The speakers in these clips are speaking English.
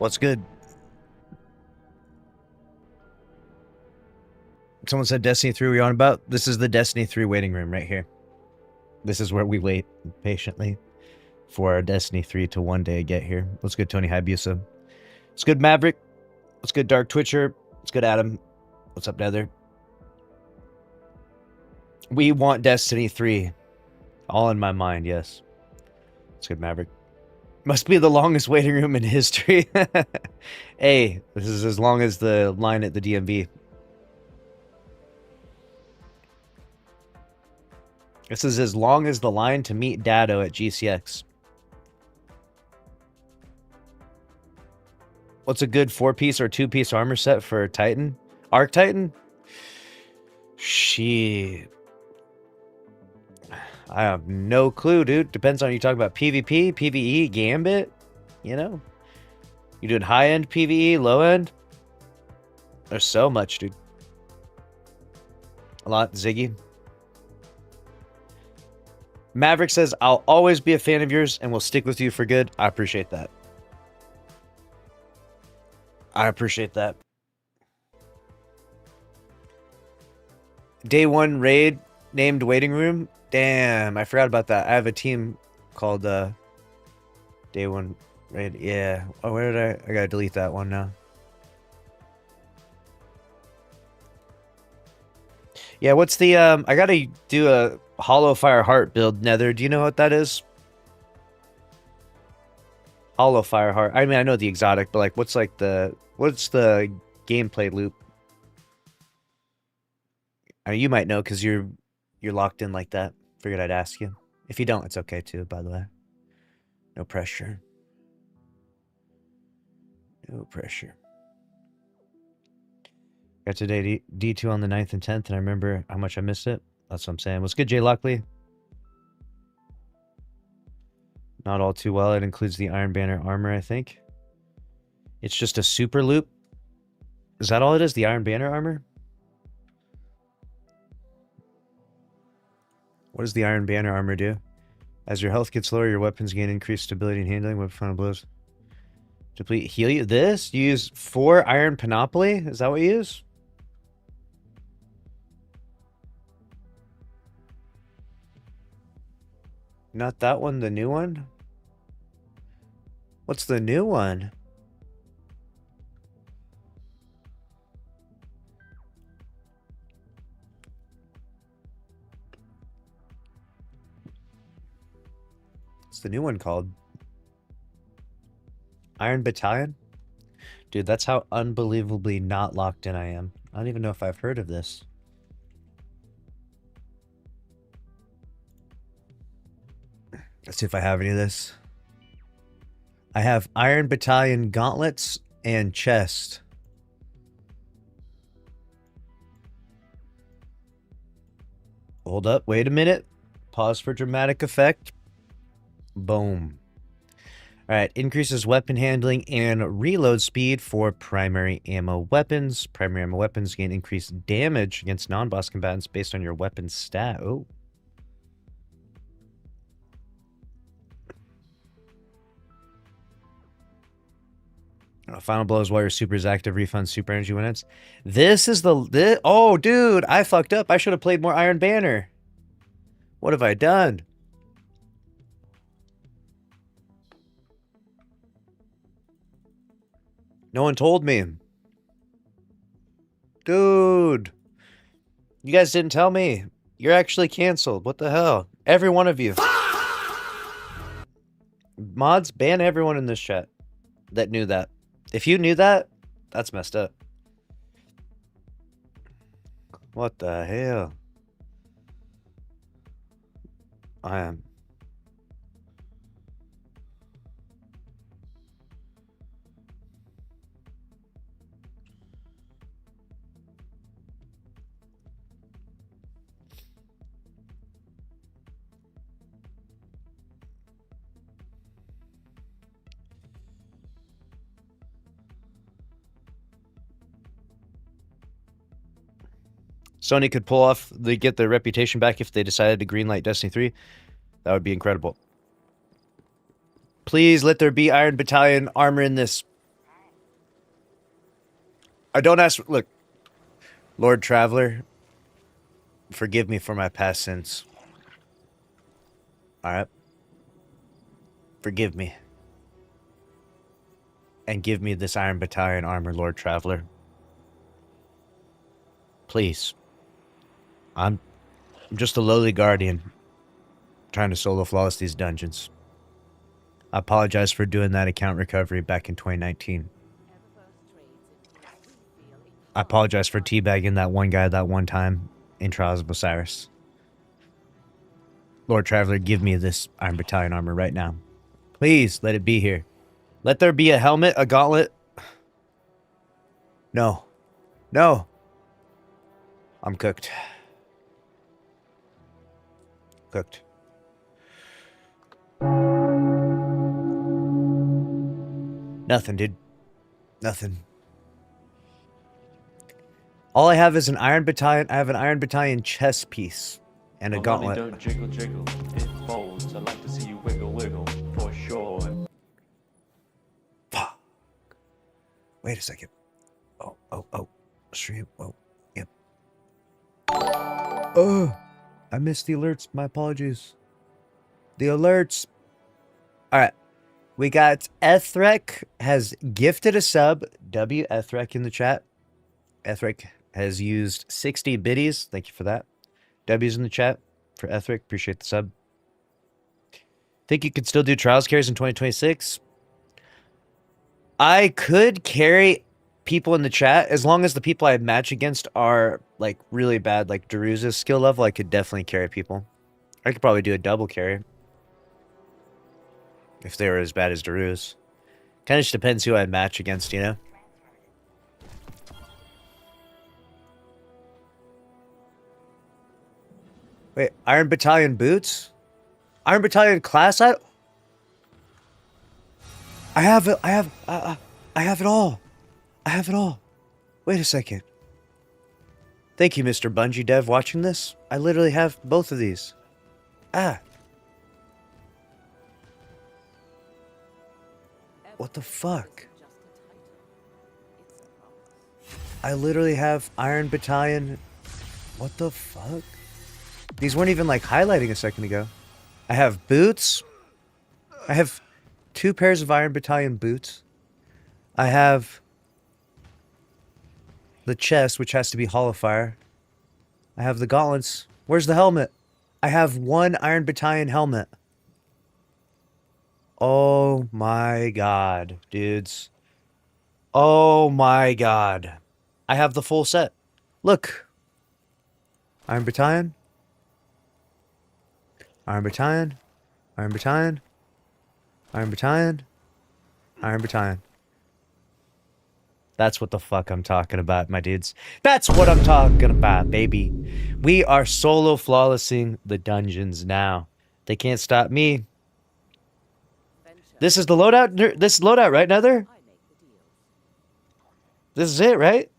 What's good? Someone said Destiny 3 we on about? This is the Destiny 3 waiting room right here. This is where we wait patiently for our Destiny 3 to one day get here. What's good, Tony Hayabusa? What's good, Maverick? What's good, Dark Twitcher? What's good, Adam? What's up, Nether? We want Destiny 3. All in my mind, yes. What's good, Maverick? Must be the longest waiting room in history. Hey, this is as long as the line at the DMV. This is as long as the line to meet Dado at GCX. What's a good 4-piece or 2-piece armor set for Titan? Arc Titan? Shit. I have no clue, dude. Depends on you talking about PvP, PvE, Gambit. You know? You doing high-end PvE, low-end? There's so much, dude. A lot, Ziggy. Maverick says, I'll always be a fan of yours and will stick with you for good. I appreciate that. I appreciate that. Day 1 raid named Waiting Room. Damn, I forgot about that. I have a team called Day 1 raid. Yeah. Oh, where did I gotta delete that one now. Yeah, what's the I gotta do a Hollow Fire Heart build, Nether. Do you know what that is? Hollow Fire Heart. I mean, I know the exotic, but like, what's the gameplay loop? I mean, you might know because you're locked in like that. Figured I'd ask you. If you don't, it's okay too. By the way, no pressure. No pressure. Got today D2 on the 9th and 10th, and I remember how much I missed it. That's what I'm saying. What's good, Jay Lockley? Not all too well. It includes the Iron Banner armor, I think. It's just a super loop. Is that all it is? The Iron Banner armor? What does the Iron Banner armor do? As your health gets lower, your weapons gain increased stability and handling. Weapon final blows. Deplete heal you. This? You use 4 Iron Panoply? Is that what you use? Not that one, the new one? What's the new one? What's the new one called? Iron Battalion? Dude, that's how unbelievably not locked in I am. I don't even know if I've heard of this. Let's see if I have any of this. I have Iron Battalion gauntlets and chest. Hold up, wait a minute. Pause for dramatic effect. Boom. Alright, increases weapon handling and reload speed for primary ammo weapons. Primary ammo weapons gain increased damage against non-boss combatants based on your weapon stat. Oh. Final blows while your super is active. Refund super energy when it's. This is the. Oh, dude, I fucked up. I should have played more Iron Banner. What have I done? No one told me. Dude. You guys didn't tell me. You're actually canceled. What the hell? Every one of you. Mods, ban everyone in this chat that knew that. If you knew that, that's messed up. What the hell? I am. Sony could pull off, they get their reputation back if they decided to greenlight Destiny 3. That would be incredible. Please let there be Iron Battalion armor in this. I don't ask. Look, Lord Traveler, forgive me for my past sins. All right, forgive me, and give me this Iron Battalion armor, Lord Traveler. Please. I'm just a lowly guardian trying to solo flawless these dungeons. I apologize for doing that account recovery back in 2019. I apologize for teabagging that one guy that one time in Trials of Osiris. Lord Traveler, give me this Iron Battalion armor right now. Please, let it be here. Let there be a helmet, a gauntlet. No. No. I'm cooked. Cooked. Nothing, dude. Nothing. All I have is an Iron Battalion. I have an Iron Battalion chess piece and a gauntlet. Don't jiggle, jiggle. It folds. I like to see you wiggle, wiggle. For sure. Fuck. Wait a second. Oh. Stream. Oh, yep. Oh, I missed the alerts. My apologies. The alerts. All right. We got Ethrek has gifted a sub. W Ethrek in the chat. Ethrek has used 60 biddies. Thank you for that. W's in the chat for Ethrek. Appreciate the sub. Think you could still do trials carries in 2026? I could carry people in the chat as long as the people I match against are like really bad, like Daruz's skill level. I could definitely carry people. I could probably do a double carry if they were as bad as Daruz. Kind of just depends who I match against, you know? Wait, Iron Battalion boots? Iron Battalion class? I have it. I have it all. I have it all. Wait a second. Thank you, Mr. Bungie Dev, watching this. I literally have both of these. What the fuck? I literally have Iron Battalion. What the fuck? These weren't even like highlighting a second ago. I have boots. I have 2 pairs of Iron Battalion boots. I have the chest, which has to be Hollow Fire. I have the gauntlets. Where's the helmet? I have 1 Iron Battalion helmet. Oh my god, dudes. Oh my god. I have the full set. Look. Iron Battalion. Iron Battalion. Iron Battalion. Iron Battalion. Iron Battalion. That's what the fuck I'm talking about, my dudes. That's what I'm talking about, baby. We are solo flawlessing the dungeons now. They can't stop me. This is the loadout. This is loadout, right, Nether? This is it, right?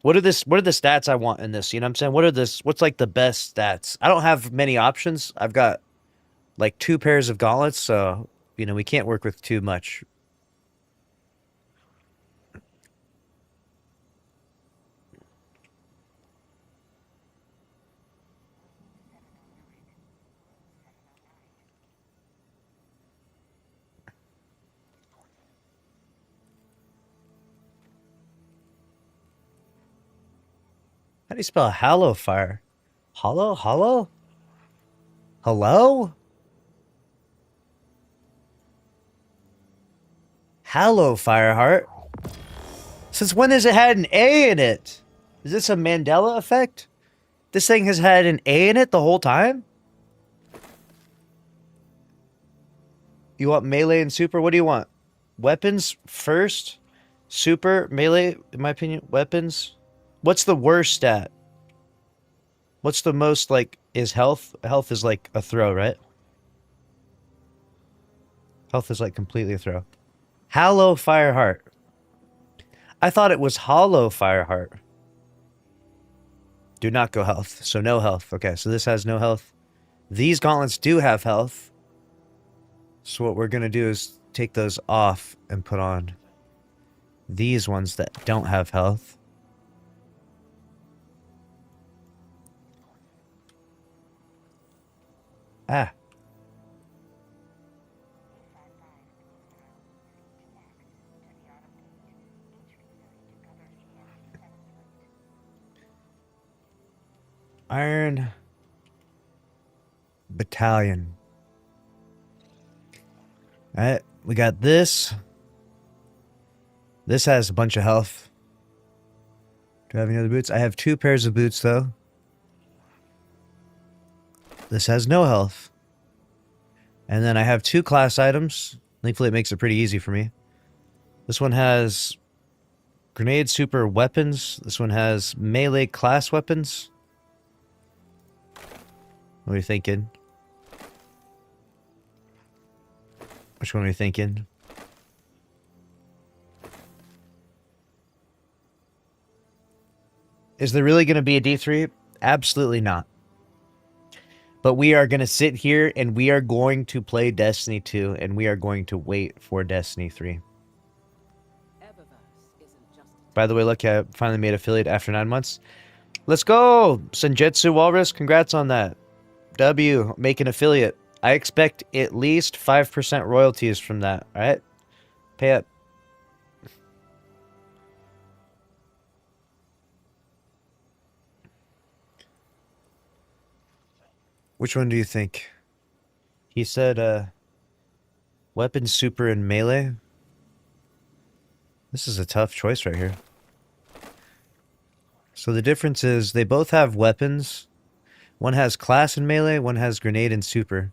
What are the stats I want in this? You know what I'm saying? What's like the best stats? I don't have many options. I've got like 2 pairs of gauntlets, so you know we can't work with too much. How do you spell Hallow Fire? Hollow? Hollow? Hello? Hallow Fireheart? Since when has it had an A in it? Is this a Mandela effect? This thing has had an A in it the whole time? You want melee and super? What do you want? Weapons first? Super? Melee, in my opinion? Weapons? What's the worst stat? What's the most, like, is health? Health is like a throw, right? Health is like completely a throw. Hallow Fireheart. I thought it was Hollow Fireheart. Do not go health. So no health. Okay, so this has no health. These gauntlets do have health. So what we're going to do is take those off and put on these ones that don't have health. Ah. Iron Battalion. All right, we got this. This has a bunch of health. Do I have any other boots? I have 2 pairs of boots, though. This has no health. And then I have 2 class items. Thankfully, it makes it pretty easy for me. This one has grenade super weapons. This one has melee class weapons. What are you thinking? Which one are you thinking? Is there really going to be a D3? Absolutely not. But we are going to sit here and we are going to play Destiny 2 and we are going to wait for Destiny 3. By the way, look, I finally made affiliate after 9 months. Let's go! Senjutsu Walrus, congrats on that. W, make an affiliate. I expect at least 5% royalties from that, alright? Pay up. Which one do you think? He said, weapon, super, and melee. This is a tough choice right here. So the difference is they both have weapons. One has class and melee, one has grenade and super.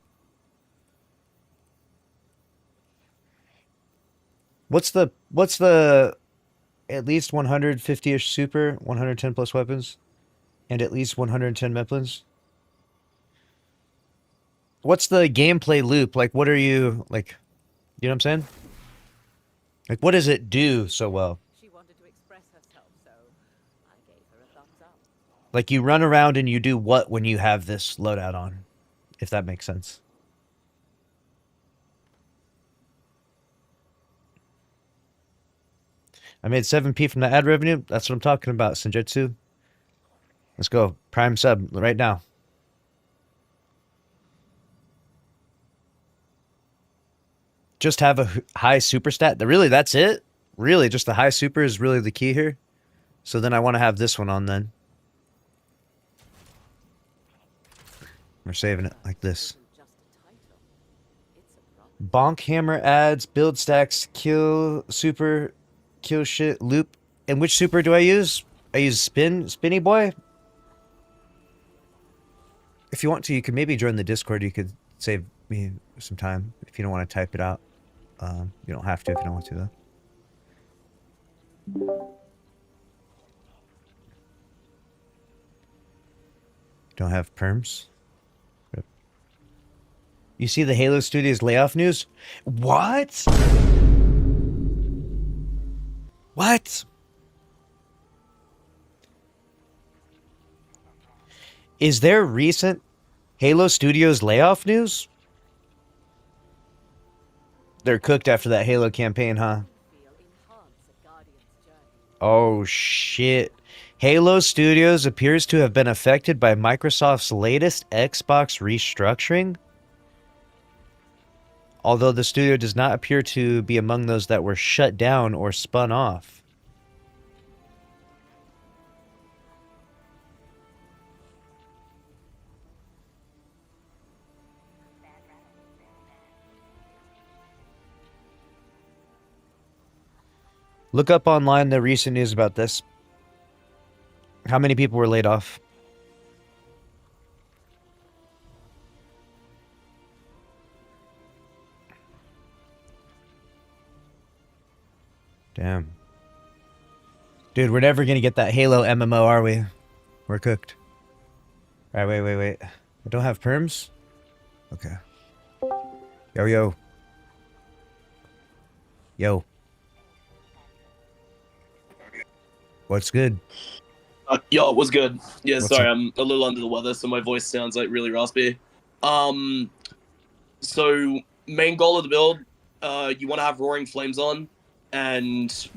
What's the at least 150-ish super, 110 plus weapons, and at least 110 weapons? What's the gameplay loop? Like, what are you, like, you know what I'm saying? Like, what does it do so well? She wanted to express herself, so I gave her a thumbs up. Like, you run around and you do what when you have this loadout on? If that makes sense. I made 7p from the ad revenue. That's what I'm talking about, Senjutsu. Let's go. Prime sub right now. Just have a high super stat. Really, that's it? Really, just the high super is really the key here? So then I want to have this one on then. We're saving it like this. Bonk hammer adds, build stacks, kill, super, kill shit, loop. And which super do I use? I use Spinny Boy. If you want to, you could maybe join the Discord. You could save me some time if you don't want to type it out. You don't have to if you don't want to, though. Don't have perms. Rip. You see the Halo Studios layoff news? What? What? Is there recent Halo Studios layoff news? They're cooked after that Halo campaign, huh? Oh, shit. Halo Studios appears to have been affected by Microsoft's latest Xbox restructuring. Although the studio does not appear to be among those that were shut down or spun off. Look up online the recent news about this. How many people were laid off? Damn. Dude, we're never gonna get that Halo MMO, are we? We're cooked. Alright, wait. I don't have perms? Okay. Yo. What's good? Yo, what's good? Yeah, What's sorry, up? I'm a little under the weather, so my voice sounds like really raspy. So main goal of the build, you want to have Roaring Flames on, and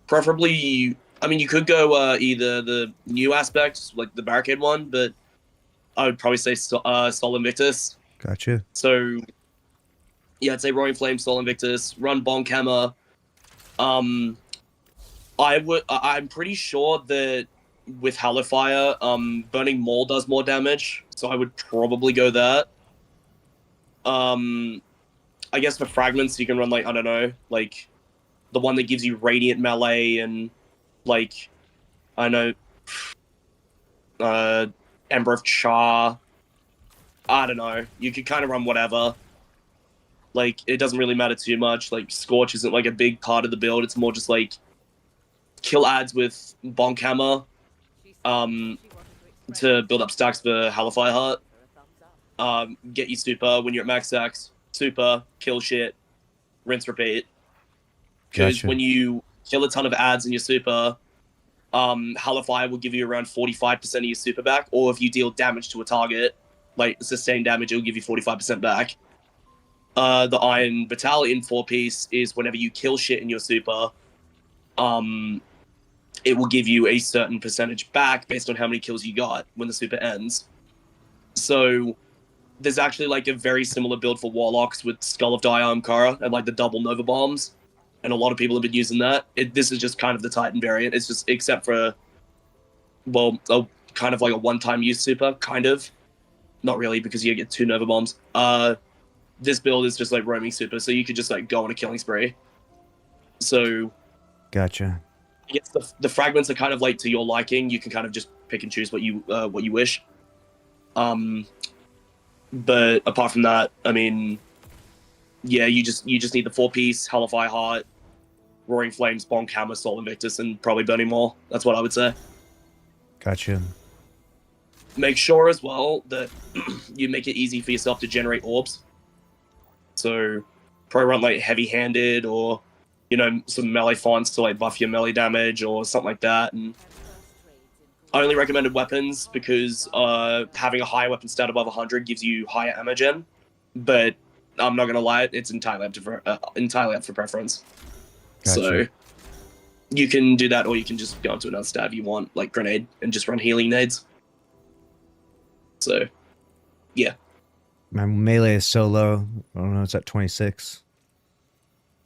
preferably, I mean, you could go either the new aspect, like the Barricade one, but I would probably say Sol Invictus. Gotcha. So, yeah, I'd say Roaring Flame, Soul Invictus, run Bonk Hammer. I'm pretty sure that with Hellfire, Burning Maul does more damage, so I would probably go that. I guess for fragments you can run like, I don't know, like the one that gives you radiant melee and like, I don't know, Ember of Char. I don't know. You could kind of run whatever. Like, it doesn't really matter too much. Like, Scorch isn't like a big part of the build. It's more just like kill ads with Bonk Hammer to build up stacks for Hellfire Heart. Get you super when you're at max stacks. Super, kill shit, rinse, repeat. Because Gotcha. when you kill a ton of ads in your super, Hellfire will give you around 45% of your super back, or if you deal damage to a target, like sustained damage, it'll give you 45% back. The Iron Battalion 4-piece is whenever you kill shit in your super, it will give you a certain percentage back based on how many kills you got when the super ends. So there's actually like a very similar build for Warlocks with Skull of Diarm Kara and like the double Nova Bombs. And a lot of people have been using that. This is just kind of the Titan variant. It's just, except for, well, kind of like a one-time use super, kind of. Not really, because you get 2 Nova Bombs. This build is just like roaming super, so you could just like go on a killing spree. So, Gotcha. I guess the fragments are kind of like to your liking. You can kind of just pick and choose what you wish. But apart from that, I mean, yeah, you just need the 4-piece, Hellfire Heart, Roaring Flames, Bonk Hammer, Soul Invictus, and probably Burning Maul. That's what I would say. Gotcha. Make sure as well that you make it easy for yourself to generate orbs. So probably run like Heavy-Handed or, you know, some melee fonts to like buff your melee damage or something like that. And I only recommended weapons because having a higher weapon stat above 100 gives you higher ammo gen. But I'm not gonna lie, it's entirely up for preference. Gotcha. So you can do that, or you can just go into another stat if you want, like Grenade, and just run healing nades. So, yeah. My melee is so low. I don't know. It's at 26.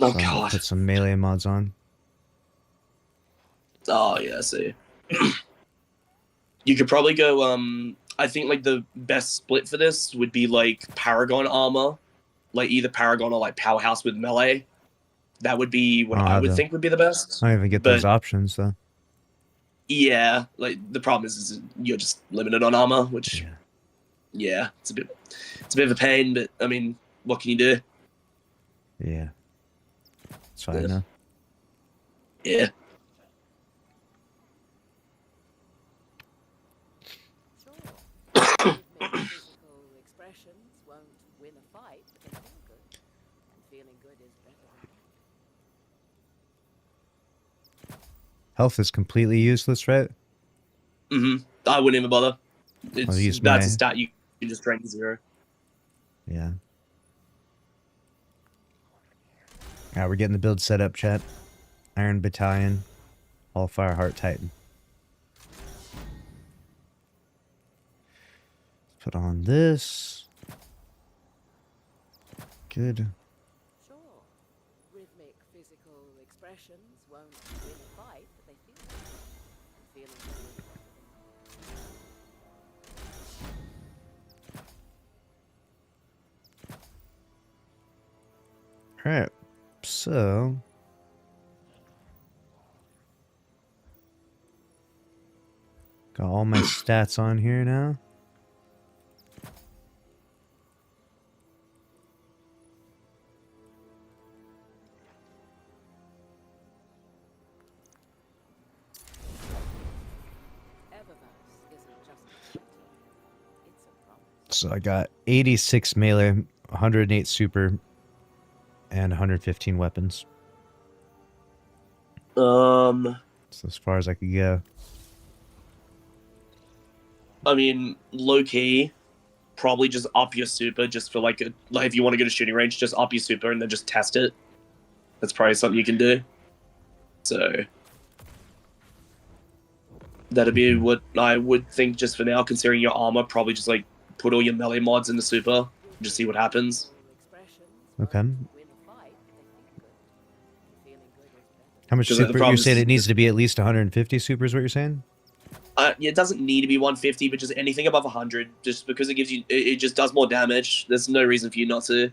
Oh, So I'm gonna God. put some melee mods on. Oh, yeah, I see. You could probably go, I think, like, the best split for this would be, like, Paragon armor. Like, either Paragon or, like, Powerhouse with melee. That would be what I would think would be the best. I don't even get those options, though. Yeah, like, the problem is you're just limited on armor, which, Yeah. yeah, it's a bit of a pain, but, I mean, what can you do? Yeah. It's fine, Yeah. though. Yeah. Sure. Physical expressions won't win a fight, but they feel good. And feeling good is better than Health is completely useless, right? I wouldn't even bother. use That's my- a stat you can just drain to 0. Yeah. Alright, we're getting the build set up, chat. Iron Battalion. Hellfire Heart Titan. Put on this. Good. Sure. Rhythmic physical expressions won't win a fight, but they feel good. And feeling good is better than Alright. So. Got all my stats on here now. Eververse isn't just a title, it's a promise. So I got 86 melee, 108 super, and 115 weapons. So as far as I could go. I mean, low key, probably just up your super just for like if you want to go to shooting range, just up your super and then just test it. That's probably something you can do. So that'd be what I would think just for now, considering your armor. Probably just like put all your melee mods in the super Just see what happens. Okay. Win a fight, they feel good. Feeling good is better. How much 'Cause the super? problem You're is- saying it needs to be at least 150 super, is what you're saying? It doesn't need to be 150, but just anything above 100, just because it gives you, it just does more damage. There's no reason for you not to.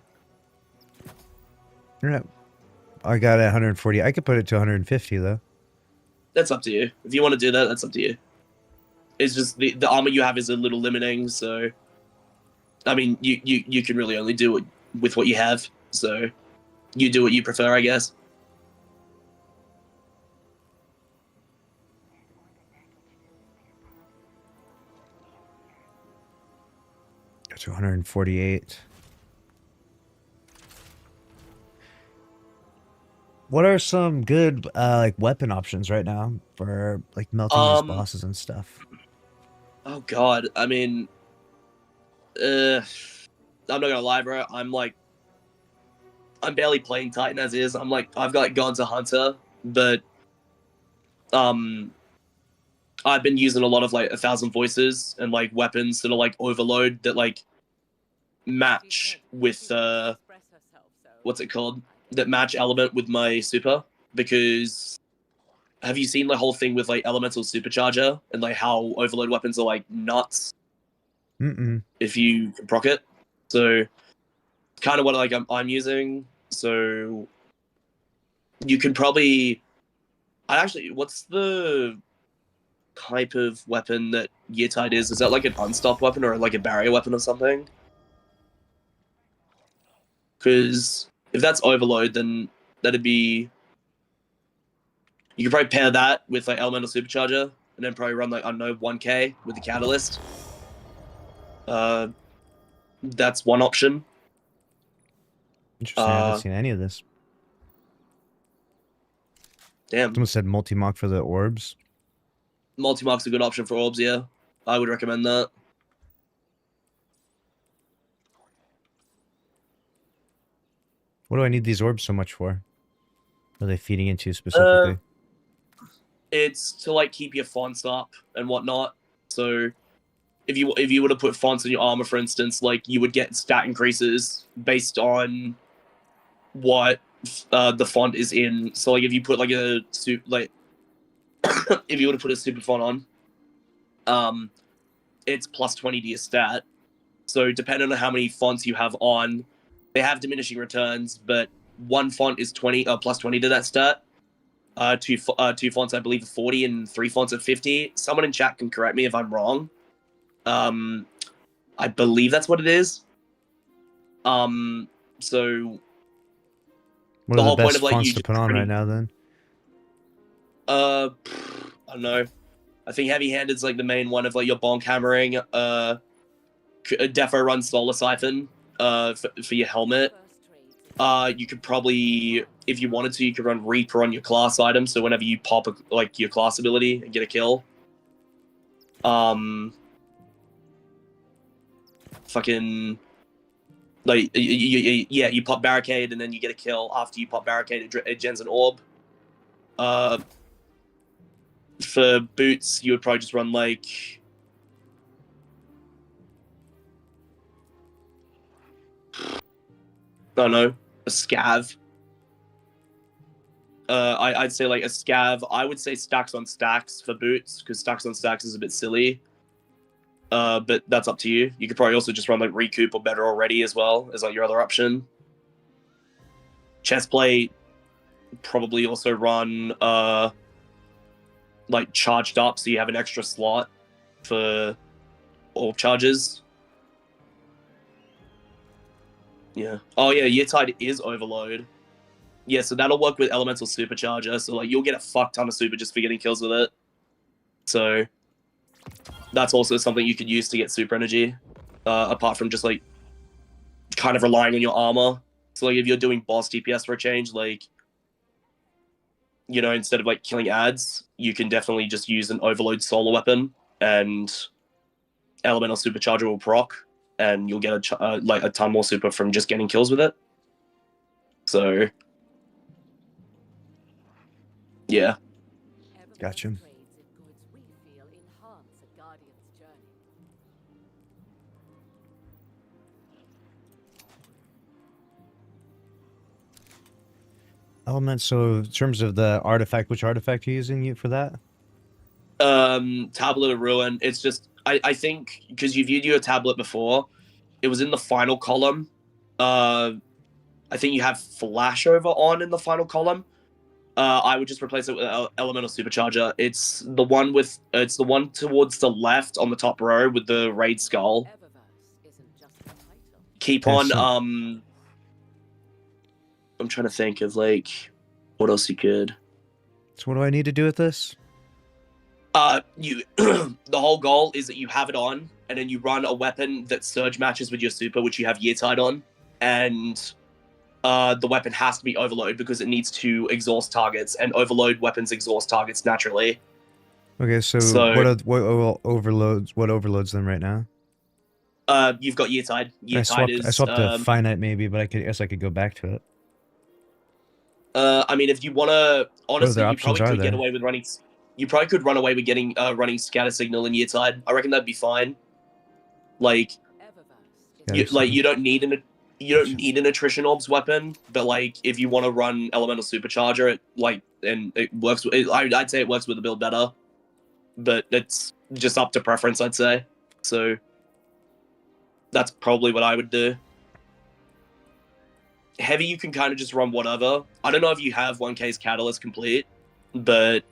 Yeah. I got it at 140. I could put it to 150 though. That's up to you. If you want to do that, that's up to you. It's just the armor you have is a little limiting, so I mean, you can really only do it with what you have. So you do what you prefer, I guess. Got to 148. What are some good like weapon options right now for like melting these bosses and stuff? Oh God, I mean, I'm not gonna lie, bro. I'm barely playing Titan as is. I've got gone to Hunter, but I've been using a lot of like 1,000 voices and like weapons that are like overload that like match with what's it called? That match element with my super. Because have you seen the whole thing with like elemental supercharger and like how overload weapons are like nuts if you can proc it? So kind of what like I'm using. So you can probably what's the type of weapon that Yetide is? Is that like an unstop weapon or like a barrier weapon or something? Because if that's overload, then that'd be, you could probably pair that with like elemental supercharger and then probably run like, I don't know, 1k with the catalyst. That's one option. Interesting. I haven't seen any of this. Damn. Someone said multi-mock for the orbs. Multi-mark's a good option for orbs, yeah. I would recommend that. What do I need these orbs so much for? What are they feeding into specifically? It's to like keep your fonts up and whatnot. So if you were to put fonts in your armor, for instance, like you would get stat increases based on what the font is in. So like if you put like a if you were to put a super font on, it's plus 20 to your stat. So depending on how many fonts you have on, they have diminishing returns, but one font is 20 plus 20 to that stat. Two fonts I believe are 40 and 3 fonts are 50. Someone in chat can correct me if I'm wrong. I believe that's what it is. So What the are whole the point best of like fonts you to just put on right now then? I don't know. I think heavy handed's like the main one of like your bonk hammering. Defo runs solar siphon. For your helmet. You could probably, if you wanted to, you could run Reaper on your class item. So whenever you pop like your class ability and get a kill, fucking like you pop barricade and then you get a kill. After you pop barricade, it gens an orb. For boots, you would probably just run like, I don't know, a scav. I'd say like a scav. I would say stacks on stacks for boots because stacks on stacks is a bit silly. But that's up to you. You could probably also just run like recoup or better already as well as like your other option. Chestplate, probably also run like charged up so you have an extra slot for orb charges. Yeah. Oh yeah, Yetide is overload. Yeah, so that'll work with elemental supercharger. So like you'll get a fuck ton of super just for getting kills with it. So that's also something you could use to get super energy. Apart from just like kind of relying on your armor. So like if you're doing boss DPS for a change, like, you know, instead of like killing ads, you can definitely just use an overload solar weapon and elemental supercharger will proc, and you'll get like a ton more super from just getting kills with it. So yeah. Gotcha. elements. So in terms of the artifact, which artifact are you using for that? Tablet of Ruin. It's just I think because you viewed your tablet before, it was in the final column. I think you have flashover on in the final column. I would just replace it with elemental supercharger. It's the one towards the left on the top row with the raid skull. Eververse isn't just a title. Keep Yeah, on. so- I'm trying to think of like what else you could. So what do I need to do with this? You the whole goal is that you have it on, and then you run a weapon that surge matches with your super, which you have year tied on, and the weapon has to be overload because it needs to exhaust targets, and overload weapons exhaust targets naturally. Okay, so, So- what overloads them right now? You've got year tied. Year I tied swapped, is I swapped to finite maybe, but I guess I could go back to it. I mean, if you want to, honestly, other you options probably are could get there? away with running. You probably could run away with getting running scatter signal in year tide. I reckon that'd be fine. Like, Eververse Yeah, is you don't need Gotcha. an attrition orbs weapon, but like if you want to run elemental supercharger, it works. I'd say it works with the build better, but it's just up to preference. I'd say so. That's probably what I would do. Heavy, you can kind of just run whatever. I don't know if you have 1K's Catalyst complete, but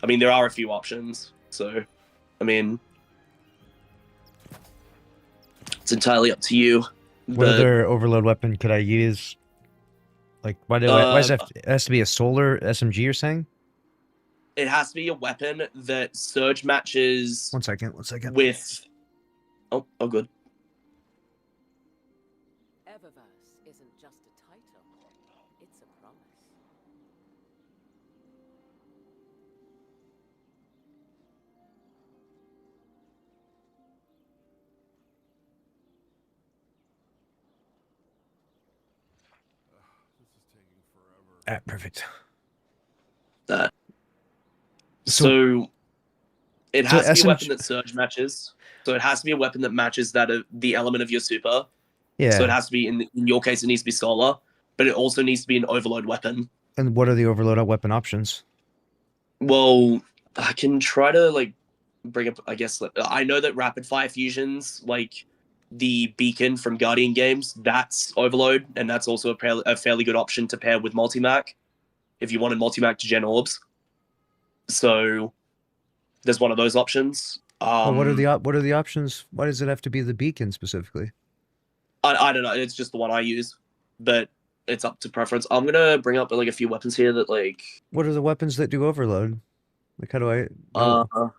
I mean, there are a few options. So, I mean, it's entirely up to you. What But other overload weapon could I use? Like, why does it has to be a solar SMG? You're saying? it has to be a weapon that surge matches 1 second. 1 second. with. Oh, good. Eververse isn't just a title. It's a promise. Ah, perfect. That. So- So, it So has to be a weapon SMG that surge matches. So it has to be a weapon that matches that the element of your super. Yeah. So it has to be in your case, it needs to be solar, but it also needs to be an overload weapon. And what are the overload weapon options? Well, I can try to like bring up. I guess I know that rapid fire fusions, like the beacon from Guardian games, that's overload, and that's also a fairly good option to pair with multimac if you wanted multimac to gen orbs. So there's one of those options. Well, what are the options? Why does it have to be the beacon specifically? I don't know. It's just the one I use, but it's up to preference. I'm gonna bring up like a few weapons here that like. What are the weapons that do overload? Like, how do I? know?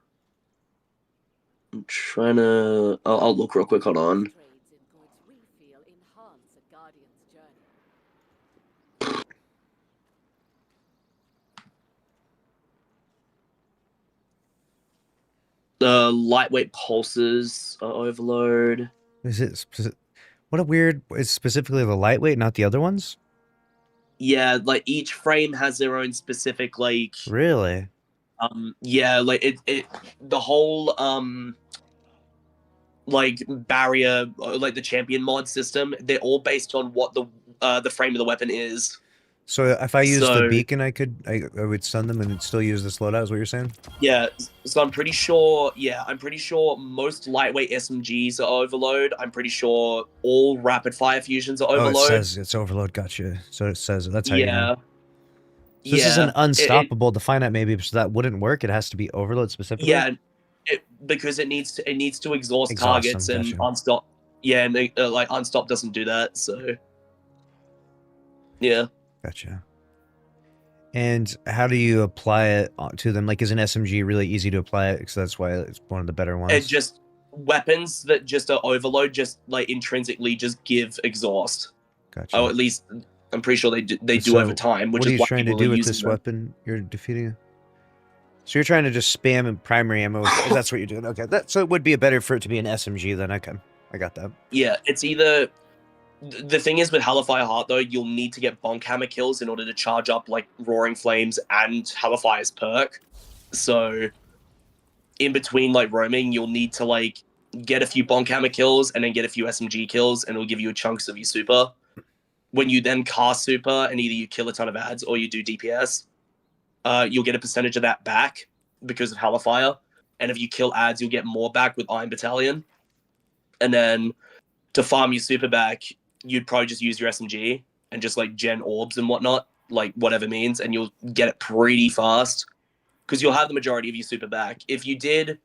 I'm trying to. I'll look real quick. Hold on. Trades in goods we feel enhance a guardian's journey. The lightweight pulses are overload. Is it? What a weird. It's specifically the lightweight, not the other ones. Yeah, like each frame has their own specific like. Really? Yeah, like it the whole like barrier, like the champion mod system. They're all based on what the frame of the weapon is. So if I use the So- beacon, I would stun them and still use this loadout. Is what you're saying? Yeah, so I'm pretty sure. Yeah, I'm pretty sure most lightweight SMGs are overload. I'm pretty sure all rapid fire fusions are Oh, overload. it says it's overload. Gotcha. So it says that's how you know. Yeah. So this is Yeah. an unstoppable. The finite maybe, so that wouldn't work. It has to be overload specifically. Yeah, because it needs to exhaust Exhaust targets them, and gotcha. unstop. Yeah, and like unstop doesn't do that. So yeah. Gotcha. And how do you apply it to them? Like, is an SMG really easy to apply it? Because that's why it's one of the better ones. It just weapons that just are overload, just like intrinsically just give exhaust. Gotcha. Oh, at least I'm pretty sure they do So, over time. Which what are is you why trying to people do are with using this them. weapon you're defeating? So you're trying to just spam in primary ammo. That's what you're doing. Okay, so it would be better for it to be an SMG then. Okay, I got that. Yeah, it's either. The thing is with Hellfire Heart though, you'll need to get bonk hammer kills in order to charge up like Roaring Flames and Hellfire's perk. So in between like roaming, you'll need to like get a few bonk hammer kills and then get a few SMG kills, and it'll give you chunks of your super. when you then cast super and either you kill a ton of ads or you do DPS, you'll get a percentage of that back because of Hellfire. And if you kill ads, you'll get more back with Iron Battalion. And then to farm your super back, you'd probably just use your SMG and just like gen orbs and whatnot, like whatever means, and you'll get it pretty fast because you'll have the majority of your super back. If you did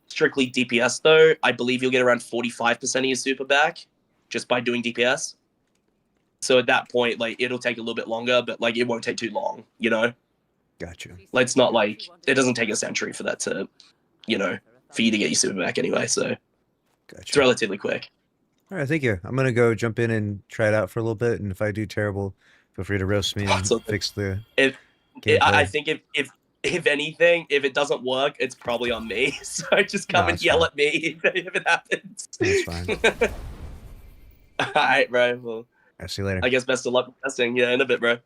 strictly DPS though, I believe you'll get around 45% of your super back just by doing DPS. So at that point, like it'll take a little bit longer, but like it won't take too long, you know? Gotcha. Like it's not like it doesn't take a century for that to, you know, for you to get your super back anyway. So Gotcha. it's relatively quick. All right, thank you. I'm gonna go jump in and try it out for a little bit, and if I do terrible, feel free to roast me and That's okay. fix the. I think if anything, if it doesn't work, it's probably on me. So just come and it's yell fine. at me if it happens. That's fine. All right, bro. Well, I'll see you later. I guess best of luck with testing. Yeah, in a bit, bro.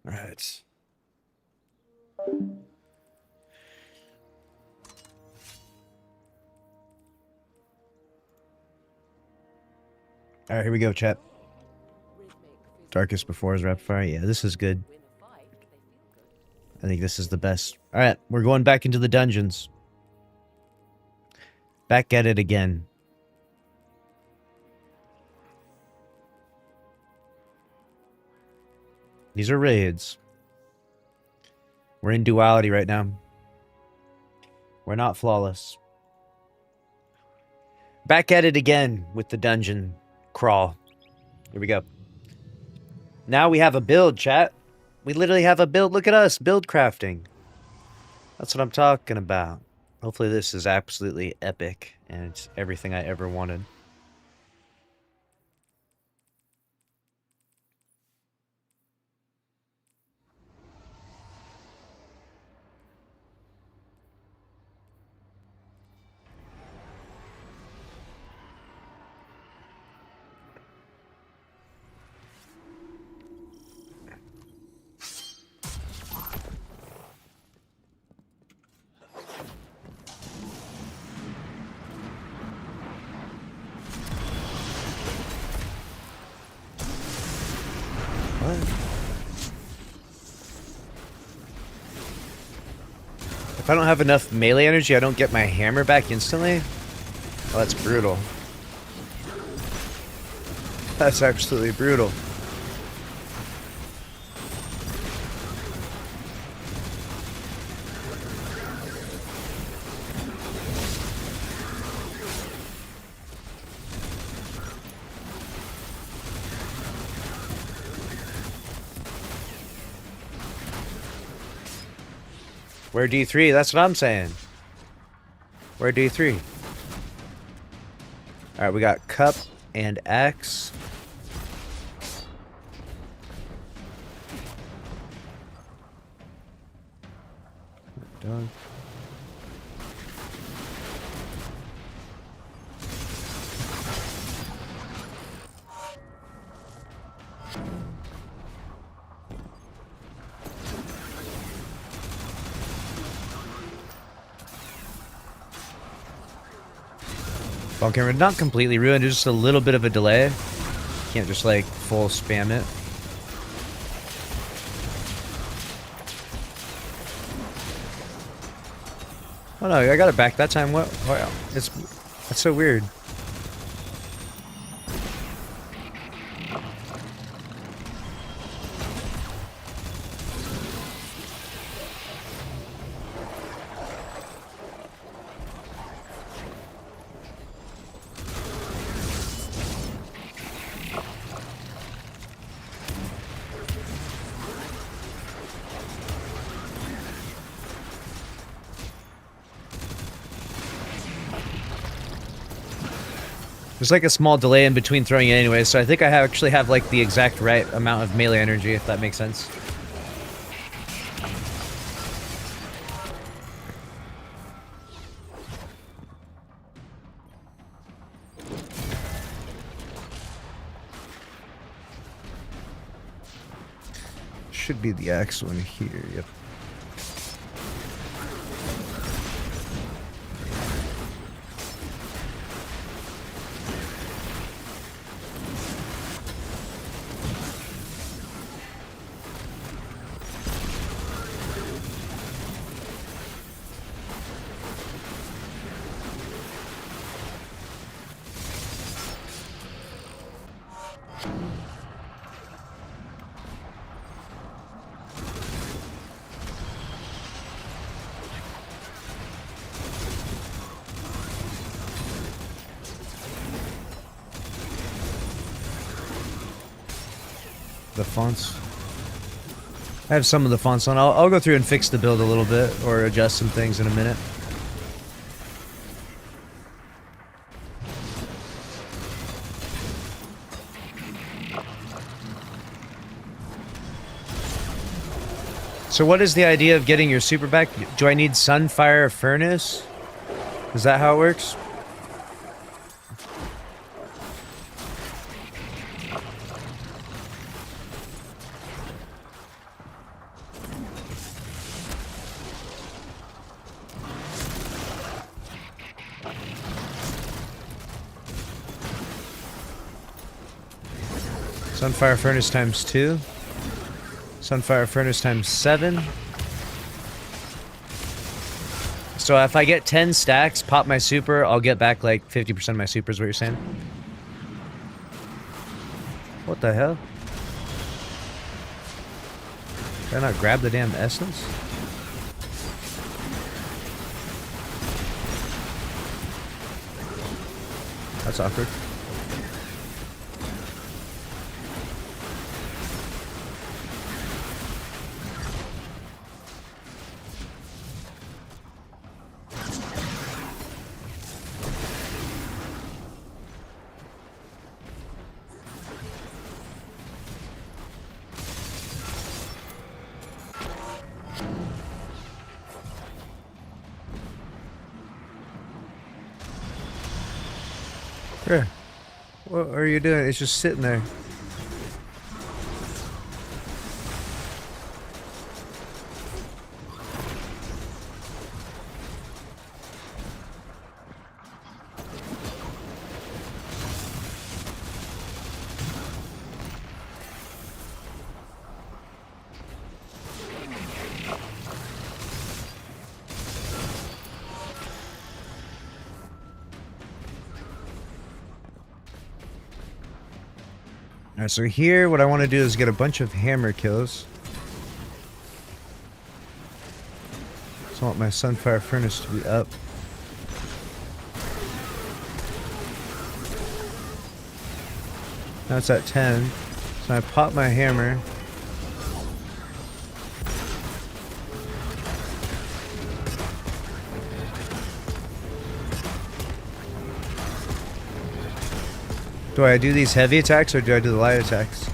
All right. All right, here we go, chat. Darkest before is rapid fire. Yeah, this is good. Win a fight, they feel good. I think this is the best. All right, we're going back into the dungeons. Back at it again. These are raids. We're in duality right now. We're not flawless. Back at it again with the dungeon crawl. Here we go. Now we have a build, chat. We literally have a build. Look at us, build crafting. That's what I'm talking about. Hopefully this is absolutely epic and it's everything I ever wanted. What? If I don't have enough melee energy, I don't get my hammer back instantly? Oh, that's brutal. That's absolutely brutal. Where D3? That's what I'm saying. Where D3? Alright, we got cup and axe. Done. Phone camera not completely ruined, just a little bit of a delay. Can't just like full spam it. Oh no, I got it back that time. What? Wow, that's so weird. There's like a small delay in between throwing it anyway, so I think I actually have like the exact right amount of melee energy, if that makes sense. Should be the axe one here, yep. The fonts. I have some of the fonts on. I'll go through and fix the build a little bit or adjust some things in a minute. So what is the idea of getting your super back? Do I need Sunfire Furnace? Is that how it works? Sunfire Furnace times 2. Sunfire Furnace times 7. So if I get 10 stacks, pop my super, I'll get back like 50% of my super is what you're saying? What the hell? Did I not grab the damn essence? That's awkward. Sure. What are you doing? It's just sitting there. Alright, so here what I want to do is get a bunch of hammer kills. So I want my Sunfire Furnace to be up. Now it's at 10. So I pop my hammer. Do I do these heavy attacks or do I do the light attacks?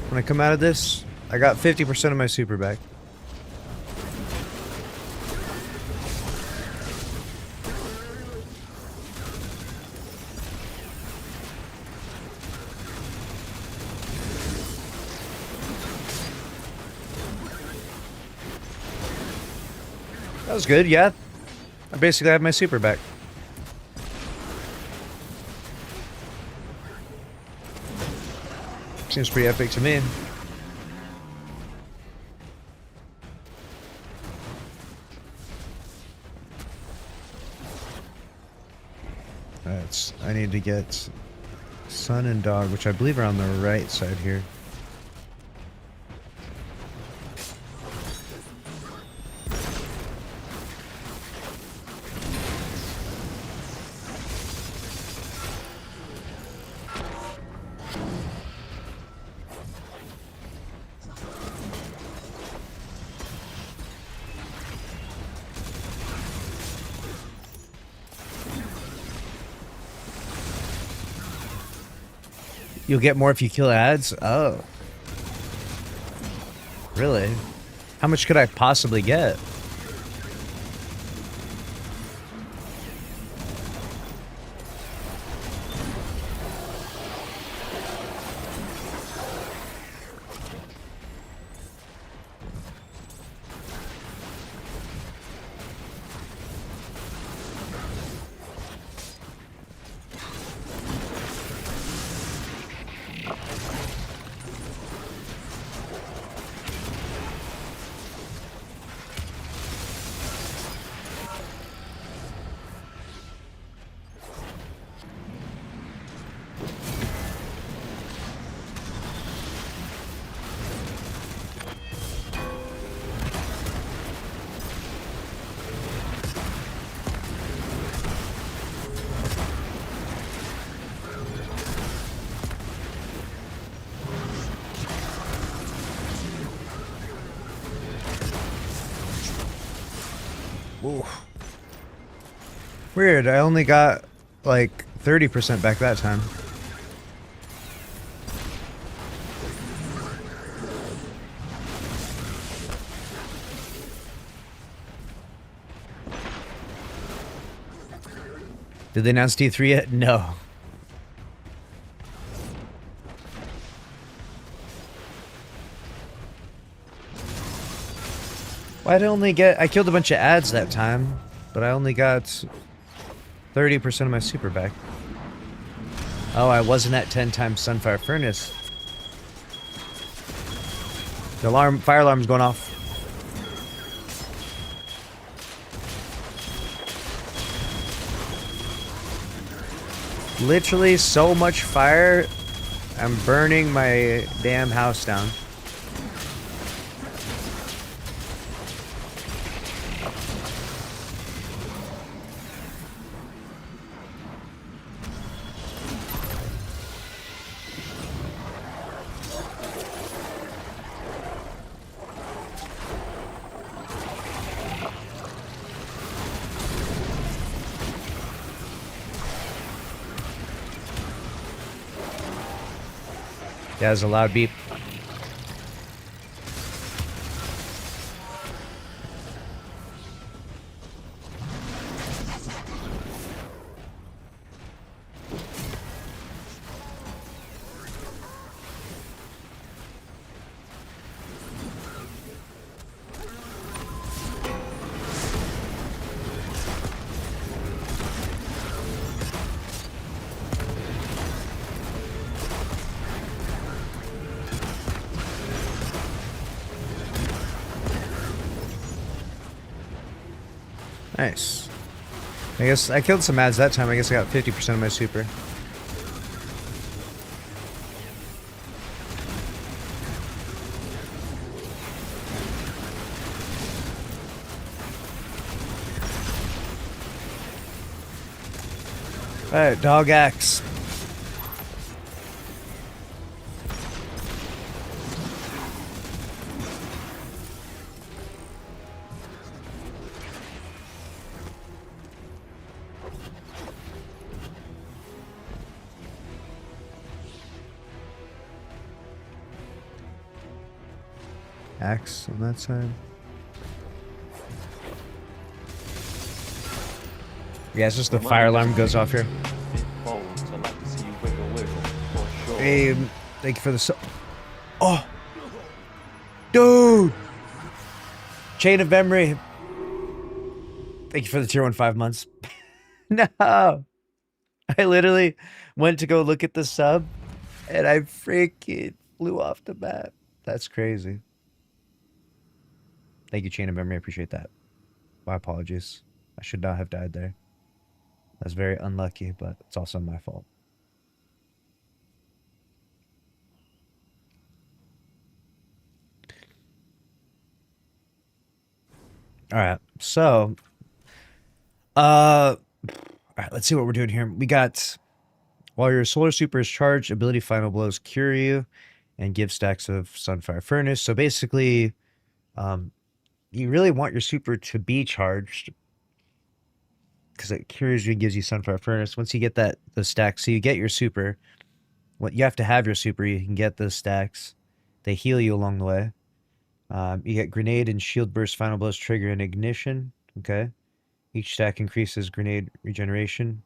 When I come out of this, I got 50% of my super back. That was good, yeah. I basically have my super back. Seems pretty epic to me. I need to get Sun and Dog, which I believe are on the right side here. You'll get more if you kill ads? Oh. Really? How much could I possibly get? Ooh. Weird, I only got like 30% back that time. Did they announce D3 yet? No. Well, I killed a bunch of ads that time, but I only got 30% of my super back. Oh, I wasn't at 10 times Sunfire Furnace. The fire alarm's going off. Literally so much fire, I'm burning my damn house down. Yeah, there's a loud beep. Nice. I guess I killed some ads that time. I guess I got 50% of my super. Alright, dog axe. Axe on that side. Yeah, it's just the fire alarm goes off here. It folds. I'd like to see you wiggle wiggle for sure. Hey, thank you for the oh, dude! Chain of memory. Thank you for the tier 1 5 months. No, I literally went to go look at the sub, and I freaking flew off the map. That's crazy. Thank you, Chain of Memory. I appreciate that. My apologies. I should not have died there. That's very unlucky, but it's also my fault. All right. So, all right, let's see what we're doing here. We got, while your solar super is charged, ability final blows cure you and give stacks of Sunfire Furnace. So basically, you really want your super to be charged because it cures you and gives you Sunfire Furnace. Once you get the stacks, so you get your super. What you have to have your super, you can get those stacks. They heal you along the way. You get grenade and shield burst final blows trigger and ignition. Okay. Each stack increases grenade regeneration.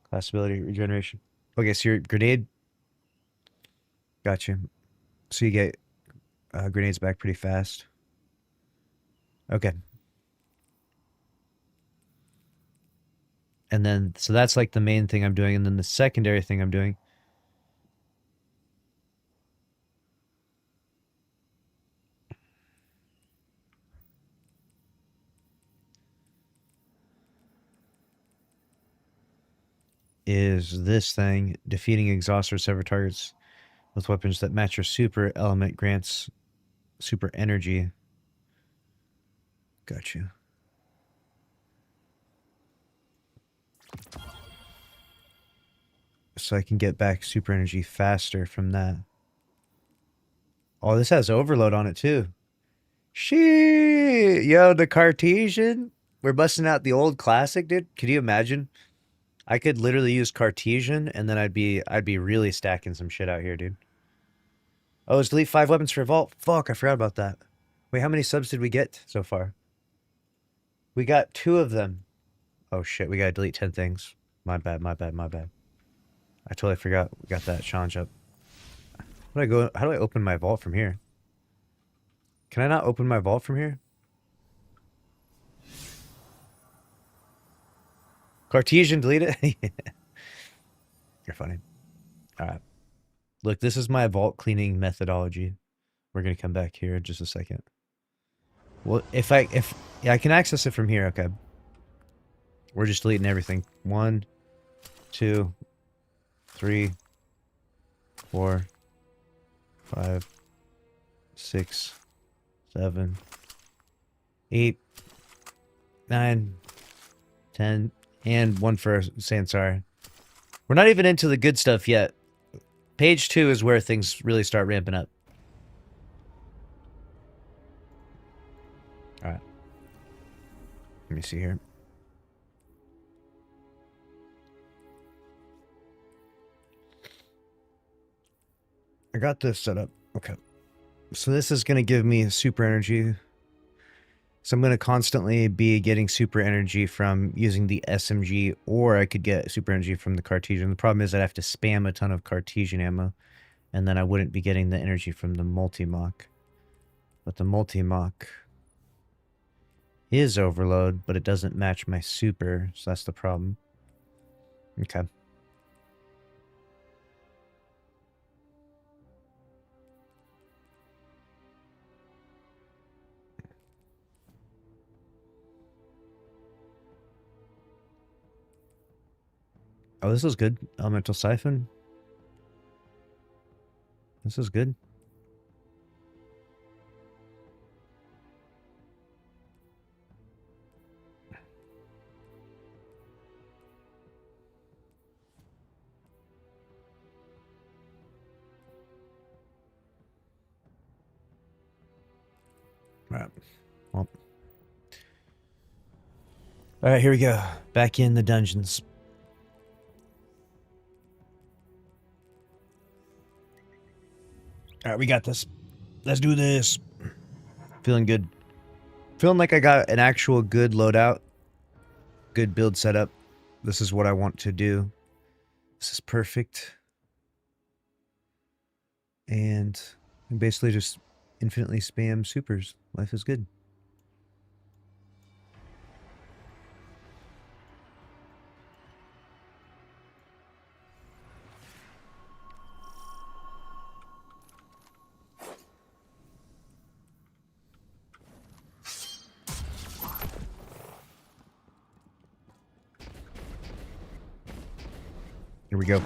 Class ability regeneration. Okay, so your grenade. Gotcha. So you get grenades back pretty fast. Okay. And then, so that's like the main thing I'm doing. And then the secondary thing I'm doing is this thing. Defeating exhaust or sever targets with weapons that match your super element grants super energy. Got you. So I can get back super energy faster from that. Oh, this has overload on it too. Shit! Yo, the Cartesian We're busting out the old classic, dude. Could you imagine? I could literally use Cartesian, and then I'd be really stacking some shit out here, dude. Oh, it's delete 5 weapons for Vault. Fuck, I forgot about that. Wait, how many subs did we get so far? We got 2 of them. Oh shit, we gotta delete 10 things. My bad, my bad, my bad. I totally forgot we got that challenge up. How do I open my vault from here? Can I not open my vault from here? Cartesian, delete it? You're funny. Alright. Look, this is my vault cleaning methodology. We're gonna come back here in just a second. Well, yeah, I can access it from here, okay. We're just deleting everything. 1, 2, 3, 4, 5, 6, 7, 8, 9, 10, and 1 for saying sorry. We're not even into the good stuff yet. Page 2 is where things really start ramping up. Alright. Let me see here. I got this set up. Okay. So this is going to give me super energy. So I'm going to constantly be getting super energy from using the SMG, or I could get super energy from the Cartesian. The problem is I'd have to spam a ton of Cartesian ammo, and then I wouldn't be getting the energy from the multi-mock. But the multi-mock is overload, but it doesn't match my super, so that's the problem. Okay. Oh, this is good. Elemental Siphon. This is good. Alright. Well. Alright, here we go. Back in the dungeons. Alright, we got this. Let's do this. Feeling good. Feeling like I got an actual good loadout. Good build setup. This is what I want to do. This is perfect. And basically just infinitely spam supers. Life is good. Here we go.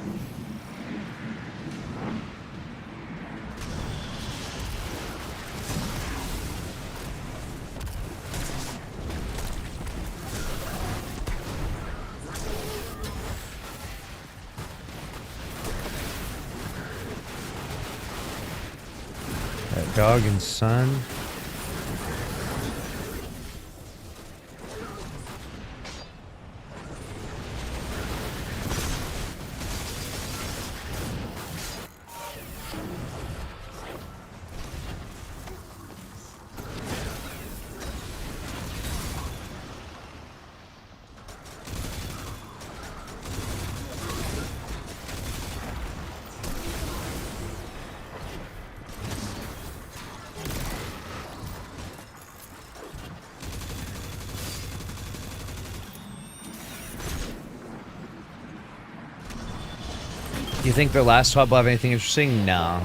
That dog and son. Do you think the last swap will have anything interesting? No.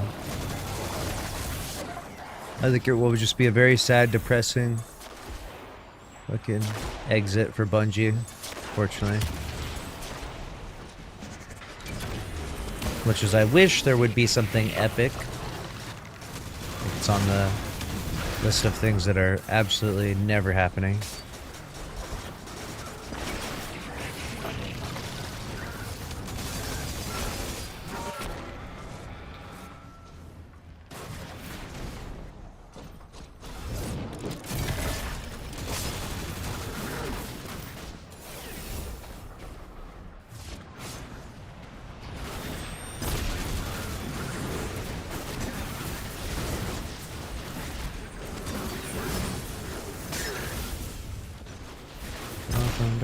I think it will just be a very sad, depressing fucking exit for Bungie, fortunately. Much as I wish there would be something epic. It's on the list of things that are absolutely never happening.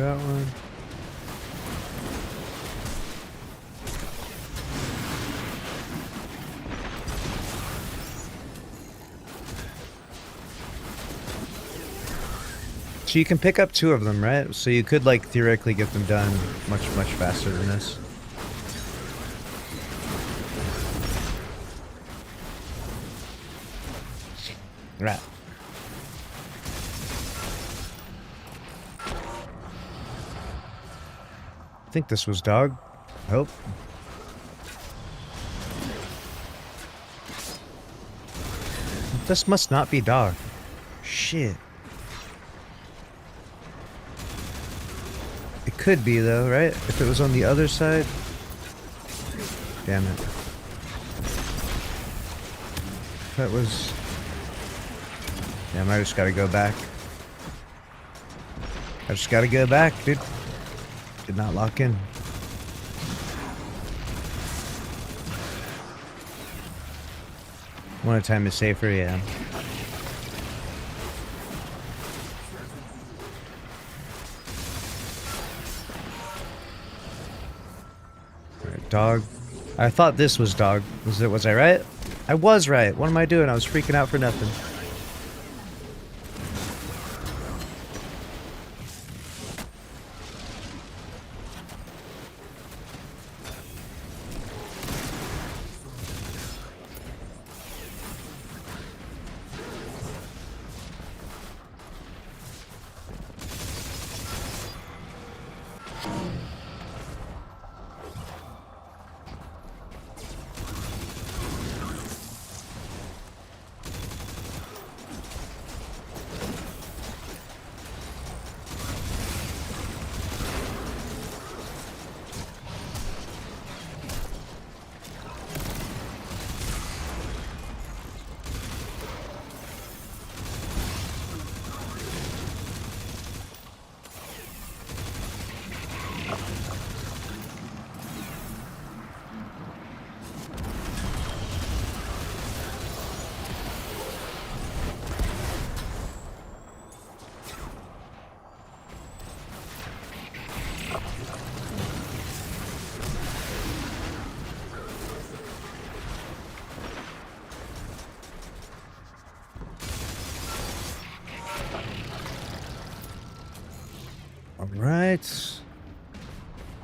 that one. So you can pick up 2 of them, right? So you could, like, theoretically get them done much, much faster than this. Right. I think this was dog. I hope. This must not be dog. Shit. It could be though, right? If it was on the other side. Damn it. That was... Damn, I just gotta go back. I just gotta go back, dude. Did not lock in. One at a time is safer, yeah. Alright, dog. I thought this was dog. Was I right? I was right. What am I doing? I was freaking out for nothing. Alright.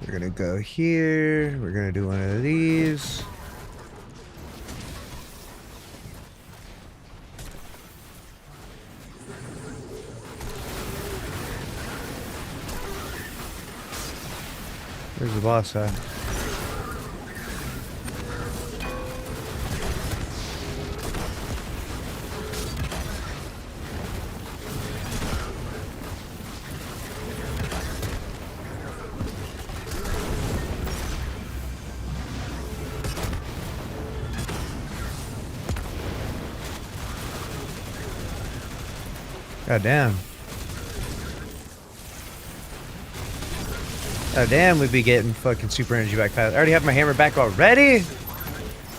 We're gonna go here. We're gonna do one of these. Where's the boss at? God damn. Oh damn, we'd be getting fucking super energy back fast. I already have my hammer back already?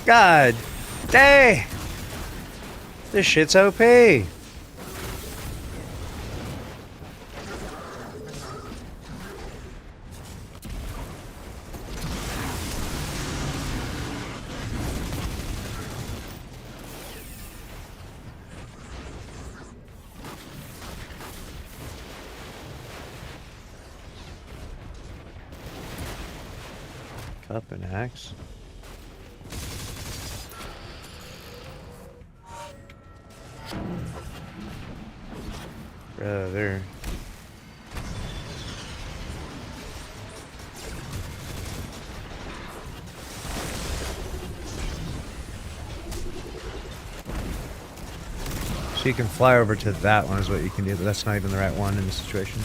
God dang! This shit's OP. Cup and axe. Brother. So you can fly over to that one is what you can do, but that's not even the right one in this situation.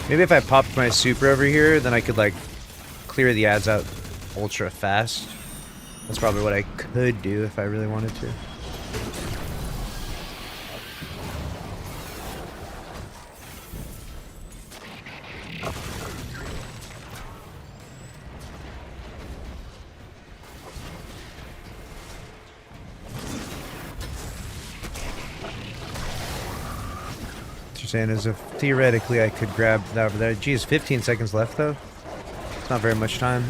Maybe if I popped my super over here, then I could, like, clear the ads out ultra fast. That's probably what I could do if I really wanted to. you're saying is if theoretically I could grab that over there. Geez, 15 seconds left though. It's not very much time.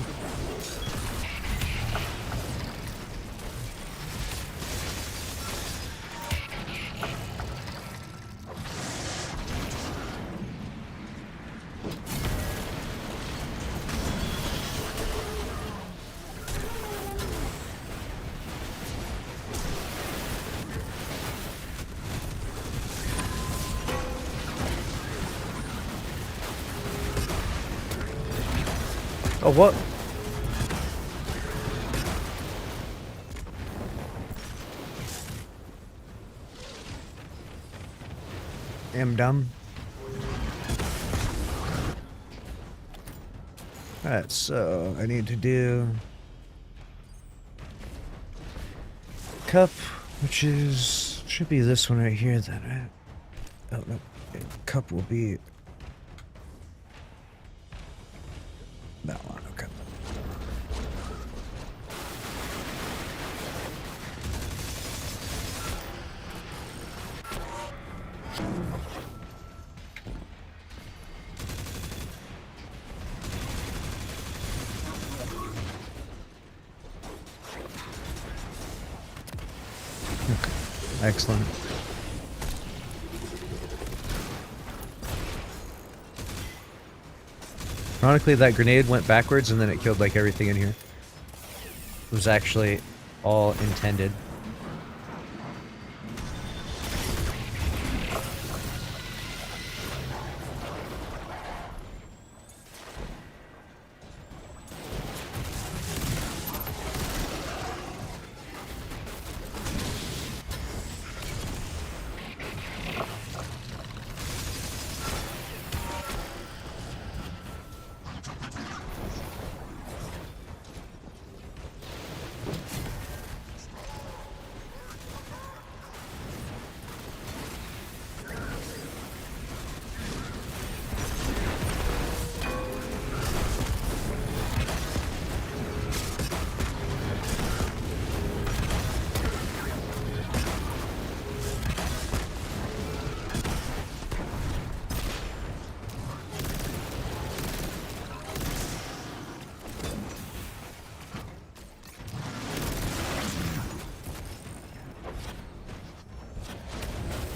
Oh, what? Am dumb. Alright, so I need to do cup, which is should be this one right here then, right? Oh no. Cup will be that one, okay. Excellent. Ironically, that grenade went backwards and then it killed like everything in here. It was actually all intended.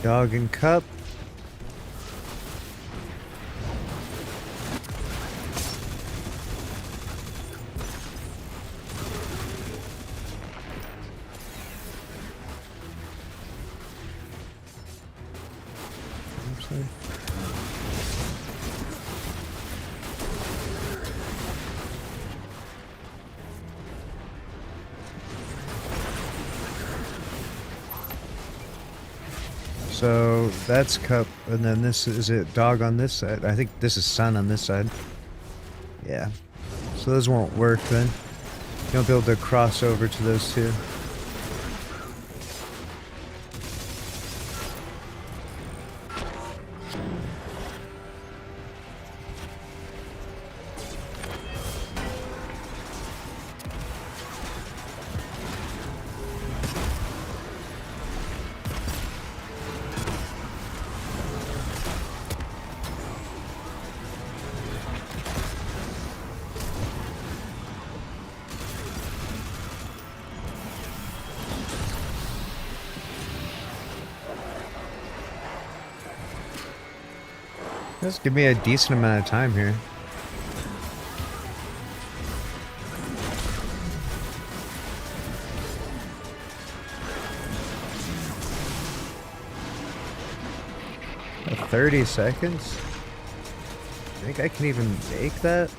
Dog and cup. I'm sorry. So that's cup, and then this is it. Dog on this side. I think this is sun on this side. Yeah. So those won't work then. You won't be able to cross over to those two. Just give me a decent amount of time here. About 30 seconds? I think I can even make that?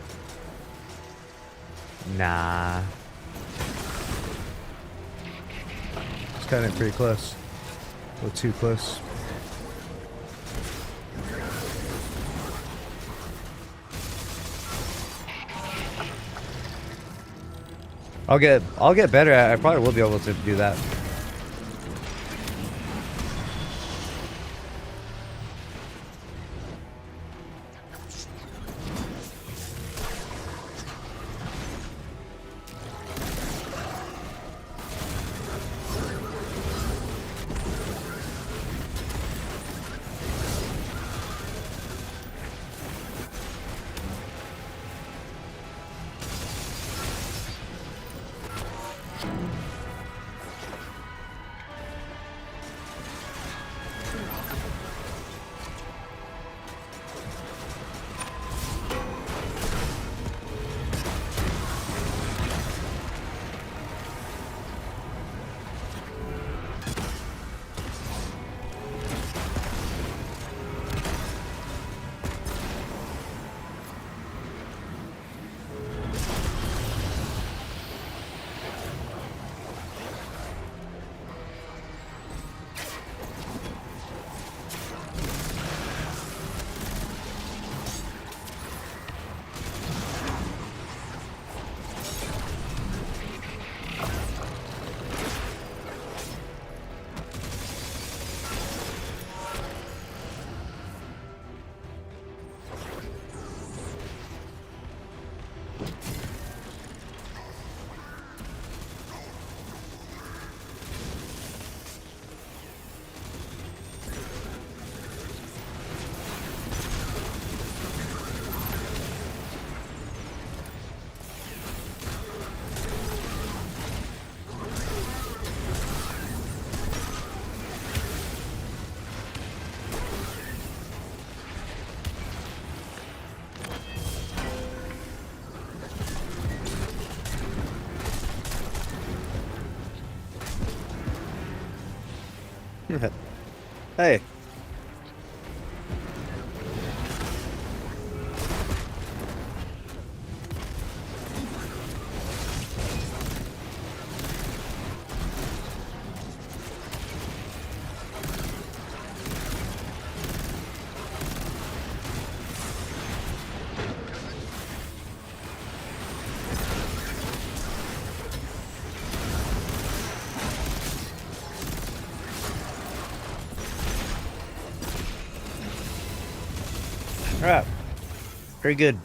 Nah. It's kind of pretty close. A little too close. I'll get better at it. I probably will be able to do that. Hey. Alright. Very good.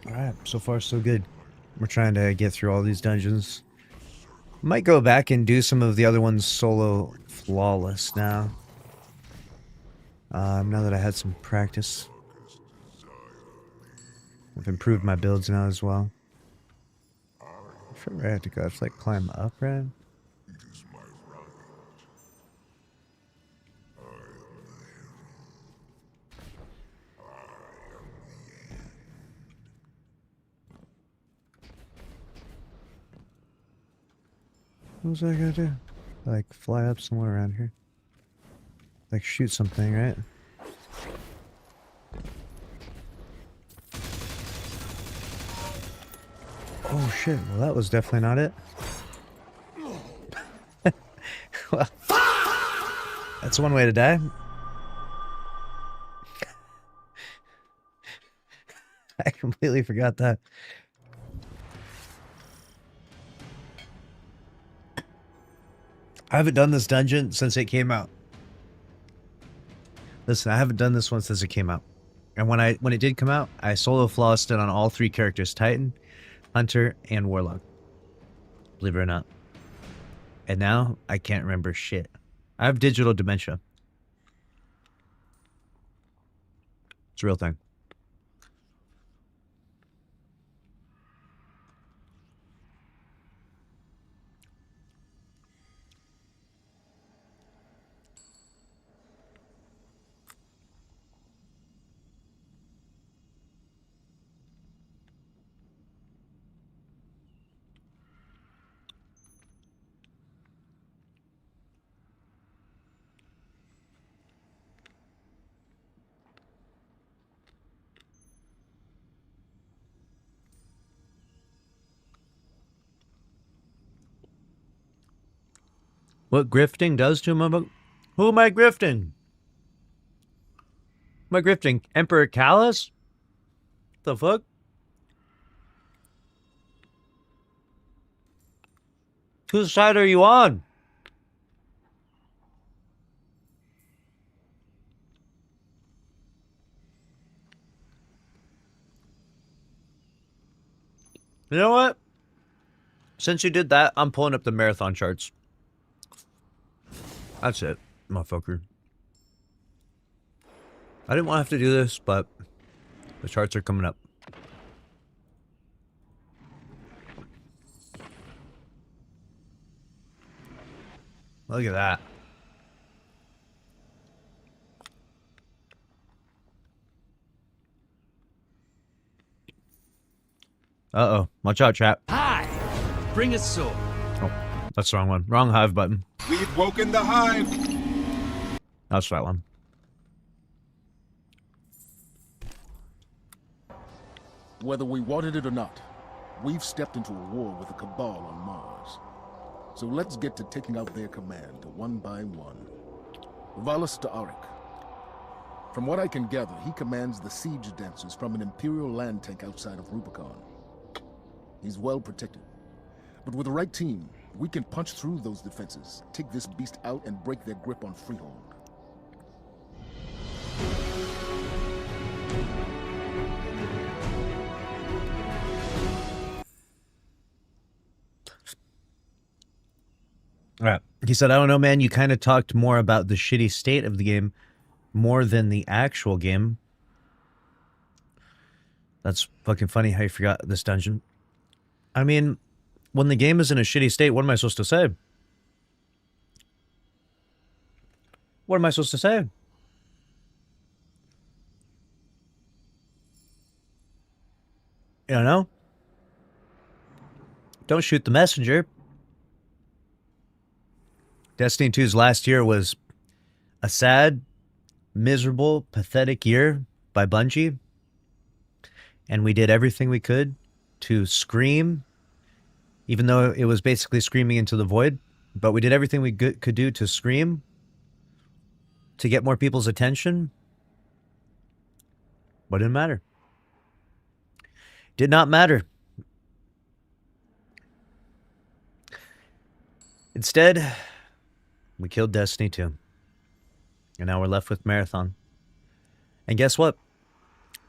Alright, so far so good. We're trying to get through all these dungeons. Might go back and do some of the other ones solo flawless now. Now that I had some practice. I've improved my builds now as well. I forgot I had to go. I have to like climb up, right? What was I gonna do? Like fly up somewhere around here? Like shoot something, right? Oh shit, well that was definitely not it. Well, that's one way to die. I completely forgot that. I haven't done this dungeon since it came out. Listen, I haven't done this one since it came out. And when it did come out, I solo flawlessed it on all three characters, Titan, Hunter, and Warlock. Believe it or not. And now, I can't remember shit. I have digital dementia. It's a real thing. What grifting does to him? Who am I grifting? Am I grifting Emperor Callus? The fuck? Whose side are you on? You know what? Since you did that, I'm pulling up the marathon charts. That's it, motherfucker. I didn't want to have to do this, but the charts are coming up. Look at that. Uh-oh. Watch out, chat. Hi! Bring us sword. Oh, that's the wrong one. Wrong hive button. We've woken the hive. That's that one. Whether we wanted it or not, we've stepped into a war with the Cabal on Mars. So let's get to taking out their command one by one. Valus Ta'arik. From what I can gather, he commands the siege dancers from an Imperial land tank outside of Rubicon. He's well protected, but with the right team, We can punch through those defenses, take this beast out, and break their grip on Freehold. All right. He said, I don't know, man. You kind of talked more about the shitty state of the game more than the actual game. That's fucking funny how you forgot this dungeon. I mean, when the game is in a shitty state, what am I supposed to say? What am I supposed to say? You don't know? Don't shoot the messenger. Destiny 2's last year was a sad, miserable, pathetic year by Bungie. And we did everything we could to scream, even though it was basically screaming into the void. But we did everything we could do to scream, to get more people's attention. But it didn't matter. Did not matter. Instead, we killed Destiny 2. And now we're left with Marathon. And guess what?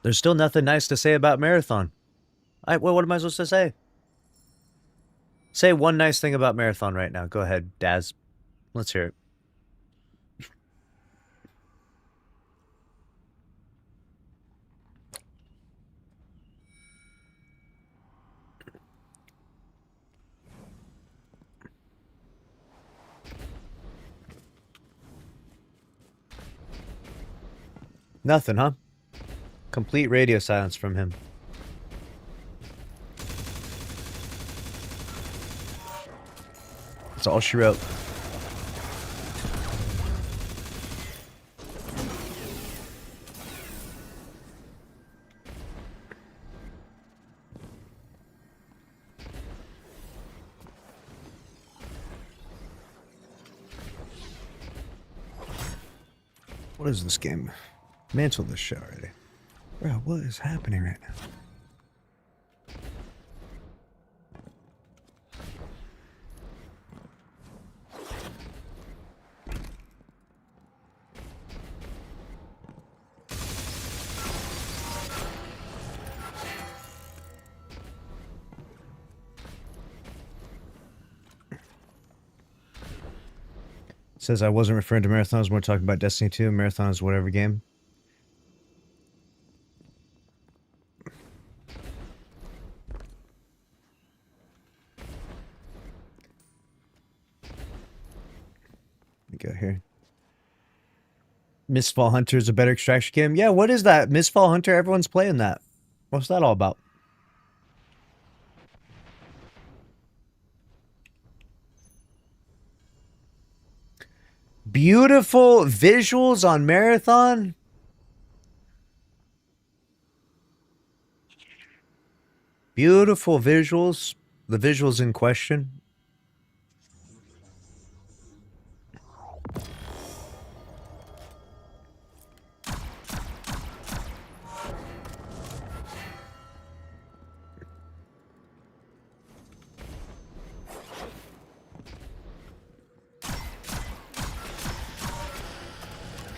There's still nothing nice to say about Marathon. What am I supposed to say? Say one nice thing about Marathon right now. Go ahead, Daz. Let's hear it. Nothing, huh? Complete radio silence from him. That's all she wrote. What is this game? Mantle this shit already. Bro, what is happening right now? Says I wasn't referring to Marathon, I was more talking about Destiny 2. Marathon is whatever game. Go here. Mistfall Hunter is a better extraction game. Yeah, what is that? Mistfall Hunter, everyone's playing that. What's that all about? Beautiful visuals on Marathon. Beautiful visuals. The visuals in question.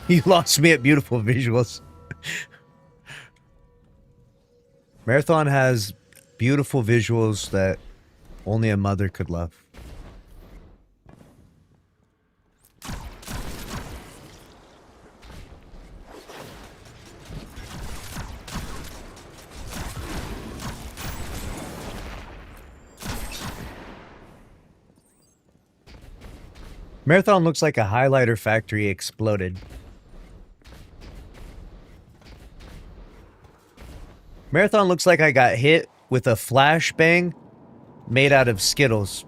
You lost me at beautiful visuals. Marathon has beautiful visuals that only a mother could love. Marathon looks like a highlighter factory exploded. Marathon looks like I got hit with a flashbang made out of Skittles.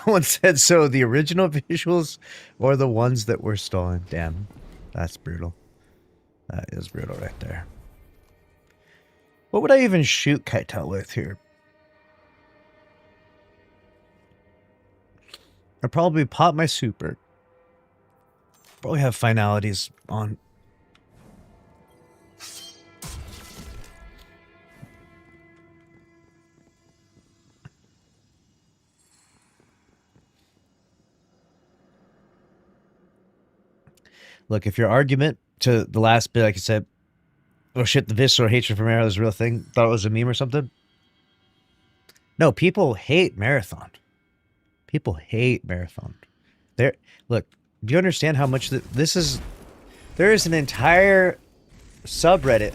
Someone said so. The original visuals or the ones that were stolen? Damn, that's brutal. That is brutal right there. What would I even shoot Keitel with here? I'd probably pop my super. Probably have finalities on. Look, if your argument to the last bit, like I said, oh shit, the visceral hatred for Marathon is a real thing, thought it was a meme or something. No, people hate Marathon. People hate Marathon. Look, do you understand how much this is? There is an entire subreddit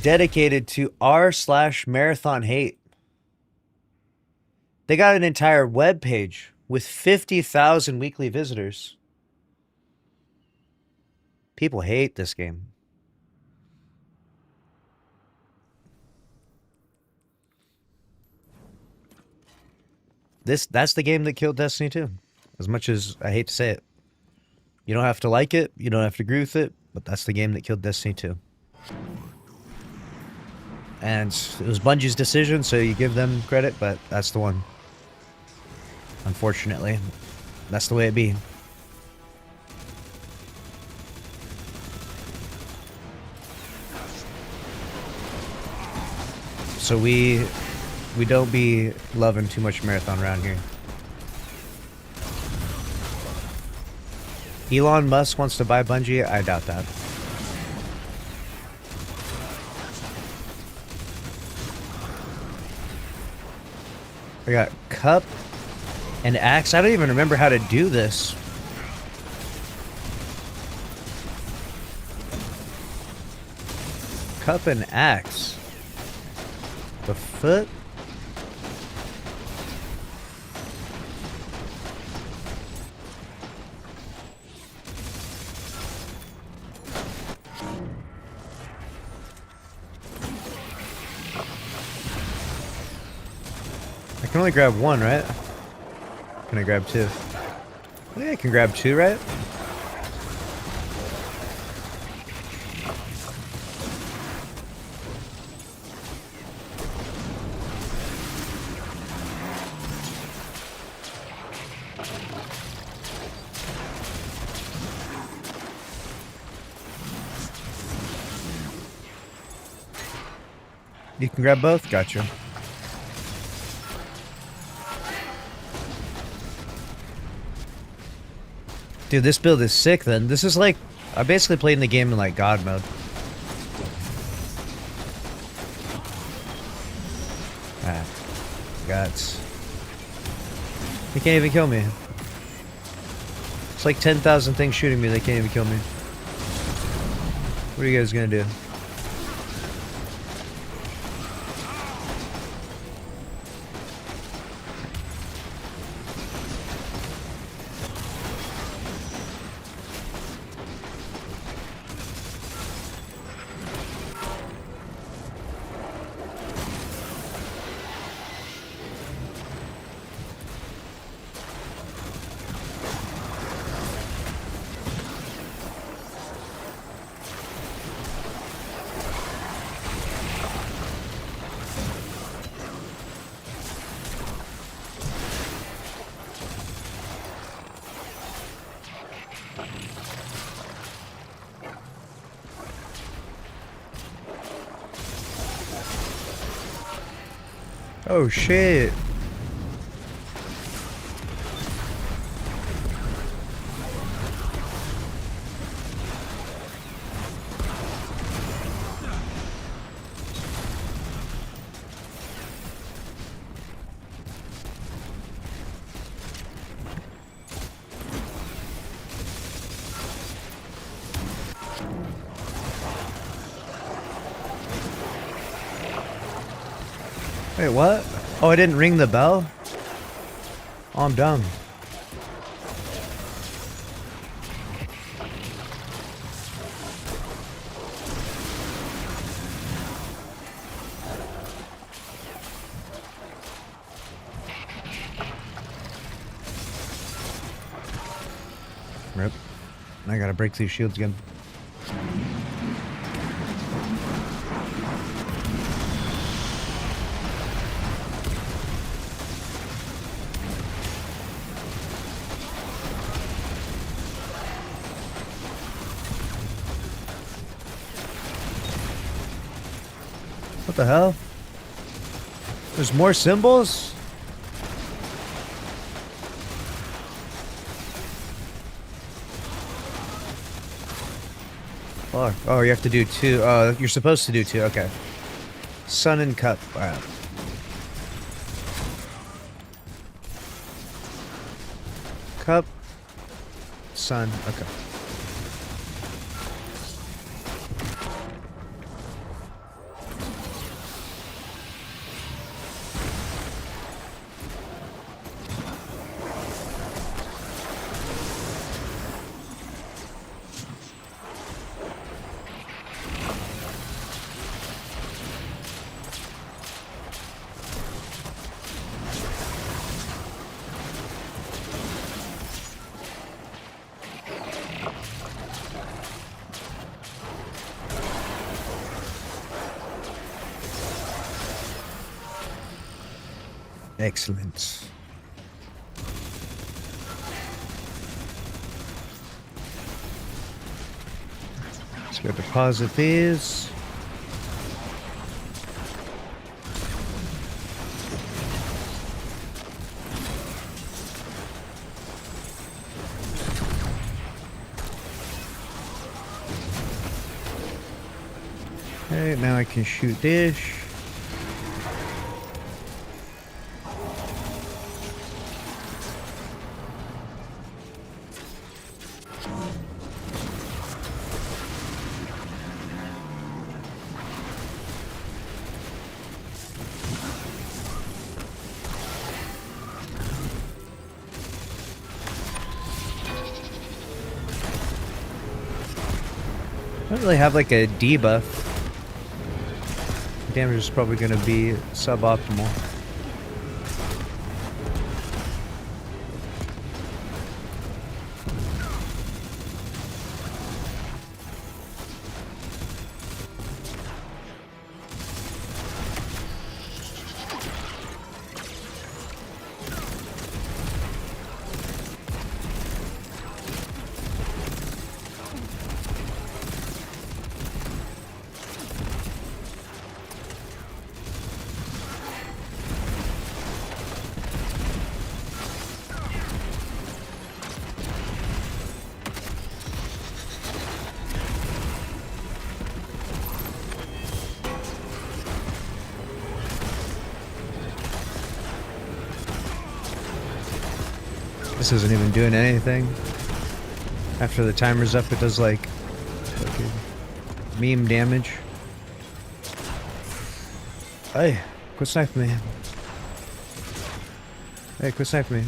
dedicated to r/Marathon hate. They got an entire web page with 50,000 weekly visitors. People hate this game. That's the game that killed Destiny 2. As much as I hate to say it. You don't have to like it, you don't have to agree with it, but that's the game that killed Destiny 2. And it was Bungie's decision, so you give them credit, but that's the one. Unfortunately, that's the way it be. So we don't be loving too much Marathon around here. Elon Musk wants to buy Bungie? I doubt that. I got Cup and Axe. I don't even remember how to do this. Cup and Axe. The foot? I can only grab one, right? Can I grab two? I think I can grab two, right? You can grab both? Gotcha. Dude, this build is sick then. This is like, I'm basically playing the game in like God mode. Ah, guts. They can't even kill me. It's like 10,000 things shooting me, they can't even kill me. What are you guys gonna do? Oh shit. Wait, what? Oh, I didn't ring the bell? Oh, I'm dumb. Rip. I gotta break these shields again. What the hell? There's more symbols? Fuck. Oh, you have to do two. Oh, you're supposed to do two. Okay. Sun and cup. Wow. Cup. Sun. Okay. Excellent. Let's go deposit these. Okay, now I can shoot dish. I don't really have like a debuff. Damage is probably going to be suboptimal. This isn't even doing anything. After the timer's up, it does like fucking meme damage. Hey, quit sniping me. Hey, quit sniping me.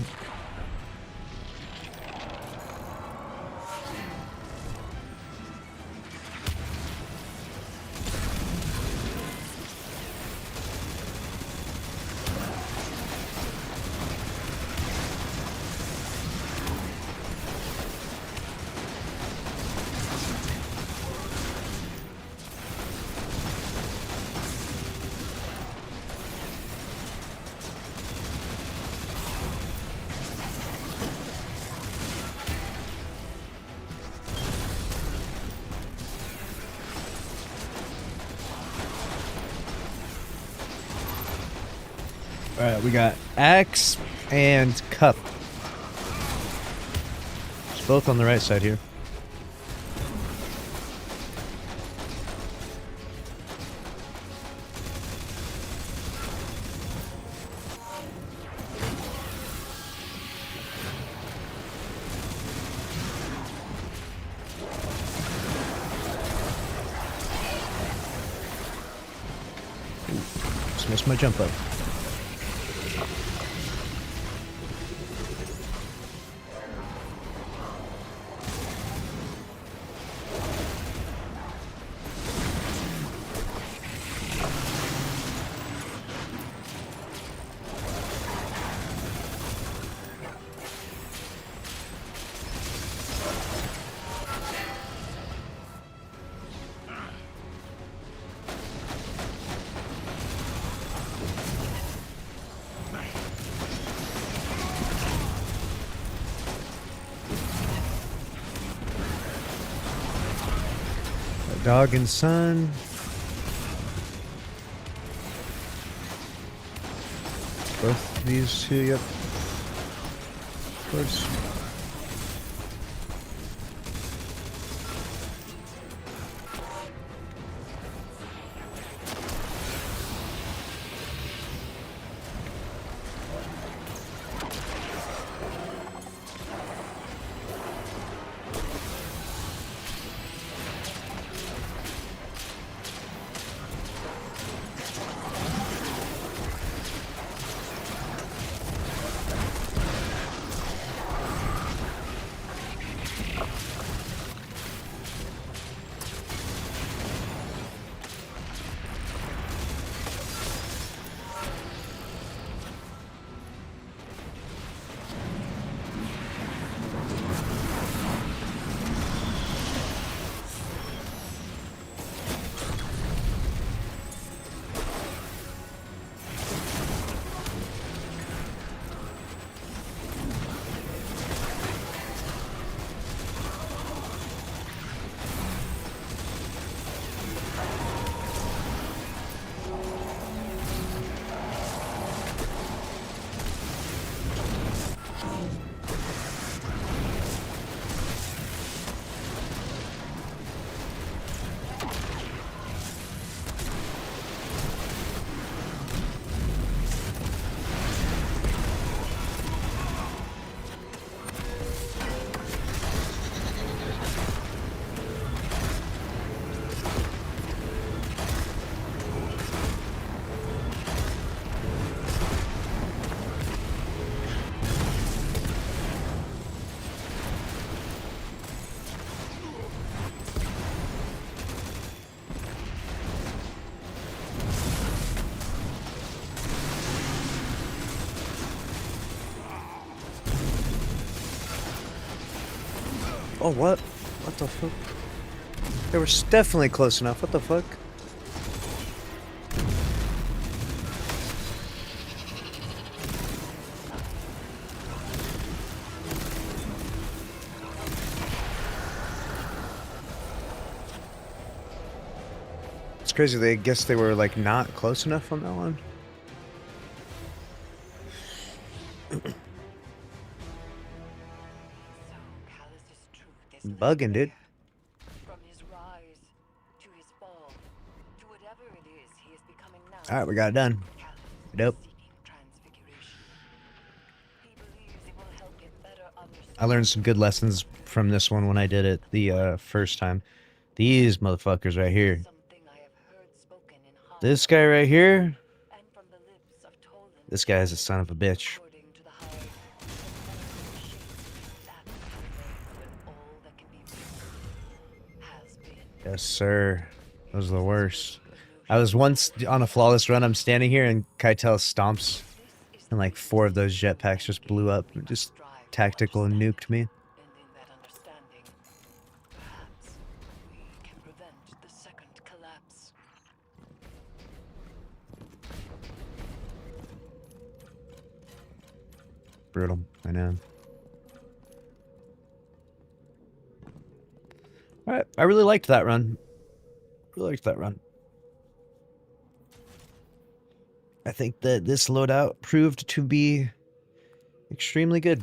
Alright, we got axe and cup. It's both on the right side here. Ooh, just missed my jump up. Dog and son. Both these two, yep. Of course. Oh, what? What the fuck? They were definitely close enough. What the fuck? It's crazy. They guess they were like not close enough on that one. Bugging, dude. From his rise to his fall, to whatever it is he is becoming now. All right, we got it done. Callus Dope. is seeking transfiguration. He believes it will help him better understand. I learned some good lessons from this one when I did it the first time. These motherfuckers right here. Something I have heard spoken in High This guy right here. and from the lips of Toland. This guy is a son of a bitch. According to the Hive, the moment shapes that when all that can be written has been. Yes, sir. Those are the worst. I was once on a flawless run. I'm standing here and Keitel stomps, and like 4 of those jetpacks just blew up. Just tactical and nuked me. And in that understanding, perhaps we can prevent the second collapse. Brutal. I know. Alright, I really liked that run. Really liked that run. I think that this loadout proved to be extremely good.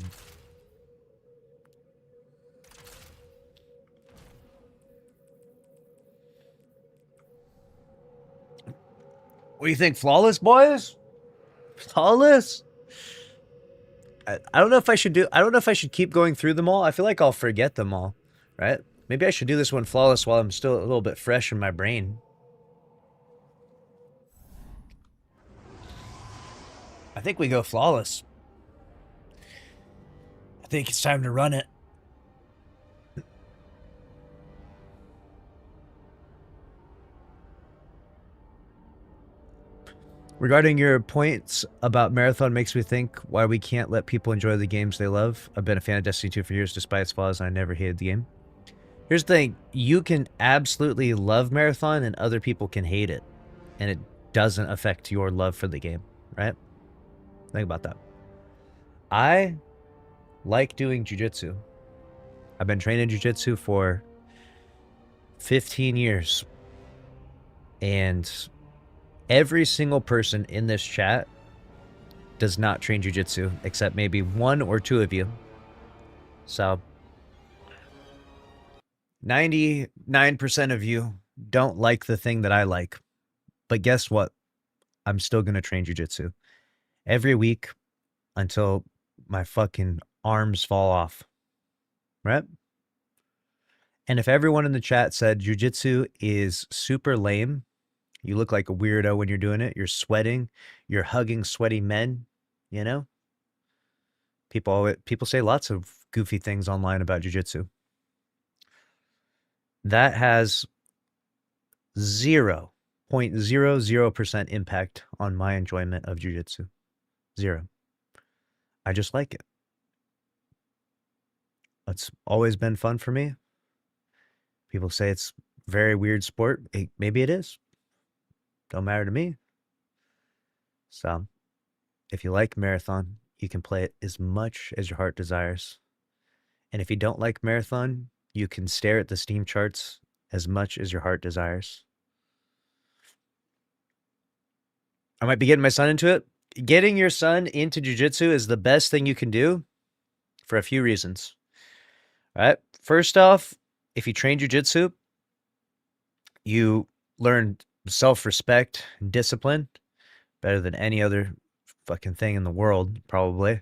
What do you think, flawless, boys? Flawless? I don't know if I should do. I don't know if I should keep going through them all. I feel like I'll forget them all, right? Maybe I should do this one flawless while I'm still a little bit fresh in my brain. I think we go flawless. I think it's time to run it. Regarding your points about Marathon makes me think why we can't let people enjoy the games they love. I've been a fan of Destiny 2 for years despite its flaws, and I never hated the game. Here's the thing. You can absolutely love Marathon and other people can hate it. And it doesn't affect your love for the game, right? Think about that. I like doing jiu-jitsu. I've been training jiu-jitsu for 15 years. And every single person in this chat does not train jiu-jitsu, except maybe 1 or 2 of you. So 99% of you don't like the thing that I like. But guess what? I'm still going to train jiu-jitsu every week until my fucking arms fall off. Right? And if everyone in the chat said jiu-jitsu is super lame, you look like a weirdo when you're doing it, you're sweating, you're hugging sweaty men, you know? People say lots of goofy things online about jiu-jitsu. That has 0.00% impact on my enjoyment of jiu-jitsu. 0. I just like it. It's always been fun for me. People say it's a very weird sport. Maybe it is. Don't matter to me. So, if you like marathon, you can play it as much as your heart desires. And if you don't like marathon, you can stare at the Steam charts as much as your heart desires. I might be getting my son into it. Getting your son into jiu-jitsu is the best thing you can do for a few reasons. All right. First off, if you train jiu-jitsu, you learn self-respect and discipline better than any other fucking thing in the world, probably.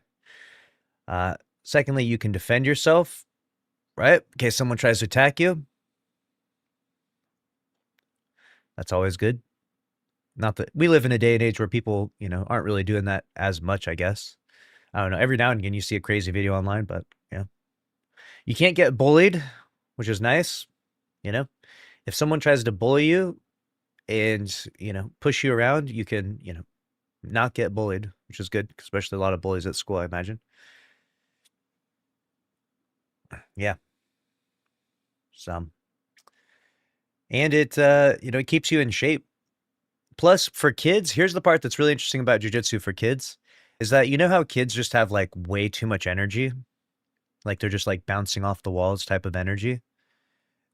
Secondly, you can defend yourself, right? In case someone tries to attack you. That's always good. Not that we live in a day and age where people, aren't really doing that as much, I guess. I don't know. Every now and again, you see a crazy video online, but yeah. You can't get bullied, which is nice. If someone tries to bully you and, push you around, you can, not get bullied, which is good, especially a lot of bullies at school, I imagine. Yeah. Some. And it, it keeps you in shape. Plus, for kids, here's the part that's really interesting about jiu-jitsu for kids, is that how kids just have like way too much energy? Like they're just like bouncing off the walls type of energy.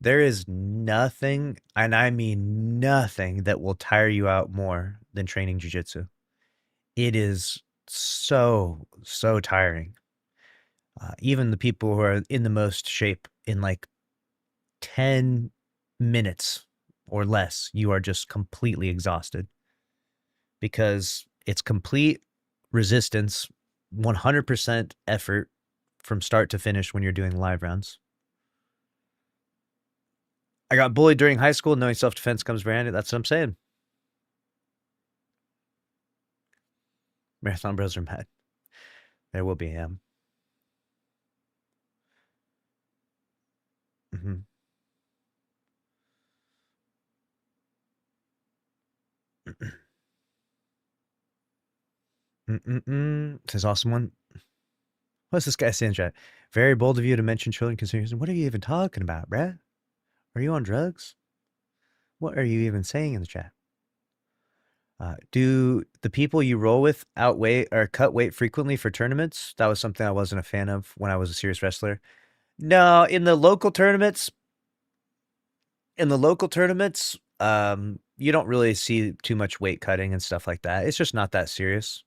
There is nothing, and I mean nothing, that will tire you out more than training jiu-jitsu. It is so tiring. Even the people who are in the most shape, in like 10 minutes or less, you are just completely exhausted because it's complete resistance, 100% effort from start to finish when you're doing live rounds. I got bullied during high school. Knowing self-defense comes branded. That's what I'm saying. Marathon bros are mad. There will be him. Says awesome one. What's this guy saying, chat? Very bold of you to mention children considering. What are you even talking about, bruh? Are you on drugs? What are you even saying in the chat? Do the people you roll with outweigh or cut weight frequently for tournaments? That was something I wasn't a fan of when I was a serious wrestler. No, in the local tournaments, you don't really see too much weight cutting and stuff like that. It's just not that serious.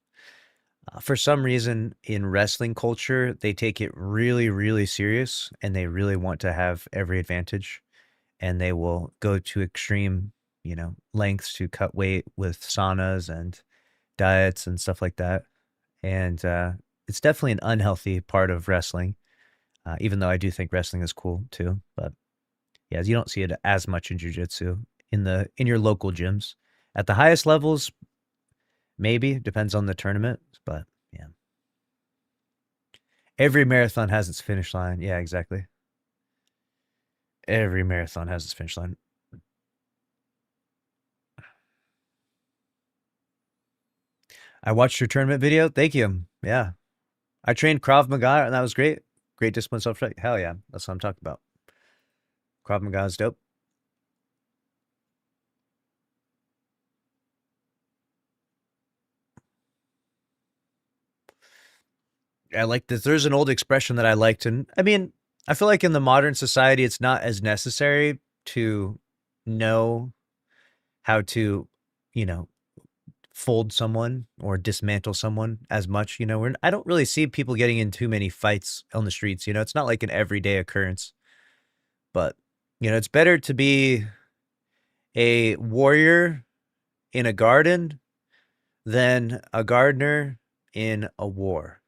For some reason, in wrestling culture, they take it really, really serious, and they really want to have every advantage, and they will go to extreme, lengths to cut weight with saunas and diets and stuff like that. And it's definitely an unhealthy part of wrestling, even though I do think wrestling is cool too. But yeah, you don't see it as much in jiu-jitsu in your local gyms. At the highest levels, maybe, depends on the tournament, but yeah. Every marathon has its finish line. Yeah, exactly. Every marathon has its finish line. I watched your tournament video. Thank you. Yeah. I trained Krav Maga, and that was great. Great discipline, self-respect. Hell yeah. That's what I'm talking about. Krav Maga is dope. I like this. There's an old expression that I liked, and I mean, I feel like in the modern society, it's not as necessary, to know how to, you know, fold someone or dismantle someone as much. You know, I don't really see people getting in too many fights on the streets. You know, it's not like an everyday occurrence. But, you know, it's better to be a warrior in a garden than a gardener in a war.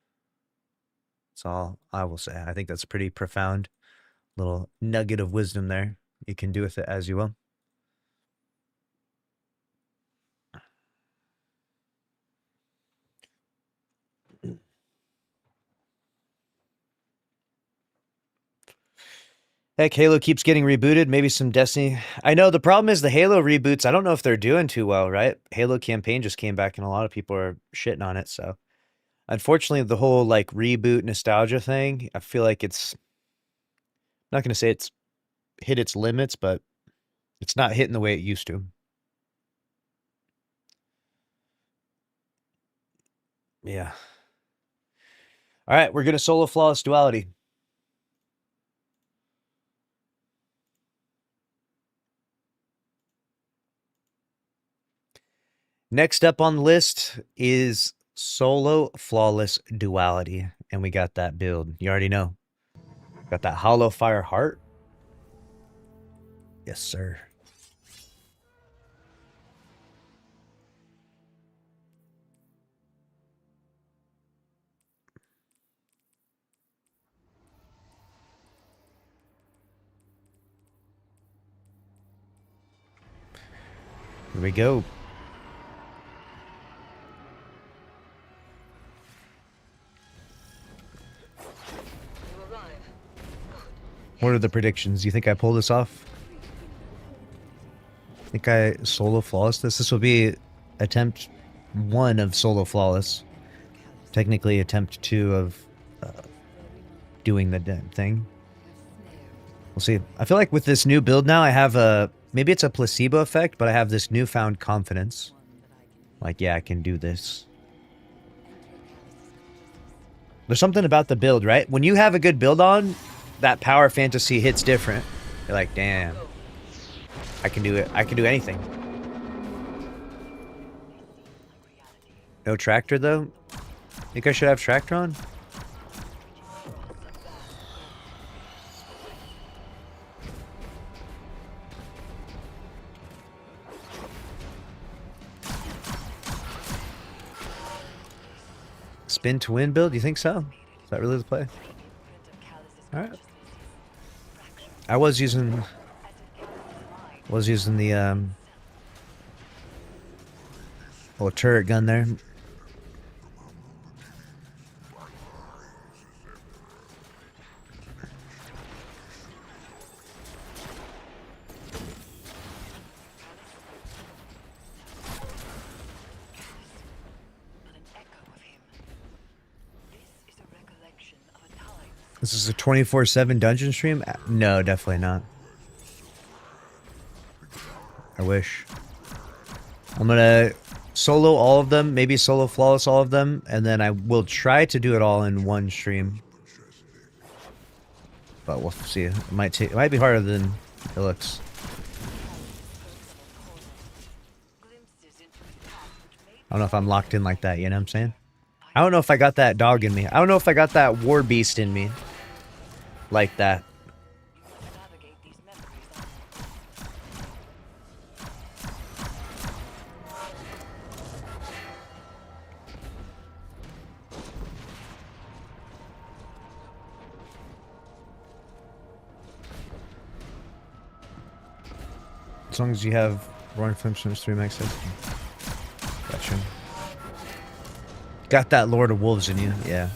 That's all I will say. I think that's a pretty profound little nugget of wisdom there. You can do with it as you will. Heck, Halo keeps getting rebooted. Maybe some Destiny. I know the problem is the Halo reboots. I don't know if they're doing too well, right? Halo campaign just came back and a lot of people are shitting on it. So, unfortunately, the whole like reboot nostalgia thing, I feel like it's, I'm not going to say it's hit its limits, but it's not hitting the way it used to. Yeah. All right, we're going to solo flawless duality. Next up on the list is solo flawless duality. And we got that build. You already know. Got that hollow fire heart. Yes, sir. Here we go. What are the predictions? You think I pull this off? Think I solo flawless this? This will be attempt 1 of solo flawless. Technically attempt 2 of doing the damn thing. We'll see. I feel like with this new build now, I have a, maybe it's a placebo effect, but I have this newfound confidence. Like, yeah, I can do this. There's something about the build, right? When you have a good build on, that power fantasy hits different. You're like, damn, I can do it. I can do anything. No tractor, though? Think I should have tractor on? Spin to win build? You think so? Is that really the play? Alright. I was using the little turret gun there. This is a 24/7 dungeon stream? No, definitely not. I wish. I'm gonna solo all of them, maybe solo flawless all of them, and then I will try to do it all in one stream. But we'll see. It might be harder than it looks. I don't know if I'm locked in like that, you know what I'm saying? I don't know if I got that dog in me. I don't know if I got that war beast in me. Like that. As long as you have Roaring Flames 3 max hits. Gotcha. Got that Lord of Wolves in you, yeah.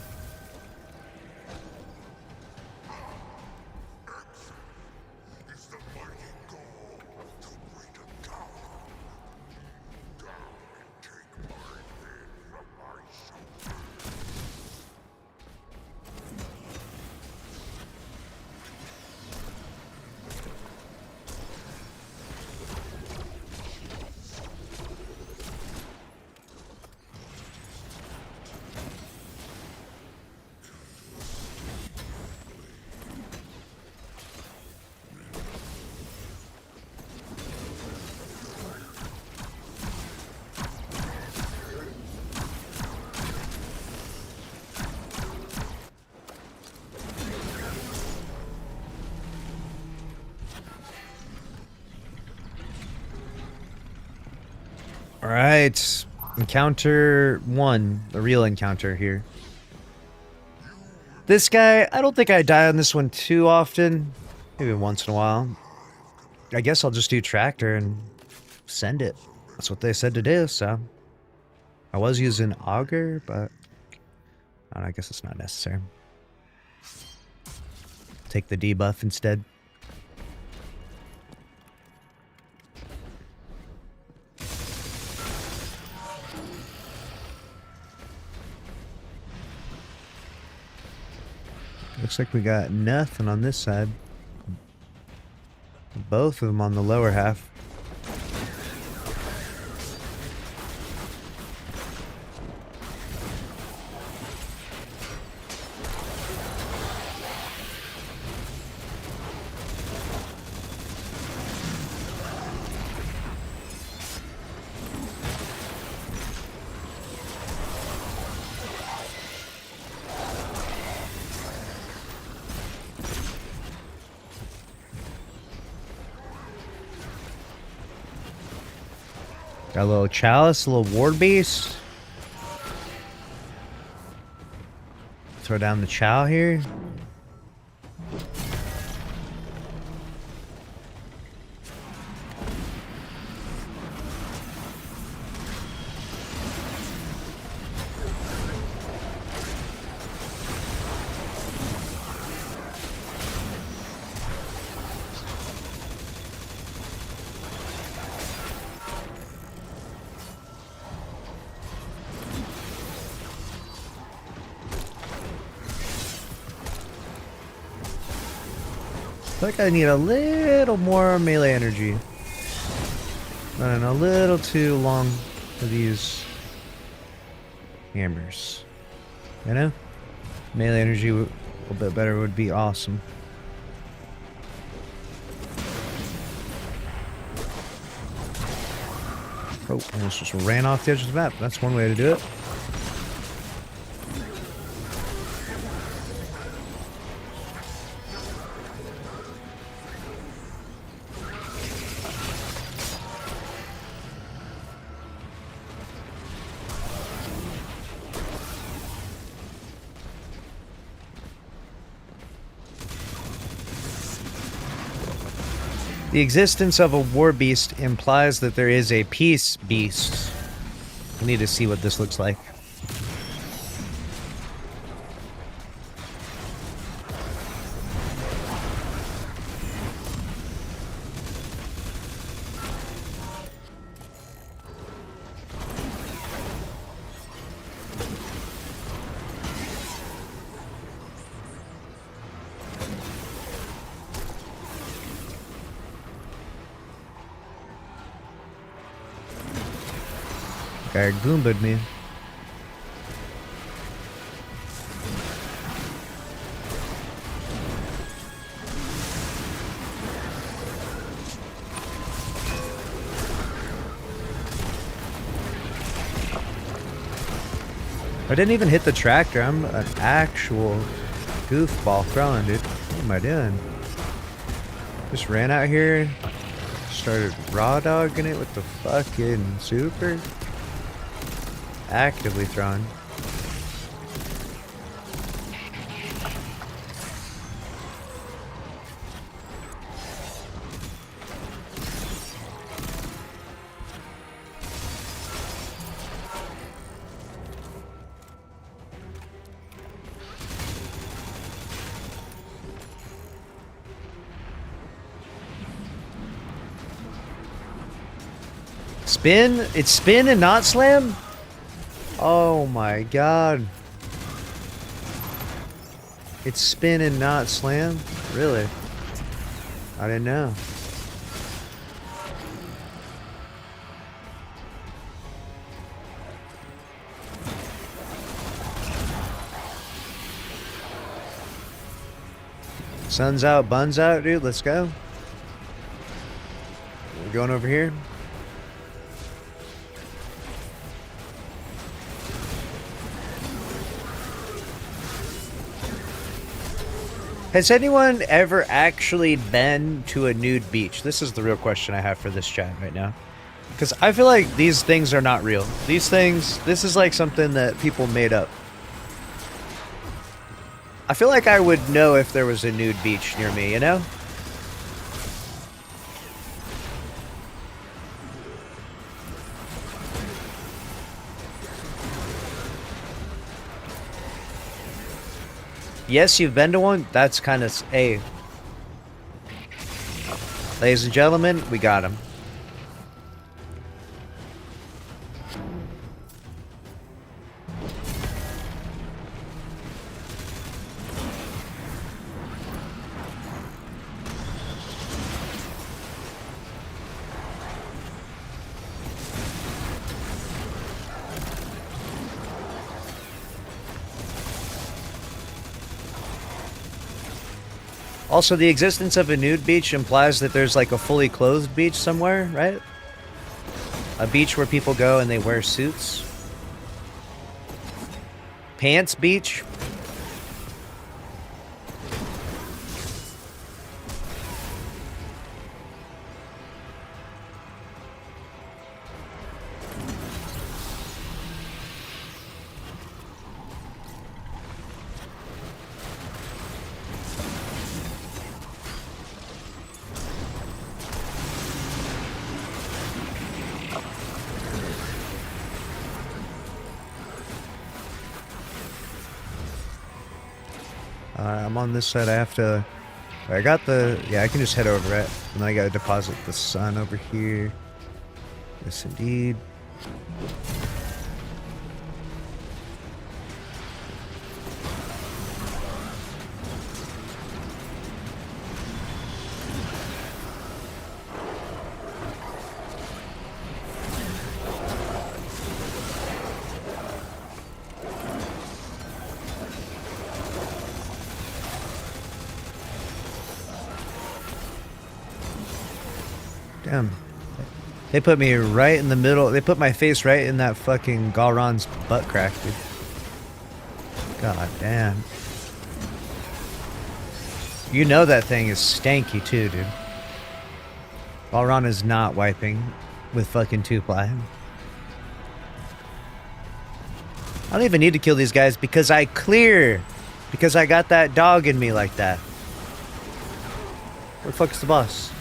All right. Encounter 1. The real encounter here. This guy, I don't think I die on this one too often. Maybe once in a while. I guess I'll just do tractor and send it. That's what they said to do, so. I was using auger, but I guess it's not necessary. Take the debuff instead. Looks like we got nothing on this side. Both of them on the lower half. Got a little chalice, a little ward beast. Throw down the chow here. I feel like I need a little more melee energy. Running a little too long for these hammers. You know? Melee energy a little bit better would be awesome. Oh, almost just ran off the edge of the map. That's one way to do it. The existence of a war beast implies that there is a peace beast. I need to see what this looks like. Guy goomba'd me. I didn't even hit the tractor. I'm an actual goofball throwing, dude. What am I doing? Just ran out here, started raw dogging it with the fucking super. Actively throwing. Spin? It's spin and not slam? Oh my god. It's spin and not slam? Really? I didn't know. Sun's out, buns out, dude. Let's go. We're going over here. Has anyone ever actually been to a nude beach? This is the real question I have for this chat right now. Because I feel like these things are not real. These things, this is like something that people made up. I feel like I would know if there was a nude beach near me, you know? Yes, you've been to one? That's kind of... Hey. Ladies and gentlemen, we got him. Also, the existence of a nude beach implies that there's like a fully clothed beach somewhere, right? A beach where people go and they wear suits. Pants beach. I'm on this side. I have to... I got the... Yeah, I can just head over it. And then I gotta deposit the sun over here. Yes, indeed. Damn. They put me right in the middle. They put my face right in that fucking Galron's butt crack, dude. God damn. You know that thing is stanky too, dude. Galron is not wiping with fucking 2-ply. I don't even need to kill these guys because I clear. Because I got that dog in me like that. Where the fuck is the boss?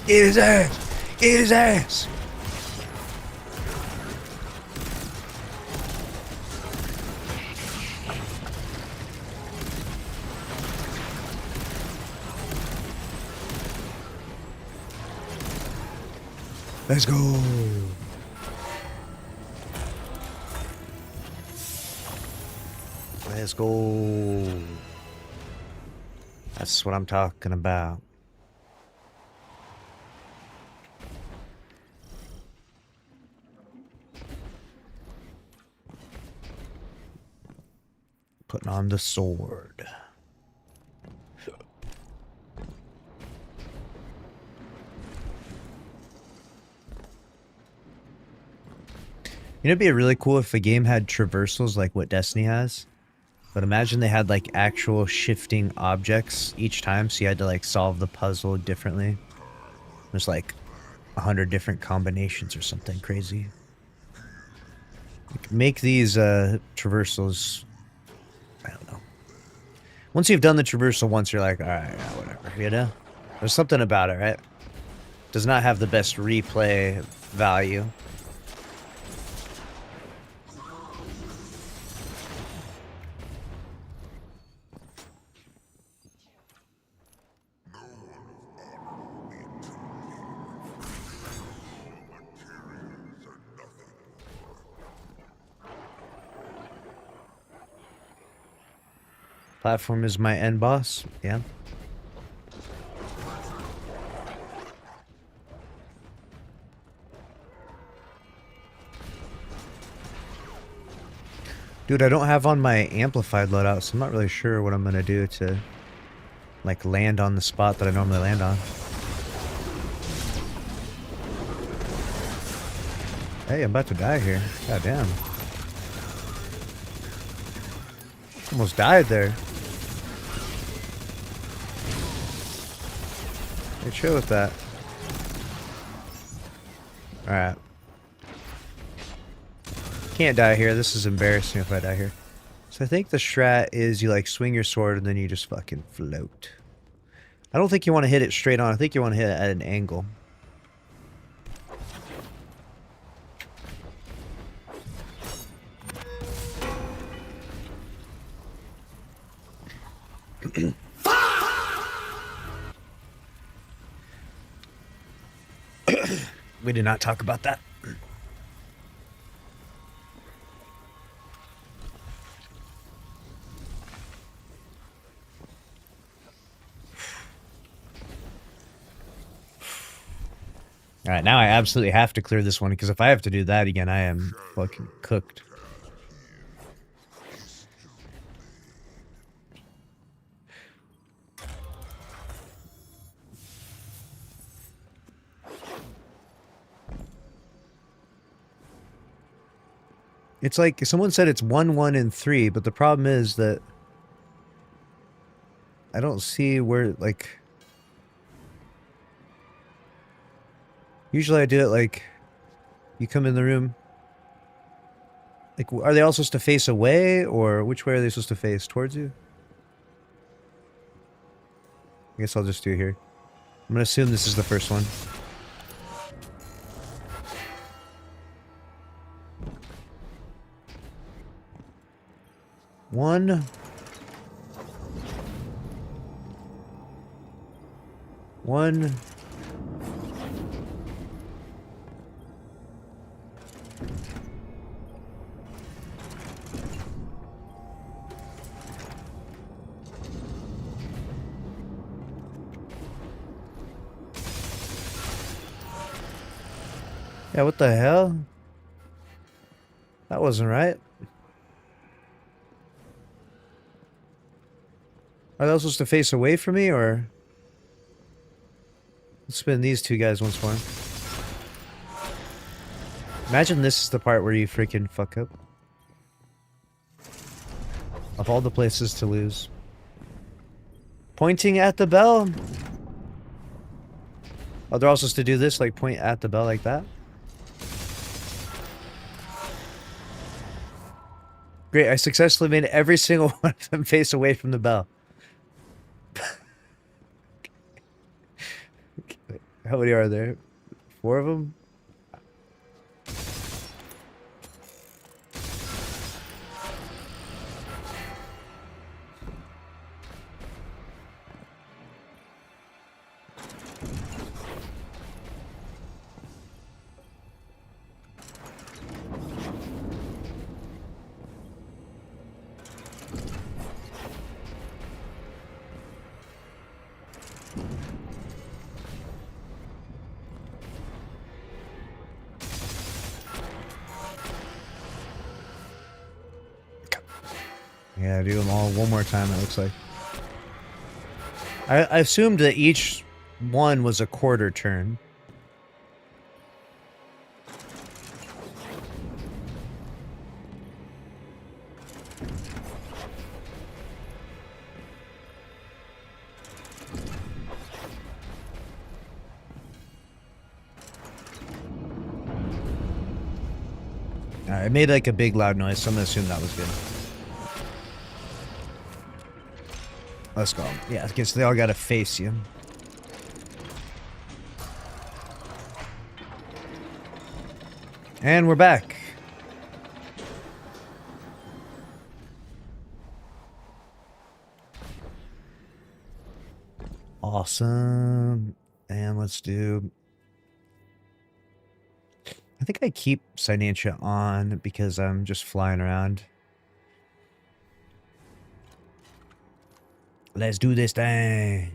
Get his ass! Get his ass! Let's go! Let's go! That's what I'm talking about. Putting on the sword. You know, it'd be really cool if a game had traversals like what Destiny has. But imagine they had like actual shifting objects each time, so you had to like solve the puzzle differently. There's like 100 different combinations or something crazy. Like, make these traversals... I don't know. Once you've done the traversal once, you're like, alright, yeah, whatever, you know? There's something about it, right? Does not have the best replay value. Platform is my end boss, yeah. Dude, I don't have on my amplified loadout, so I'm not really sure what I'm gonna do to like land on the spot that I normally land on. Hey, I'm about to die here. God damn. Almost died there. Hey, chill with that. Alright. Can't die here. This is embarrassing if I die here. So I think the strat is you like swing your sword and then you just fucking float. I don't think you want to hit it straight on. I think you want to hit it at an angle. We did not talk about that. Alright, now I absolutely have to clear this one, because if I have to do that again, I am fucking cooked. It's like, someone said it's 1, 1, and 3, but the problem is that I don't see where, like... Usually I do it like, you come in the room. Like, are they all supposed to face away, or which way are they supposed to face? Towards you? I guess I'll just do it here. I'm gonna assume this is the first one. One. Yeah, what the hell? That wasn't right. Are they supposed to face away from me, or... Let's spin these two guys once more. Imagine this is the part where you freaking fuck up. Of all the places to lose. Pointing at the bell? Oh, they're all supposed to do this, like point at the bell like that? Great, I successfully made every single one of them face away from the bell. How many are there? 4 of them? Yeah, do them all one more time, it looks like. I assumed that each one was a quarter turn. Alright, it made like a big loud noise, so I'm gonna assume that was good. Let's go. Yeah, I guess they all gotta face you. And we're back. Awesome. And let's do... I think I keep Silentia on because I'm just flying around. Let's do this thing.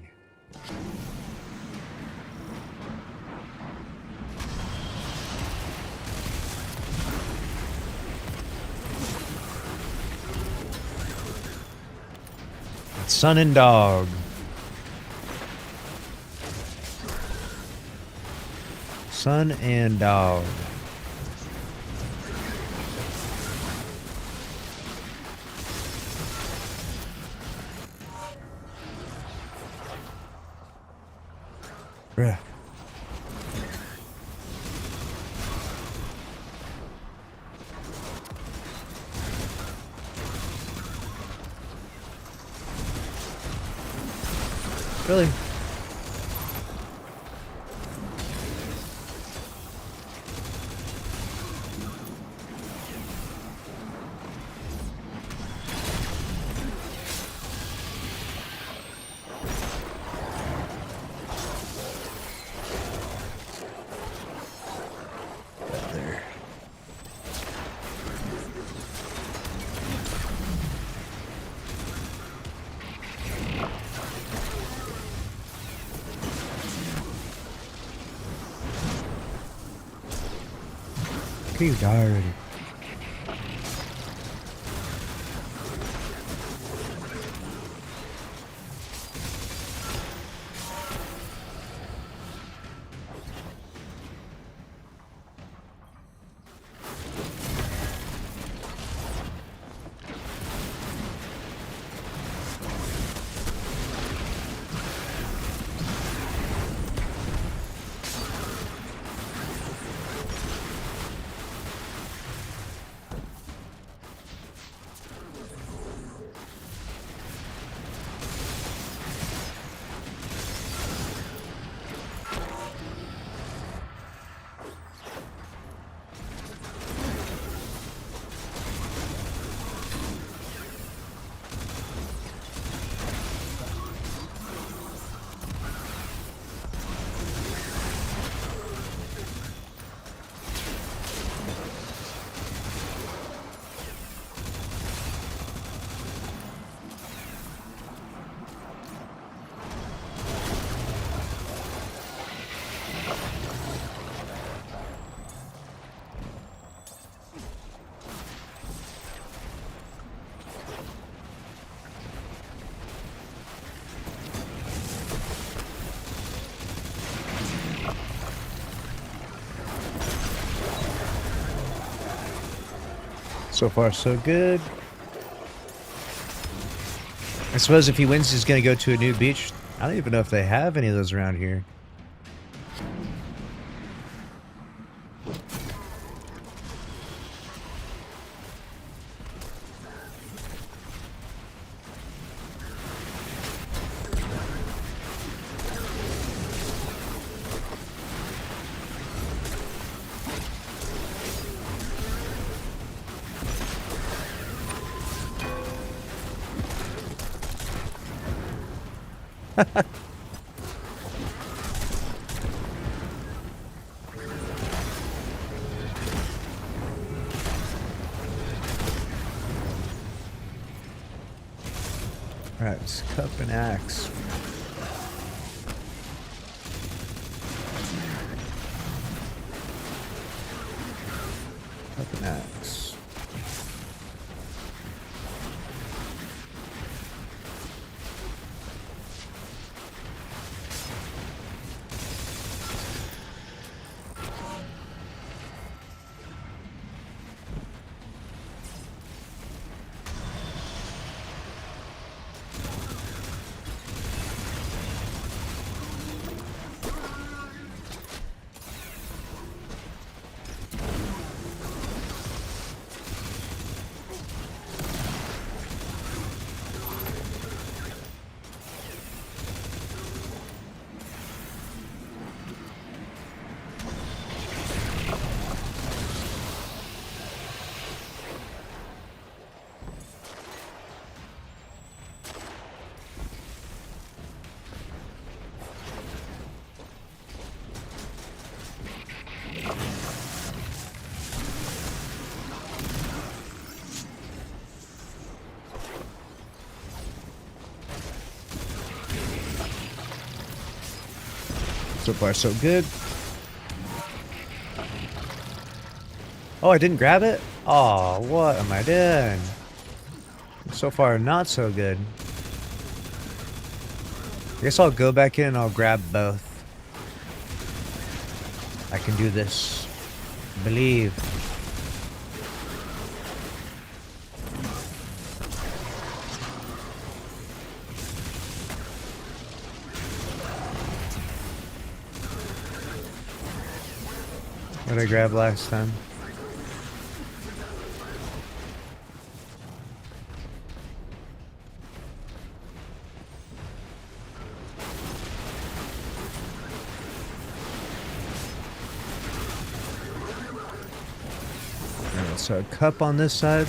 Son and dog. Son and dog. Bruh. Really? There. Can you die already? So far, so good. I suppose if he wins, he's gonna go to a new beach. I don't even know if they have any of those around here. Alright, let's cup and axe. Cup and axe. So far, so good. Oh, I didn't grab it? Oh, what am I doing? So far, not so good. I guess I'll go back in and I'll grab both. I can do this. Believe. What did I grab last time? Alright, so a cup on this side.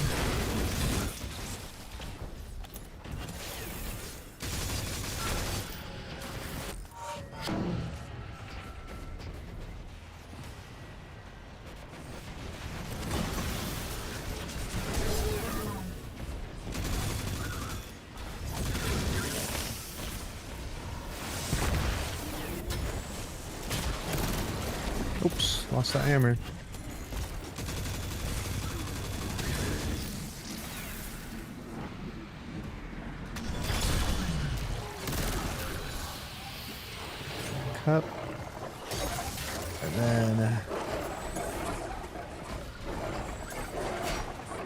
Oops, lost that hammer. Cup. And then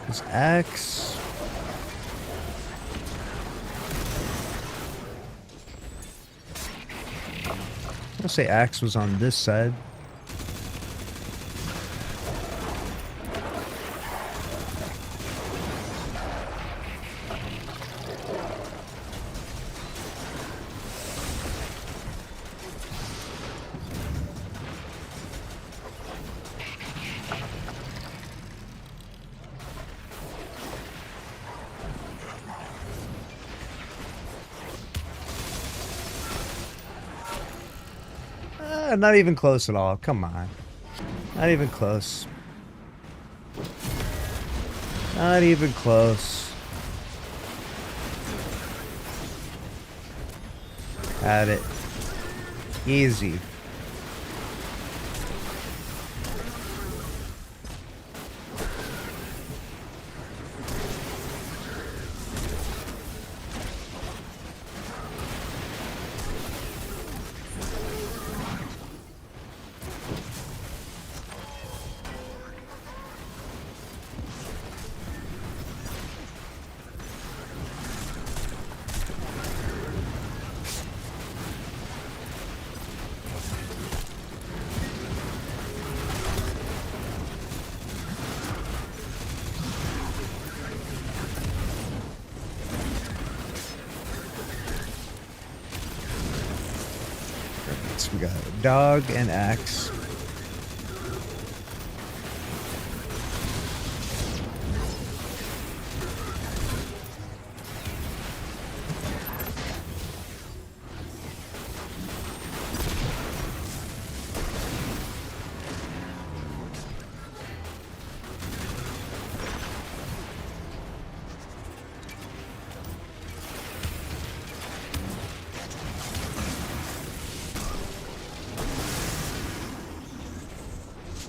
this axe. I'll say axe was on this side. Not even close at all. Come on. Not even close. Not even close. Had it. Easy. So we got a dog and axe.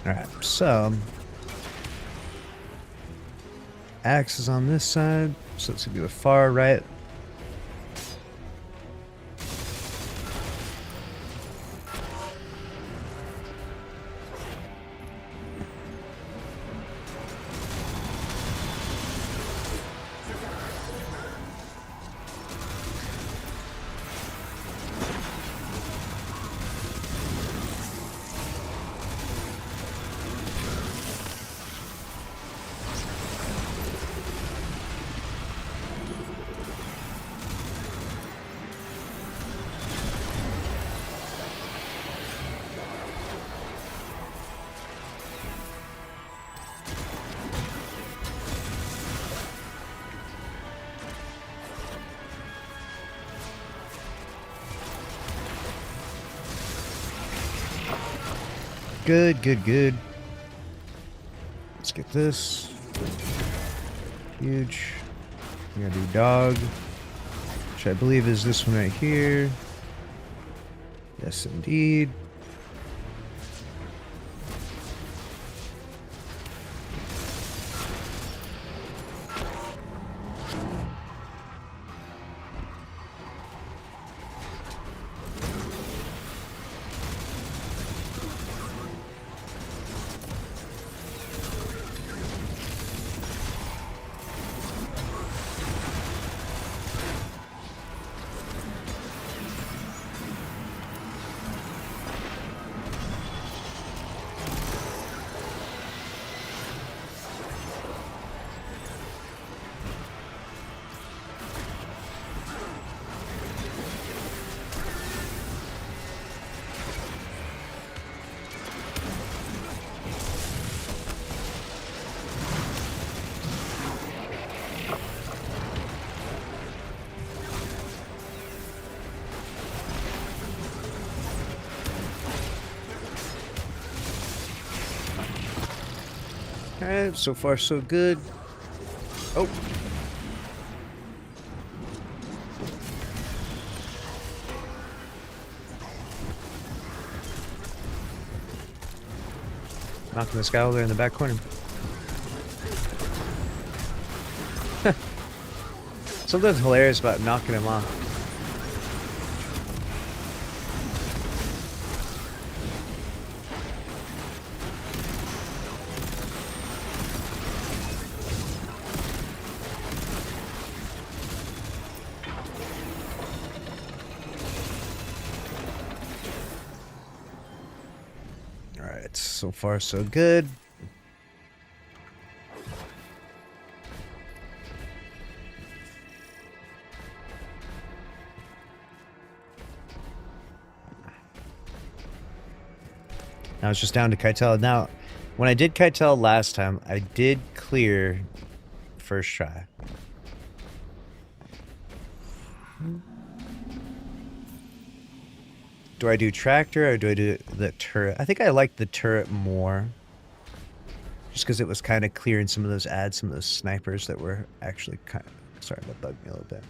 Alright, so axe is on this side, so it's gonna be the far right. Good, good, good. Let's get this. Huge. We gotta do dog, which I believe is this one right here. Yes, indeed. Alright, so far so good. Oh. Knocking this guy over there in the back corner. Something hilarious about knocking him off. Alright, so far so good. Now it's just down to Kytel. Now, when I did Kytel last time, I did clear first try. Do I do tractor or do I do the turret? I think I like the turret more. Just because it was kind of clearing some of those ads, some of those snipers that were actually kind of starting to bug me a little bit.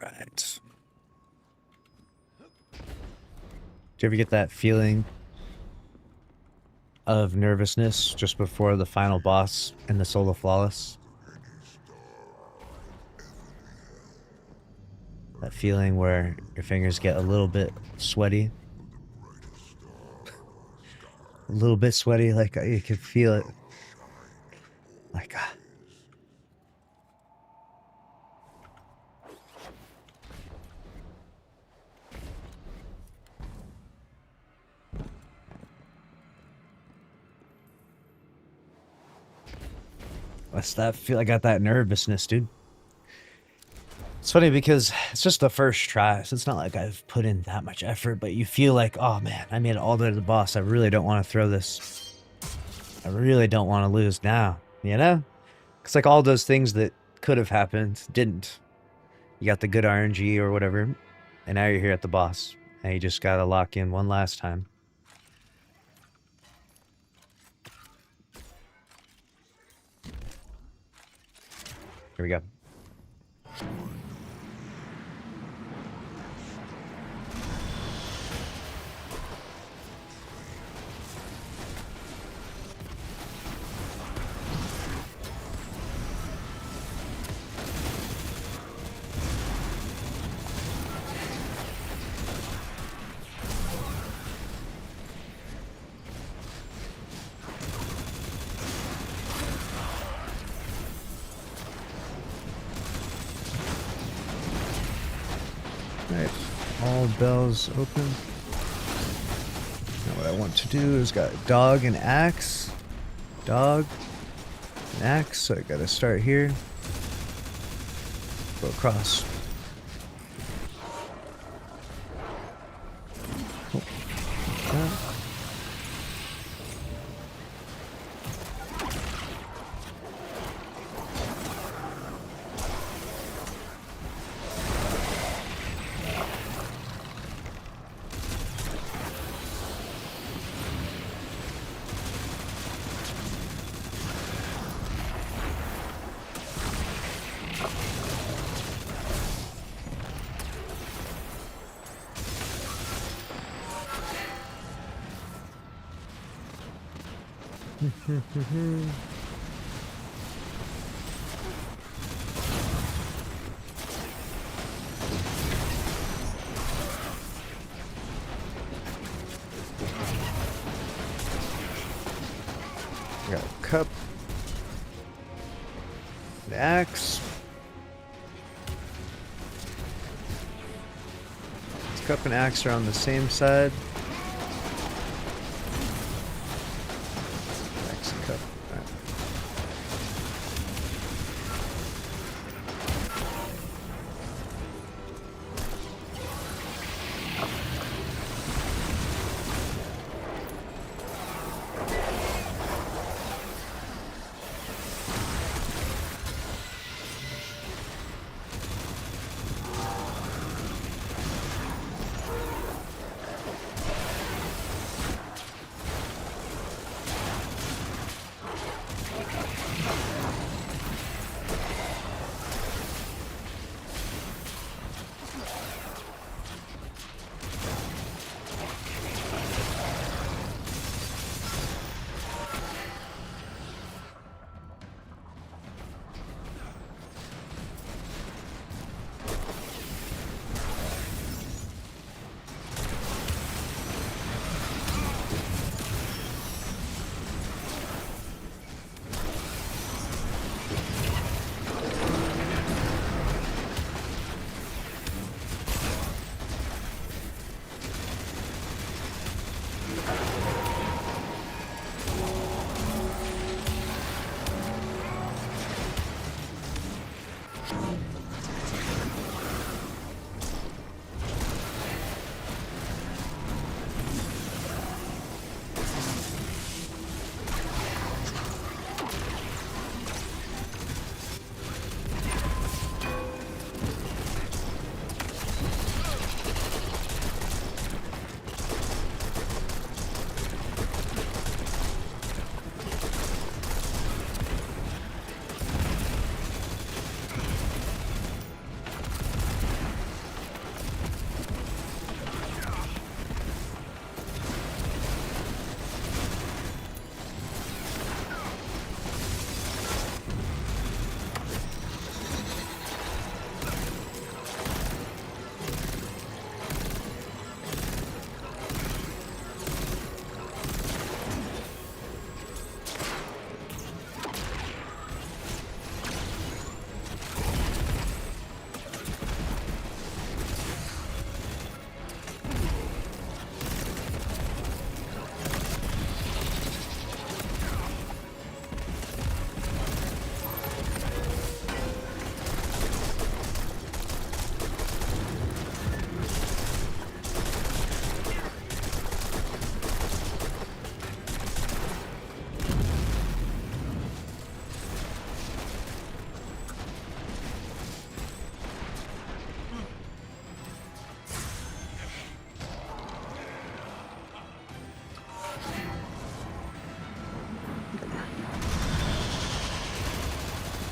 Alright. Do you ever get that feeling of nervousness just before the final boss in the Soul of Flawless? That feeling where your fingers get a little bit sweaty. A little bit sweaty, like you can feel it. Like, what's that feel? I got that nervousness, dude. It's funny because it's just the first try, so it's not like I've put in that much effort, but you feel like, oh man, I made it all the way to the boss. I really don't want to throw this. I really don't want to lose now, you know? It's like all those things that could have happened didn't. You got the good RNG or whatever, and now you're here at the boss, and you just gotta lock in one last time. Here we go. Alright, all bells open. What I want to do is got dog and axe. Dog and axe. So I gotta start here. Go across. Oh, like that. I got a cup. An axe. This cup and axe are on the same side. Axe and cup. Alright.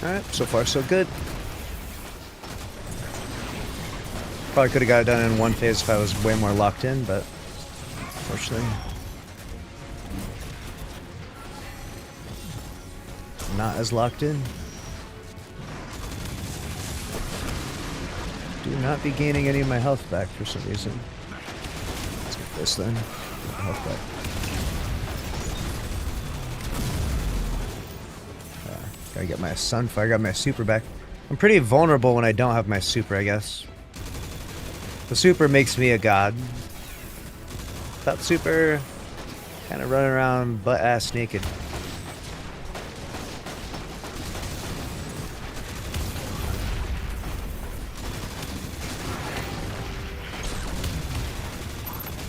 Alright, so far so good. Probably could have got it done in one phase if I was way more locked in, but unfortunately, not as locked in. Do not be gaining any of my health back for some reason. Let's get this then. Get my health back. Gotta get my Sunfire, got my super back. I'm pretty vulnerable when I don't have my super, I guess. The super makes me a god. Without super, Kind of running around butt ass naked.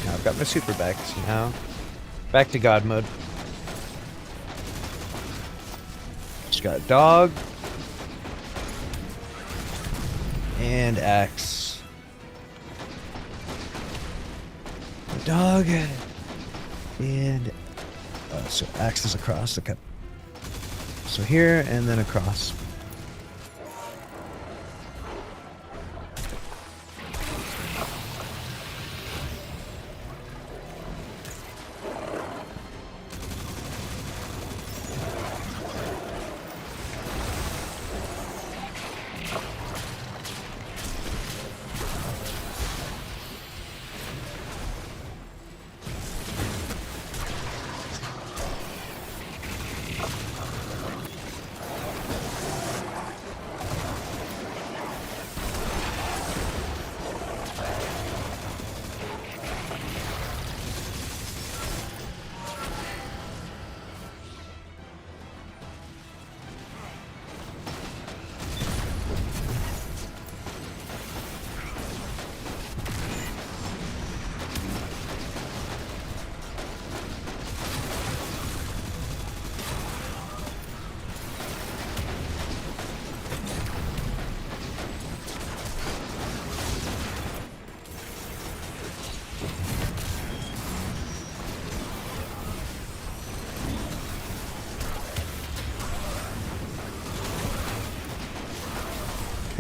Now I've got my super back somehow. Back to God mode. Just got a dog. And axe. A dog. And so axe is across. Okay. So here and then across.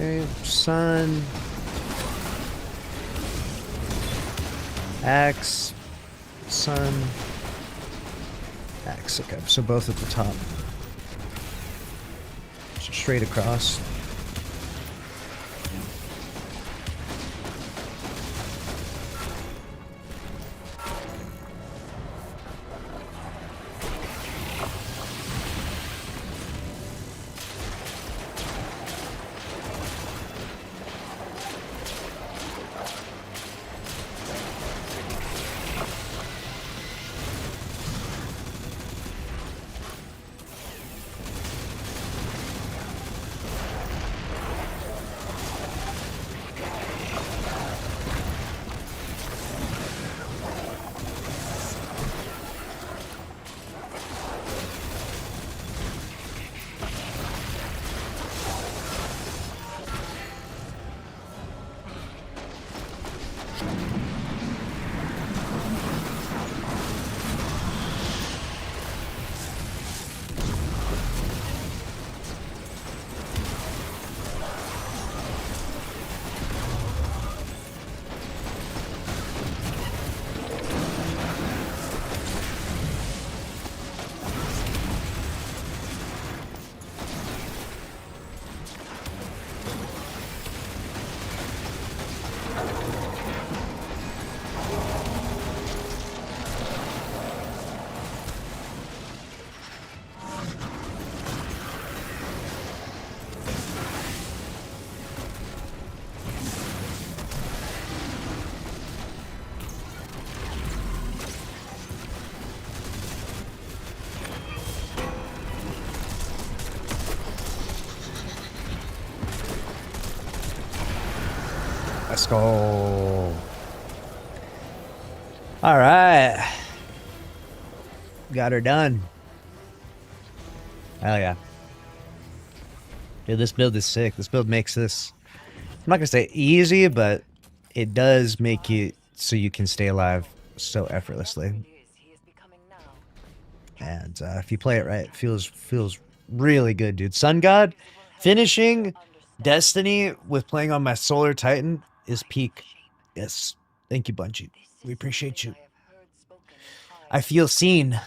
Okay, sun. Axe. Sun. Axe. Okay, so both at the top. So straight across. Let's go. All right. Got her done. Hell yeah. Dude, this build is sick. This build makes this, I'm not going to say easy, but it does make it so you can stay alive so effortlessly. And if you play it right, it feels really good, dude. Sun God, finishing Destiny with playing on my Solar Titan is peak. Yes. Thank you, Bungie. We appreciate you. I feel seen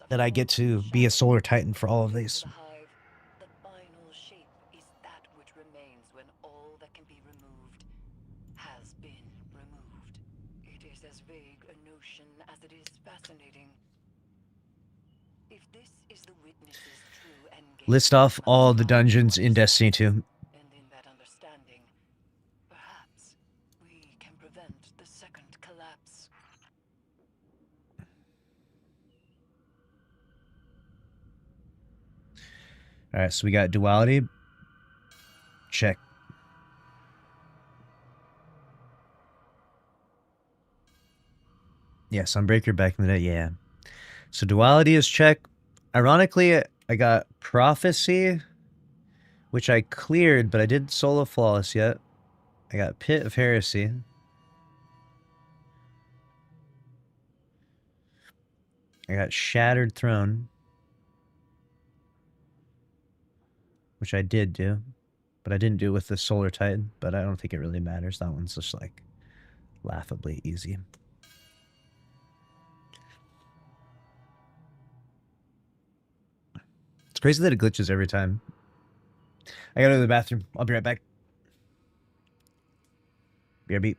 that I get to be a Solar Titan for all of these. The final shape is that which remains when all that can be removed has been removed. It is as vague a notion as it is fascinating. If this is the witness's true endgame, List off all the dungeons in Destiny 2. and in that understanding, perhaps we can prevent the second collapse. All right, so we got duality. Check. Yeah, Sunbreaker back in the day. Yeah. So duality is check. Ironically, I got prophecy, which I cleared, but I didn't solo flawless yet. I got Pit of Heresy. I got Shattered Throne, which I did do, but I didn't do it with the Solar Titan, but I don't think it really matters. That one's just like laughably easy. It's crazy that it glitches every time. I gotta go to the bathroom. I'll be right back. BRB.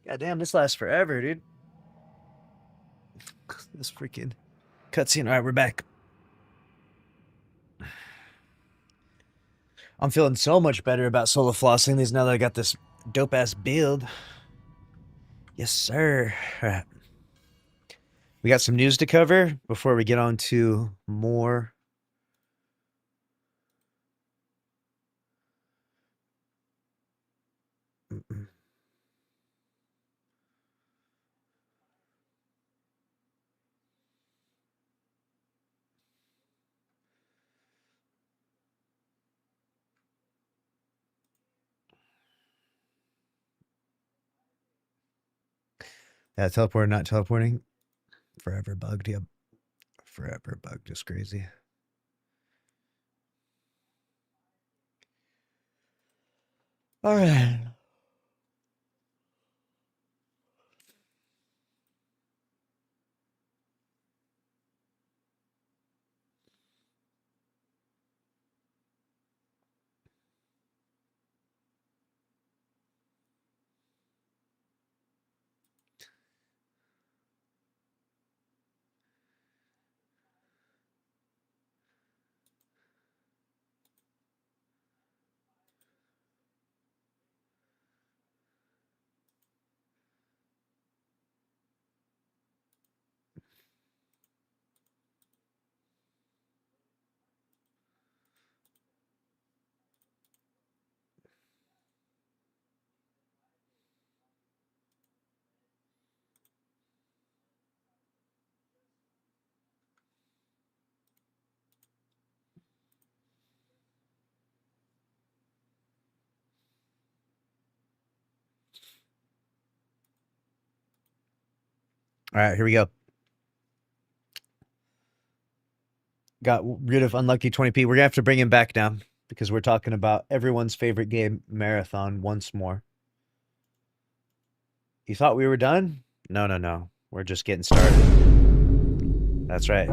God damn, this lasts forever, dude. This freaking cutscene. All right, we're back. I'm feeling so much better about solo flossing these now that I got this dope ass build. Yes, sir. All right. We got some news to cover before we get on to more. Yeah, teleporting, not teleporting. Forever bugged. Yep. Forever bugged. Just crazy. All right. All right, here we go. Got rid of Unlucky 20p. We're going to have to bring him back now because we're talking about everyone's favorite game, Marathon, once more. You thought we were done? No, no, no. We're just getting started. That's right.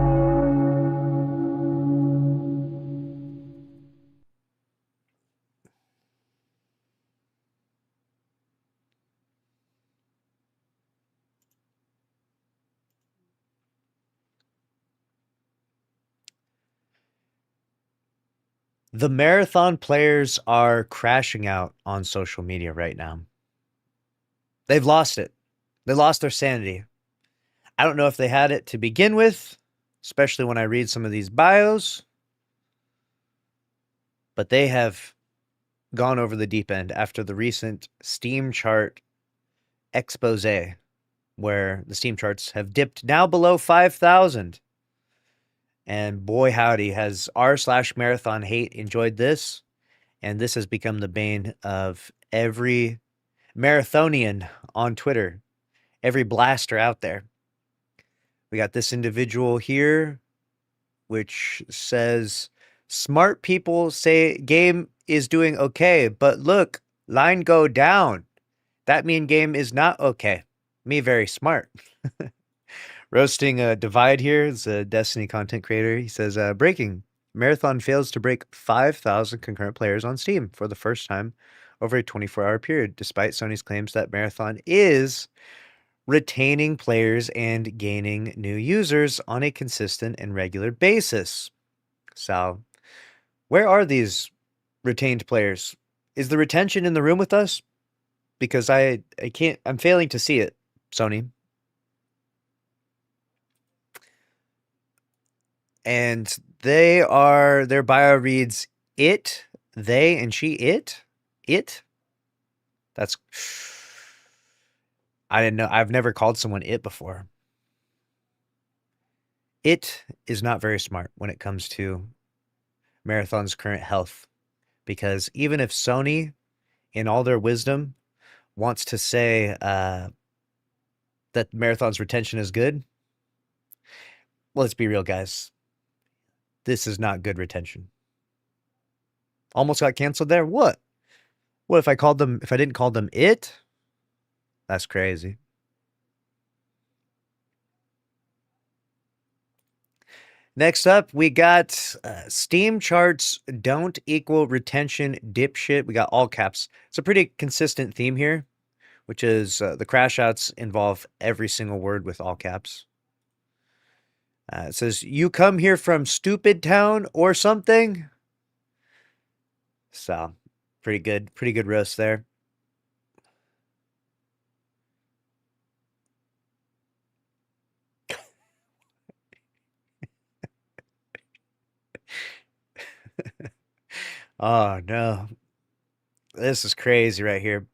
The Marathon players are crashing out on social media right now. They've lost it. They lost their sanity. I don't know if they had it to begin with, especially when I read some of these bios, but they have gone over the deep end after the recent Steam chart expose, where the Steam charts have dipped now below 5,000. And boy, howdy, has r/marathon hate enjoyed this. And this has become the bane of every marathonian on Twitter, every blaster out there. We got this individual here, which says, smart people say game is doing okay, but look, line go down. That mean game is not okay. Me very smart. Roasting a divide here is a Destiny content creator. He says, breaking. Marathon fails to break 5,000 concurrent players on Steam for the first time over a 24-hour period, despite Sony's claims that Marathon is retaining players and gaining new users on a consistent and regular basis. So, where are these retained players? Is the retention in the room with us? Because I can't, I'm failing to see it, Sony. And their bio reads it, they, and she, it. That's, I didn't know. I've never called someone it before. It is not very smart when it comes to Marathon's current health, because even if Sony, in all their wisdom, wants to say, that Marathon's retention is good. Well, let's be real, guys. This is not good retention. Almost got canceled there. What? What if I didn't call them it? That's crazy. Next up, we got Steam charts don't equal retention dipshit. We got all caps. It's a pretty consistent theme here, which is the crash outs involve every single word with all caps. It says, you come here from Stupid Town or something? So, pretty good roast there. Oh, no. This is crazy right here.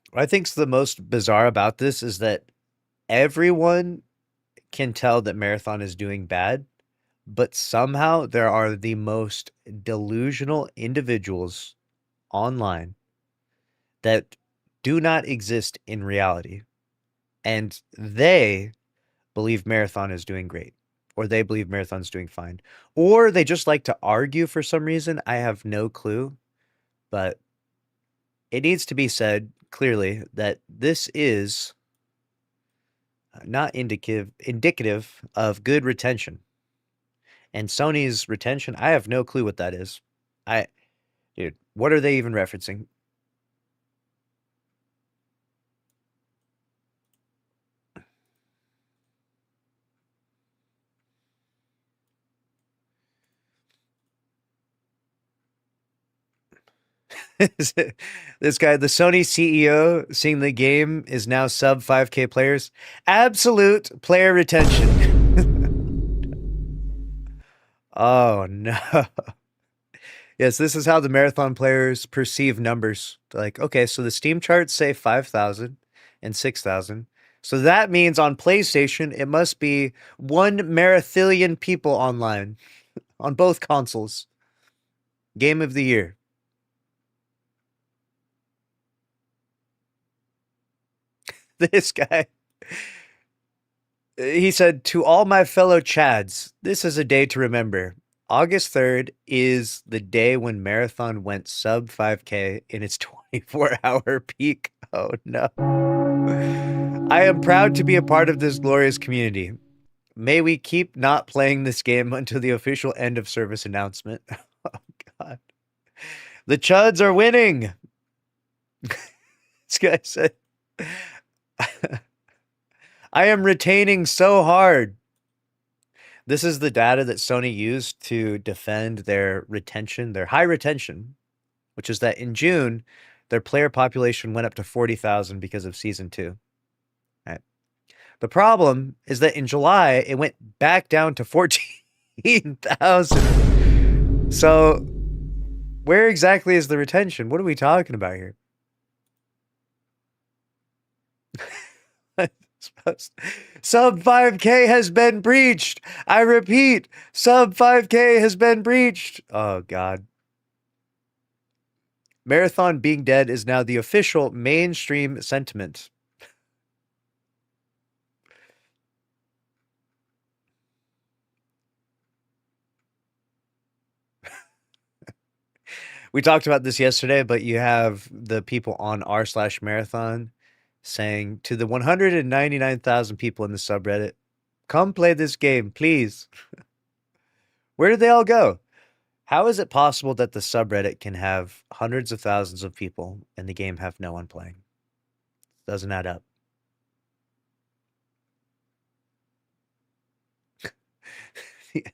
What I think's the most bizarre about this is that everyone can tell that Marathon is doing bad, but somehow there are the most delusional individuals online that do not exist in reality. And they believe Marathon is doing great, or they believe Marathon's doing fine, or they just like to argue for some reason. I have no clue, but it needs to be said clearly that this is not indicative of good retention. And Sony's retention, I have no clue what that is. Dude, what are they even referencing? This guy, the Sony CEO, seeing the game is now sub 5K players. Absolute player retention. Oh, no. Yes, this is how the Marathon players perceive numbers. They're like, okay, so the Steam charts say 5,000 and 6,000. So that means on PlayStation, it must be 1 marathillion people online on both consoles. Game of the year. This guy. He said, to all my fellow Chads, this is a day to remember. August 3rd is the day when Marathon went sub 5K in its 24-hour peak. Oh, no. I am proud to be a part of this glorious community. May we keep not playing this game until the official end of service announcement. Oh, God. The Chuds are winning. This guy said, I am retaining so hard. This is the data that Sony used to defend their retention, their high retention, which is that in June, their player population went up to 40,000 because of Season 2. Right. The problem is that in July, it went back down to 14,000. So where exactly is the retention? What are we talking about here? Sub 5K has been breached. I repeat, sub 5K has been breached. Oh, God. Marathon being dead is now the official mainstream sentiment. We talked about this yesterday, but you have the people on r/marathon saying to the 199,000 people in the subreddit, come play this game, please. Where did they all go? How is it possible that the subreddit can have hundreds of thousands of people and the game have no one playing? Doesn't add up. Yeah.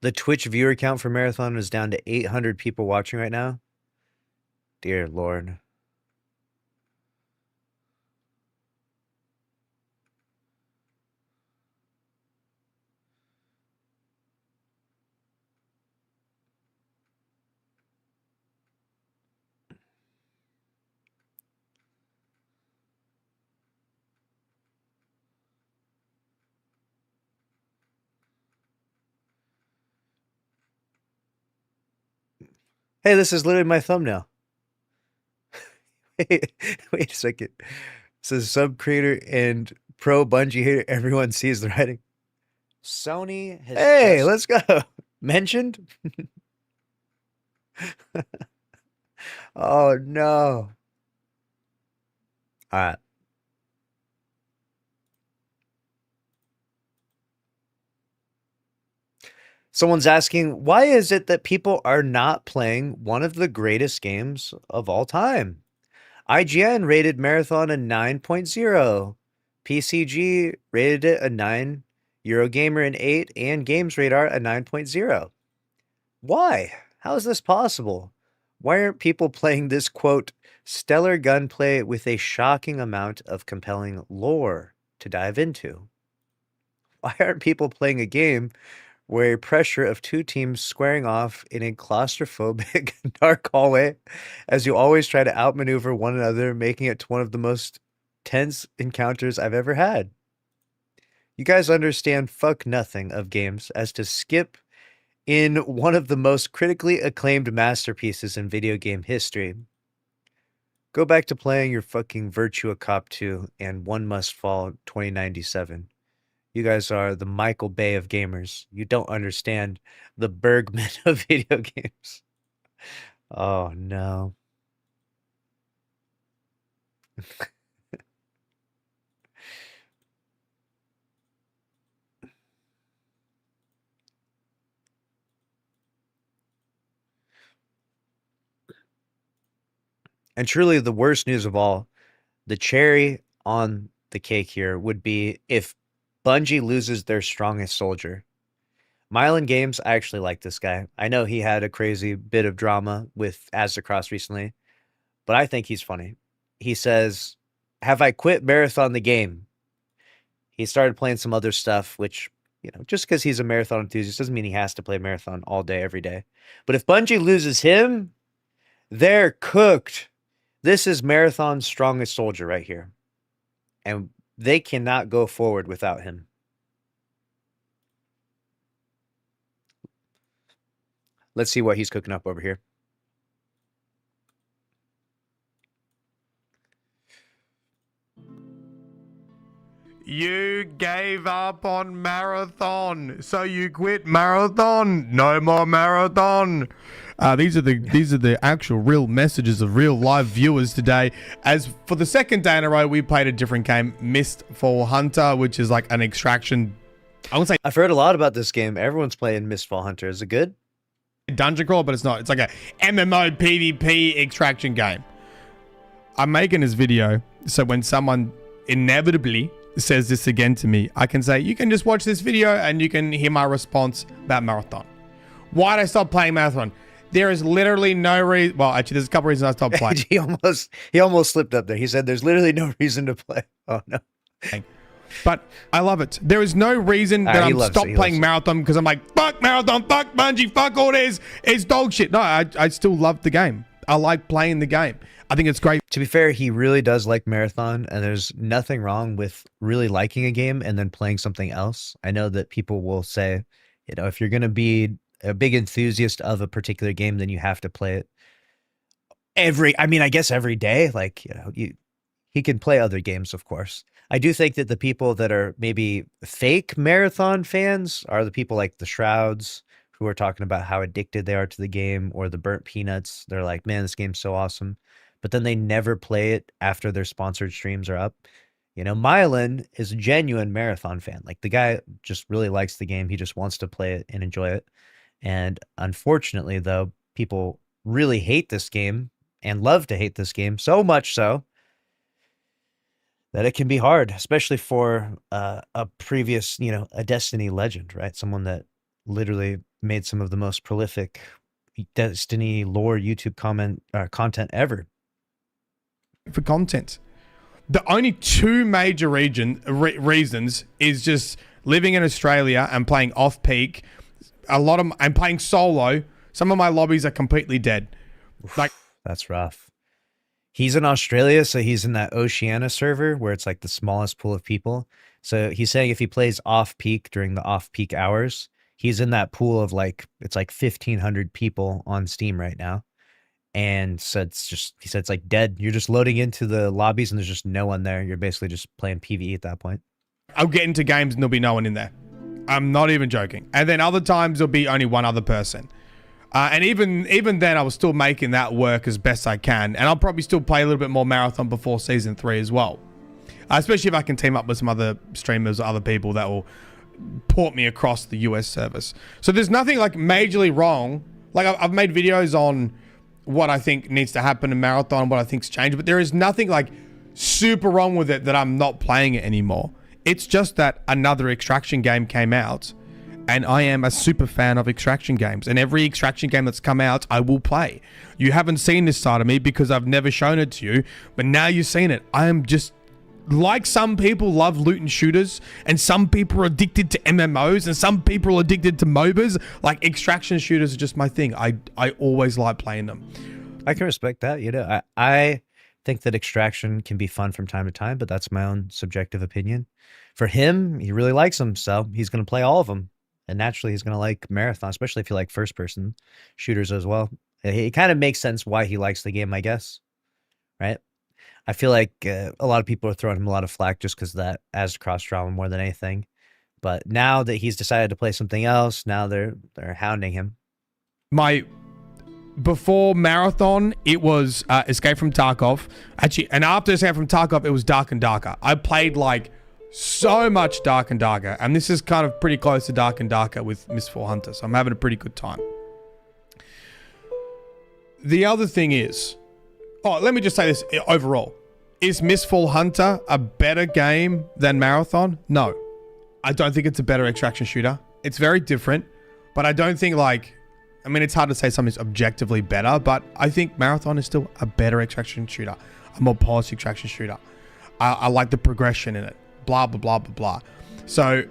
The Twitch viewer count for Marathon is down to 800 people watching right now. Dear Lord. Hey, this is literally my thumbnail. Wait, wait a second. It says sub creator and pro Bungie hater. Everyone sees the writing. Sony has Hey, just- let's go. Mentioned? Oh no. All right. Someone's asking, why is it that people are not playing one of the greatest games of all time? IGN rated Marathon a 9.0. PCG rated it a 9. Eurogamer an 8. And GamesRadar a 9.0. Why? How is this possible? Why aren't people playing this, quote, stellar gunplay with a shocking amount of compelling lore to dive into? Why aren't people playing a game where a pressure of two teams squaring off in a claustrophobic dark hallway as you always try to outmaneuver one another, making it one of the most tense encounters I've ever had? You guys understand fuck nothing of games as to skip in one of the most critically acclaimed masterpieces in video game history. Go back to playing your fucking Virtua Cop 2 and One Must Fall 2097. You guys are the Michael Bay of gamers. You don't understand the Bergman of video games. Oh, no. And truly, the worst news of all, the cherry on the cake here would be if Bungie loses their strongest soldier. Mylan Games, I actually like this guy. I know he had a crazy bit of drama with Aztecross recently, but I think he's funny. He says, have I quit Marathon the game? He started playing some other stuff, which, you know, just because he's a Marathon enthusiast doesn't mean he has to play Marathon all day, every day. But if Bungie loses him, they're cooked. This is Marathon's strongest soldier right here. And they cannot go forward without him. Let's see what he's cooking up over here. You gave up on Marathon, so you quit Marathon. No more Marathon. These are the actual real messages of real live viewers today. As for the second day in a row, we played a different game, Mistfall Hunter, which is like an extraction. I would say I've heard a lot about this game. Everyone's playing Mistfall Hunter. Is it good? dungeon crawl, but it's not. It's like a MMO PvP extraction game. I'm making this video so when someone inevitably says this again to me, I can say, you can just watch this video and you can hear my response about Marathon. Why did I stop playing Marathon? There is literally no reason. Well, actually, there's a couple reasons I stopped playing. he almost slipped up there. He said there's literally no reason to play. Oh, no. But I love it. There is no reason that I'm stopped playing Marathon because I'm like, fuck Marathon, fuck Bungie, fuck all this. It's dog shit. No, I still love the game. I like playing the game. I think it's great. To be fair, he really does like Marathon, and there's nothing wrong with really liking a game and then playing something else. I know that people will say, you know, if you're going to be a big enthusiast of a particular game, then you have to play it I guess every day. Like, you know, he can play other games, of course. I do think that the people that are maybe fake Marathon fans are the people like the Shrouds, who are talking about how addicted they are to the game, or the Burnt Peanuts. They're like, man, this game's so awesome. But then they never play it after their sponsored streams are up. You know, Mylan is a genuine Marathon fan. Like, the guy just really likes the game. He just wants to play it and enjoy it. And unfortunately, though, people really hate this game and love to hate this game, so much so that it can be hard, especially for a previous, you know, a Destiny legend, right? Someone that literally made some of the most prolific Destiny lore YouTube content ever. For content, the only two major reasons is just living in Australia and playing off peak. I'm playing solo. Some of my lobbies are completely dead. Like, that's rough. He's in Australia, so he's in that Oceania server where it's like the smallest pool of people. So he's saying if he plays off peak during the off peak hours, he's in that pool of like, it's like 1,500 people on Steam right now. And so he said it's like dead. You're just loading into the lobbies and there's just no one there. You're basically just playing PvE at that point. I'll get into games and there'll be no one in there. I'm not even joking. And then other times there'll be only one other person. And even then, I was still making that work as best I can. And I'll probably still play a little bit more Marathon before Season 3 as well. Especially if I can team up with some other streamers or other people that will port me across the US service. So there's nothing like majorly wrong. Like I've made videos on what I think needs to happen in Marathon, what I think's changed, but there is nothing like super wrong with it that I'm not playing it anymore. It's just that another Extraction game came out, and I am a super fan of Extraction games, and every Extraction game that's come out, I will play. You haven't seen this side of me because I've never shown it to you, but now you've seen it. I am just, like some people love loot and shooters, and some people are addicted to MMOs, and some people are addicted to MOBAs. Like, Extraction shooters are just my thing. I always like playing them. I can respect that. You know, I think that Extraction can be fun from time to time, but that's my own subjective opinion. For him, he really likes them, so he's going to play all of them. And naturally, he's going to like Marathon, especially if you like first-person shooters as well. It kind of makes sense why he likes the game, I guess. Right? I feel like a lot of people are throwing him a lot of flack just because that as cross-drama more than anything. But now that he's decided to play something else, now they're hounding him. Before Marathon, it was Escape from Tarkov. Actually, and after Escape from Tarkov, it was Dark and Darker. I played like so much Dark and Darker, and this is kind of pretty close to Dark and Darker with Mistfall Hunter, so I'm having a pretty good time. The other thing is, let me just say this overall. Is Mistfall Hunter a better game than Marathon? No. I don't think it's a better extraction shooter. It's very different, but I don't think it's hard to say something's objectively better, but I think Marathon is still a better extraction shooter, a more polished extraction shooter. I like the progression in it. Blah, blah, blah, blah, blah. So,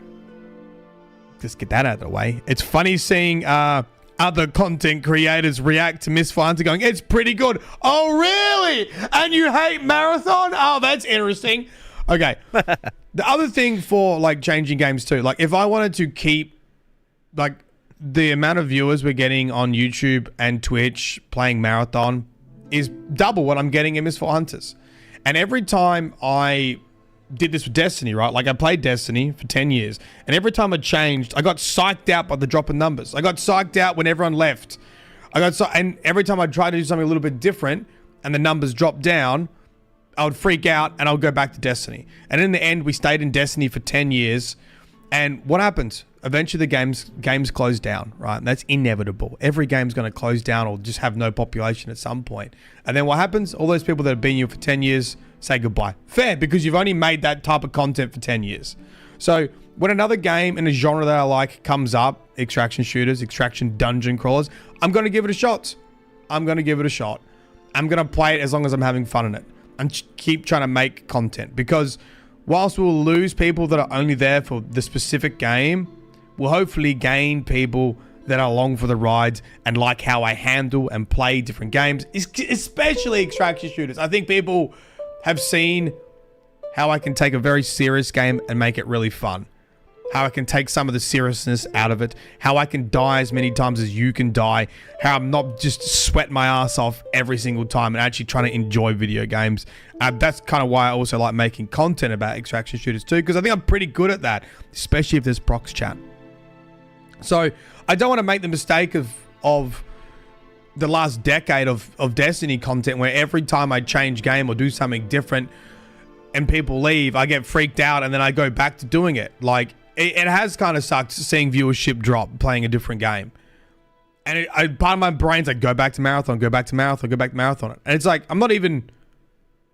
just get that out of the way. It's funny seeing other content creators react to Mistfall Hunter going, it's pretty good. Oh, really? And you hate Marathon? Oh, that's interesting. Okay. The other thing for, like, changing games too, like, if I wanted to keep, like, the amount of viewers we're getting on YouTube and Twitch playing Marathon is double what I'm getting in Mistfall Hunters. And every time I did this with Destiny, right? Like I played Destiny for 10 years, and every time I changed, I got psyched out by the drop in numbers. I got psyched out when everyone left. And every time I tried to do something a little bit different and the numbers dropped down, I would freak out and I would go back to Destiny. And in the end, we stayed in Destiny for 10 years. And what happened? Eventually the games closed down, right? And that's inevitable. Every game's going to close down or just have no population at some point. And then what happens? All those people that have been here for 10 years say goodbye. Fair, because you've only made that type of content for 10 years. So when another game in a genre that I like comes up, extraction shooters, extraction dungeon crawlers, I'm going to give it a shot. I'm going to play it as long as I'm having fun in it and keep trying to make content, because whilst we'll lose people that are only there for the specific game, we'll hopefully gain people that are along for the ride and like how I handle and play different games, especially extraction shooters. I think people have seen how I can take a very serious game and make it really fun. How I can take some of the seriousness out of it. How I can die as many times as you can die. How I'm not just sweating my ass off every single time and actually trying to enjoy video games. That's kind of why I also like making content about extraction shooters too, because I think I'm pretty good at that, especially if there's prox chat. So I don't want to make the mistake of the last decade of Destiny content where every time I change game or do something different and people leave, I get freaked out and then I go back to doing it. Like, it has kind of sucked seeing viewership drop playing a different game. And part of my brain's like, go back to Marathon, go back to Marathon, go back to Marathon. And it's like, I'm not even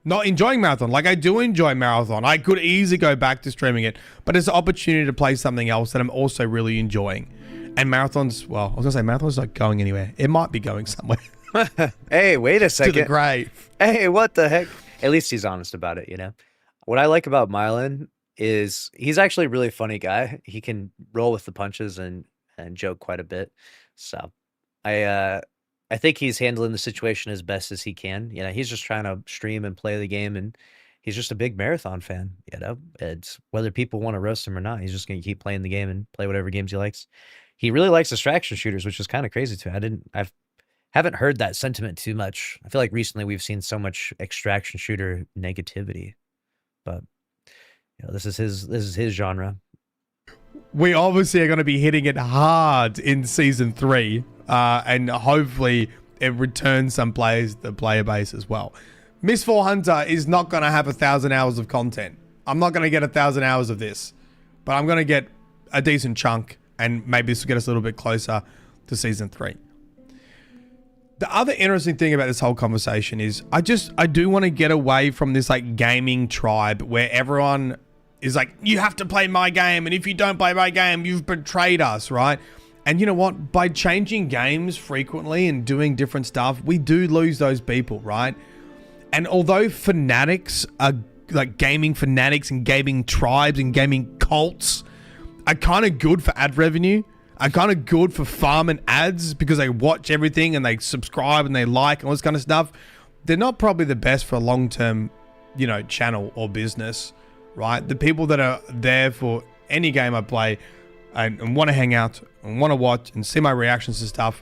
not enjoying Marathon. Like, I do enjoy Marathon. I could easily go back to streaming it, but it's an opportunity to play something else that I'm also really enjoying. And Marathon's, well, I was going to say Marathon's not going anywhere. It might be going somewhere. Hey, wait a second. To the grave. Hey, what the heck? At least he's honest about it, you know? What I like about Mylan is he's actually a really funny guy. He can roll with the punches and joke quite a bit. So I think he's handling the situation as best as he can. You know, he's just trying to stream and play the game, and he's just a big Marathon fan, you know? It's whether people want to roast him or not, he's just going to keep playing the game and play whatever games he likes. He really likes distraction shooters, which is kind of crazy too. I've Haven't heard that sentiment too much. I feel like recently we've seen so much extraction shooter negativity, but this is his genre. We obviously are going to be hitting it hard in season 3, and hopefully it returns some players the player base as well. Mistfall Hunter is not going to have 1,000 hours of content. I'm not going to get 1,000 hours of this, but I'm going to get a decent chunk, and maybe this will get us a little bit closer to season 3. The other interesting thing about this whole conversation is I do want to get away from this like gaming tribe where everyone is like, you have to play my game, and if you don't play my game, you've betrayed us, right? And you know what? By changing games frequently and doing different stuff, we do lose those people, right? And although fanatics are like gaming fanatics and gaming tribes and gaming cults are kind of good for ad revenue, are kind of good for farming ads because they watch everything and they subscribe and they like and all this kind of stuff, they're not probably the best for a long-term, channel or business, right? The people that are there for any game I play and want to hang out and want to watch and see my reactions to stuff,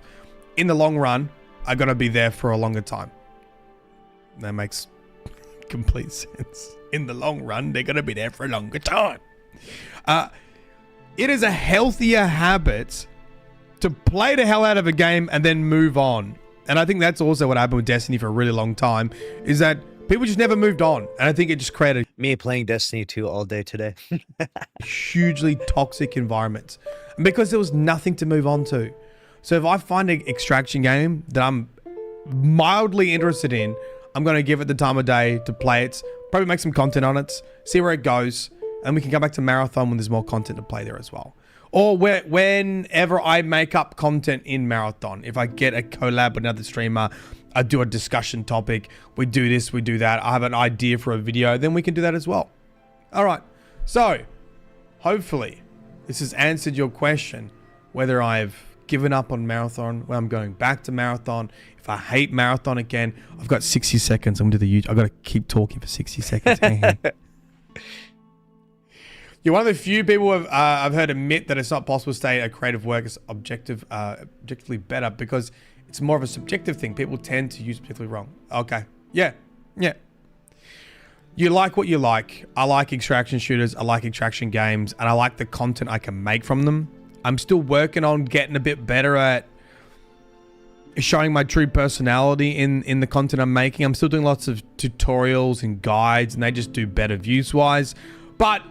in the long run, are going to be there for a longer time. That makes complete sense. In the long run, they're going to be there for a longer time. It is a healthier habit to play the hell out of a game and then move on. And I think that's also what happened with Destiny for a really long time, is that people just never moved on. And I think it just created Me playing Destiny 2 all day today. hugely toxic environments. And because there was nothing to move on to. So if I find an extraction game that I'm mildly interested in, I'm going to give it the time of day to play it, probably make some content on it, see where it goes, and we can come back to Marathon when there's more content to play there as well. Or whenever I make up content in Marathon, if I get a collab with another streamer, I do a discussion topic, we do this, we do that, I have an idea for a video, then we can do that as well. All right, so hopefully this has answered your question, whether I've given up on Marathon, when I'm going back to Marathon. If I hate Marathon again, I've got 60 seconds. I'm going to do the YouTube. I've got to keep talking for 60 seconds. You're one of the few people I've heard admit that it's not possible to say a creative work is objectively better because it's more of a subjective thing. People tend to use objectively wrong. Okay. Yeah. You like what you like. I like extraction shooters. I like extraction games. And I like the content I can make from them. I'm still working on getting a bit better at showing my true personality in the content I'm making. I'm still doing lots of tutorials and guides, and they just do better views-wise. But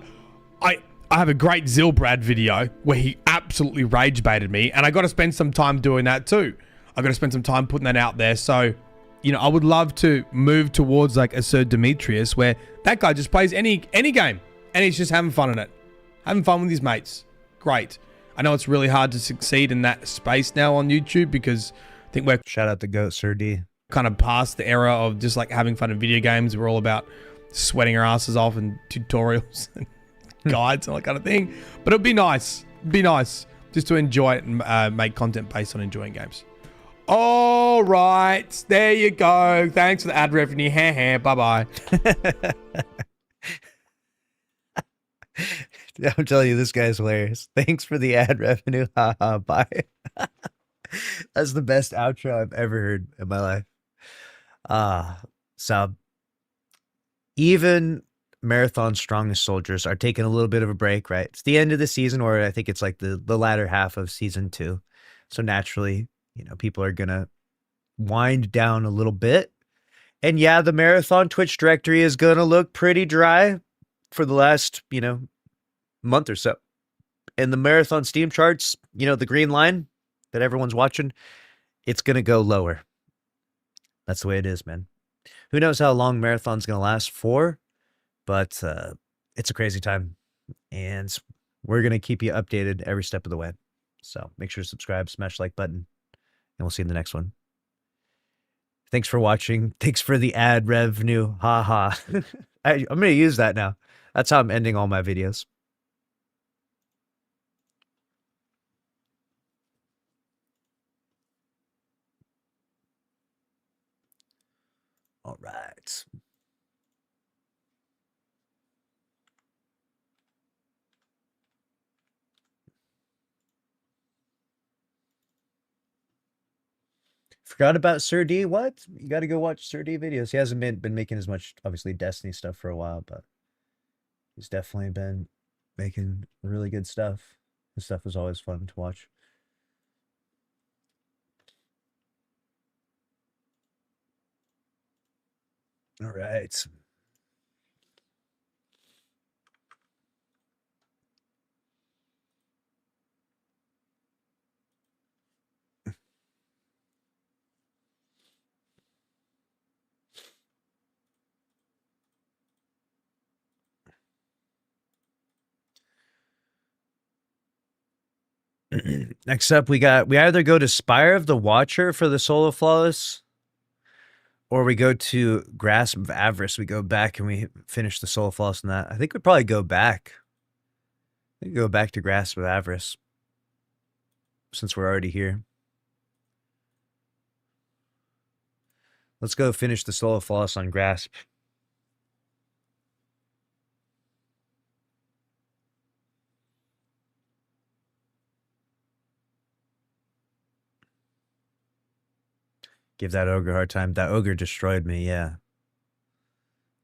I have a great Zilbrad video where he absolutely rage baited me, and I got to spend some time doing that too. I got to spend some time putting that out there. So, I would love to move towards like a Sir Demetrius, where that guy just plays any game, and he's just having fun in it, having fun with his mates. Great. I know it's really hard to succeed in that space now on YouTube because I think we're Shout out to Goat Sir D. kind of past the era of just like having fun in video games. We're all about sweating our asses off and tutorials and guides and all that kind of thing. But it'd be nice. Just to enjoy it and make content based on enjoying games. All right. There you go. Thanks for the ad revenue. Bye-bye. I'm telling you, this guy's hilarious. Thanks for the ad revenue. Haha, bye. That's the best outro I've ever heard in my life. So even Marathon's strongest soldiers are taking a little bit of a break, right? It's the end of the season, or I think it's like the latter half of season 2. So naturally, people are going to wind down a little bit. And yeah, the Marathon Twitch directory is going to look pretty dry for the last, month or so. And the Marathon Steam charts, the green line that everyone's watching, it's going to go lower. That's the way it is, man. Who knows how long Marathon's going to last for, but it's a crazy time. And we're going to keep you updated every step of the way. So make sure to subscribe, smash the like button, and we'll see you in the next one. Thanks for watching. Thanks for the ad revenue. Haha. I'm going to use that now. That's how I'm ending all my videos. All right. Forgot about Sir D. What? You got to go watch Sir D videos. He hasn't been making as much, obviously, Destiny stuff for a while, but he's definitely been making really good stuff. His stuff is always fun to watch. All right. Next up, we either go to Spire of the Watcher for the Soul of Flawless, or we go to Grasp of Avarice. We go back and we finish the Soul of Flawless in that. I think we'd probably go back. I think go back to Grasp of Avarice since we're already here. Let's go finish the Soul of Flawless on Grasp. Give that ogre a hard time. That ogre destroyed me, yeah.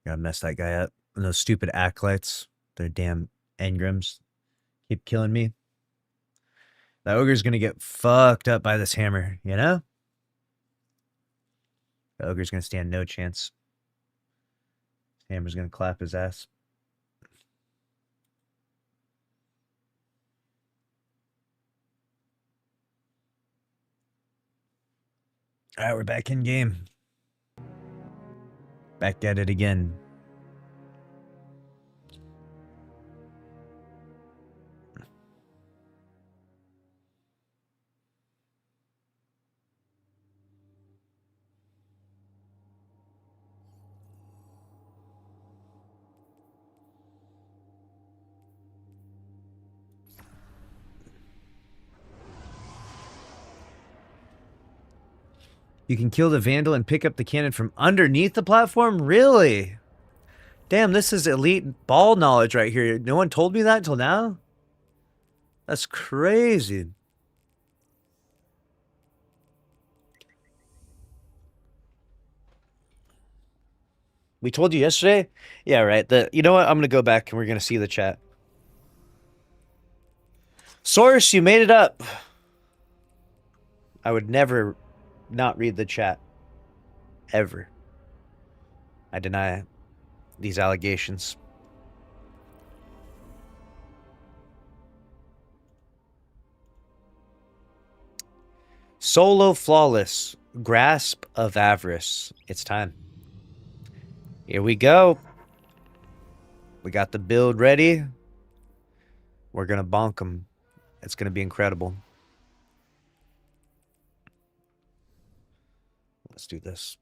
Gotta mess that guy up. And those stupid acolytes, their damn engrams, keep killing me. That ogre's gonna get fucked up by this hammer, you know? The ogre's gonna stand no chance. Hammer's gonna clap his ass. All right, we're back in game. Back at it again. You can kill the Vandal and pick up the cannon from underneath the platform? Really? Damn, this is elite ball knowledge right here. No one told me that until now? That's crazy. We told you yesterday? Yeah, right. You know what? I'm going to go back and we're going to see the chat. Source, you made it up. I would never not read the chat. Ever. I deny these allegations. Solo Flawless. Grasp of Avarice. It's time. Here we go. We got the build ready. We're going to bonk them. It's going to be incredible. Let's do this.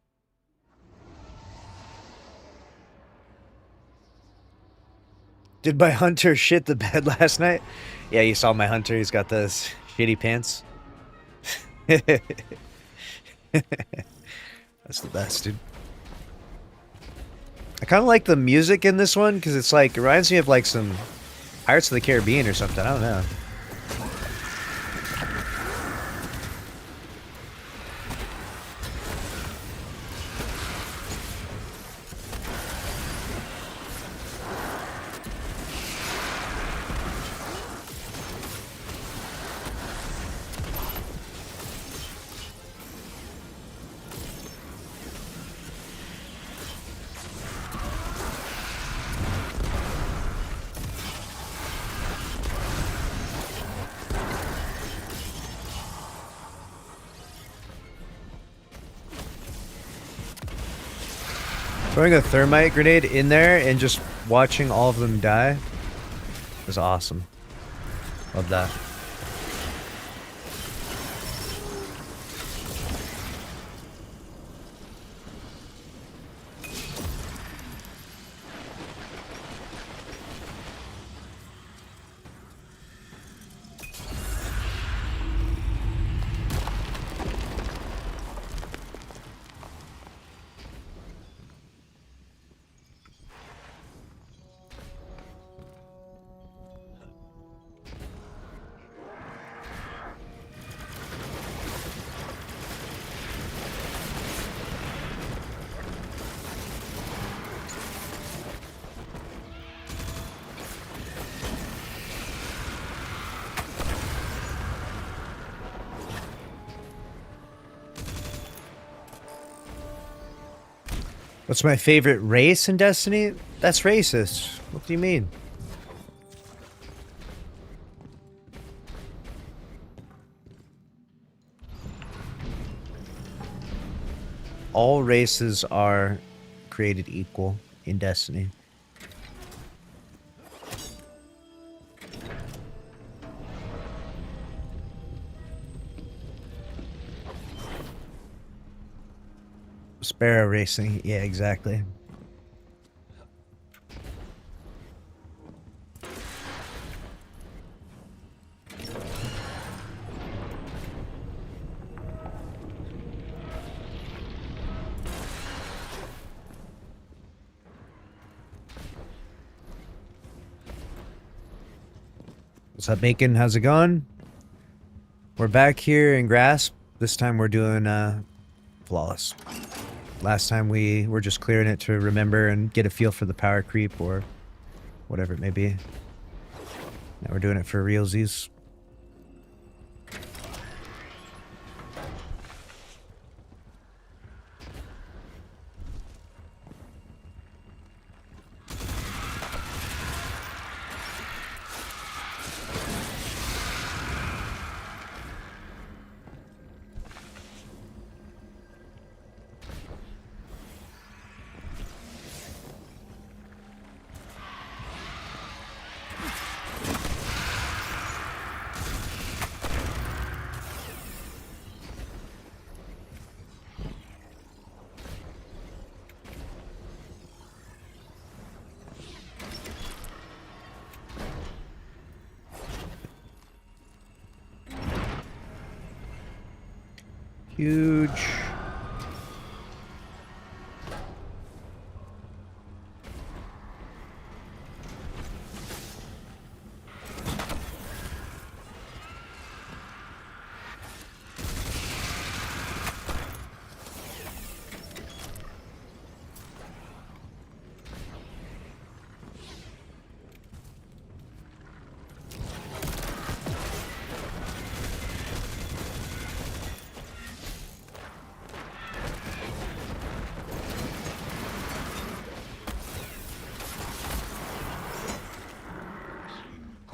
Did my hunter shit the bed last night? Yeah, you saw my hunter. He's got those shitty pants. That's the best, dude. I kind of like the music in this one because it's like, it reminds me of like some Pirates of the Caribbean or something. I don't know. Throwing a thermite grenade in there and just watching all of them die was awesome. Love that. What's my favorite race in Destiny? That's racist. What do you mean? All races are created equal in Destiny. Sparrow racing, yeah, exactly. What's up, Bacon? How's it going? We're back here in Grasp. This time we're doing Flawless. Last time we were just clearing it to remember and get a feel for the power creep or whatever it may be. Now we're doing it for realsies. Huge.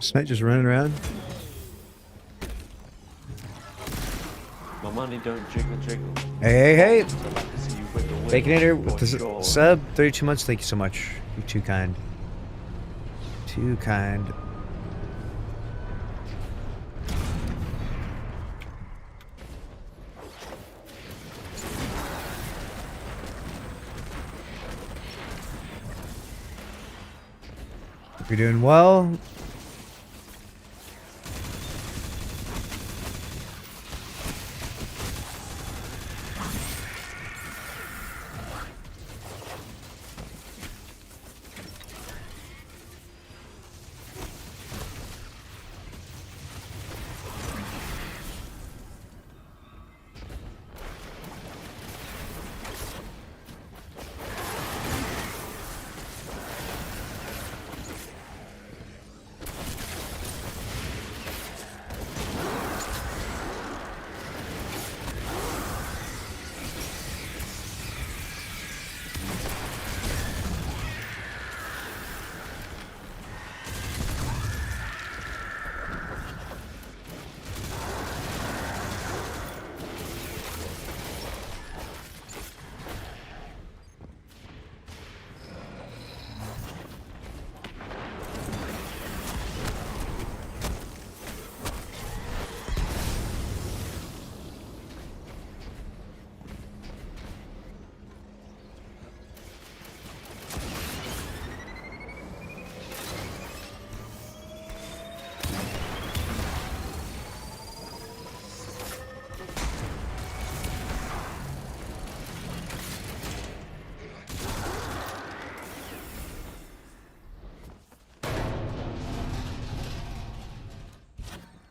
Smite just running around. My money don't jiggle jiggle. Hey, hey, hey! So I'd like to see you wiggle wiggle. Baconator with for the sure. sub, 32 months. Thank you so much. You're too kind. Too kind. Hope you're doing well.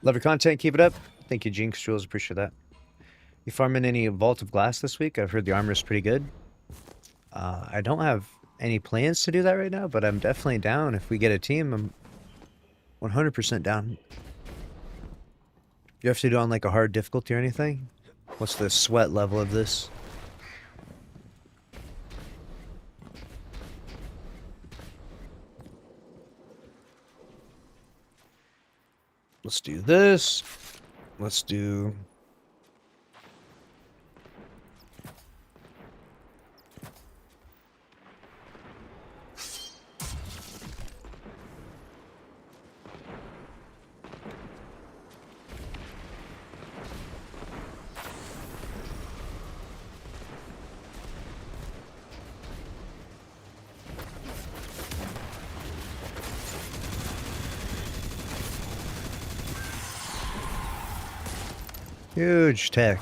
Love your content. Keep it up. Thank you, Jinx. Jules, appreciate that. You farming any Vault of Glass this week? I've heard the armor is pretty good. I don't have any plans to do that right now, but I'm definitely down. If we get a team, I'm 100% down. You have to do it on like a hard difficulty or anything? What's the sweat level of this? Let's do this. Let's do... Huge tech.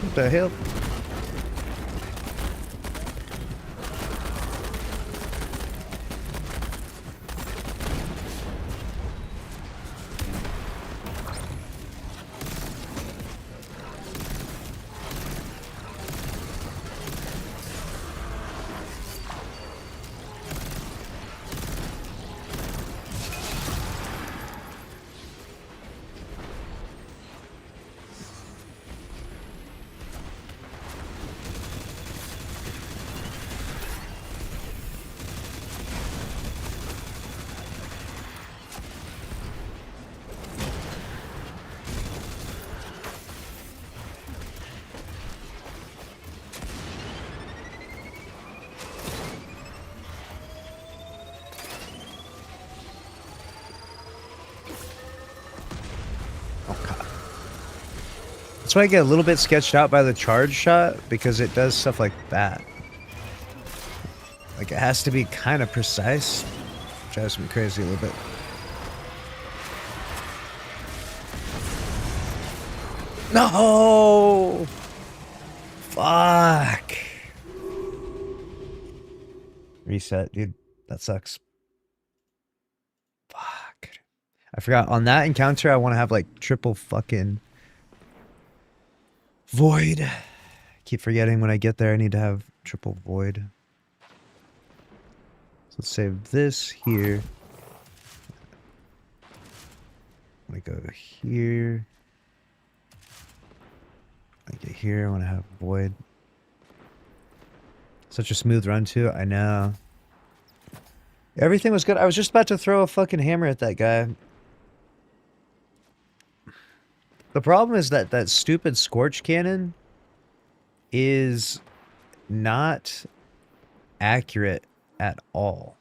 What the hell? That's why I get a little bit sketched out by the charge shot, because it does stuff like that. Like, it has to be kind of precise. Drives me crazy a little bit. No! Fuck. Reset, dude. That sucks. Fuck. I forgot. On that encounter, I want to have, like, triple fucking... void. I keep forgetting when I get there I need to have triple void. So let's save this here. I'm gonna go here. I get here, I want to have void. Such a smooth run too, I know. Everything was good. I was just about to throw a fucking hammer at that guy. The problem is that that stupid Scorch Cannon is not accurate at all.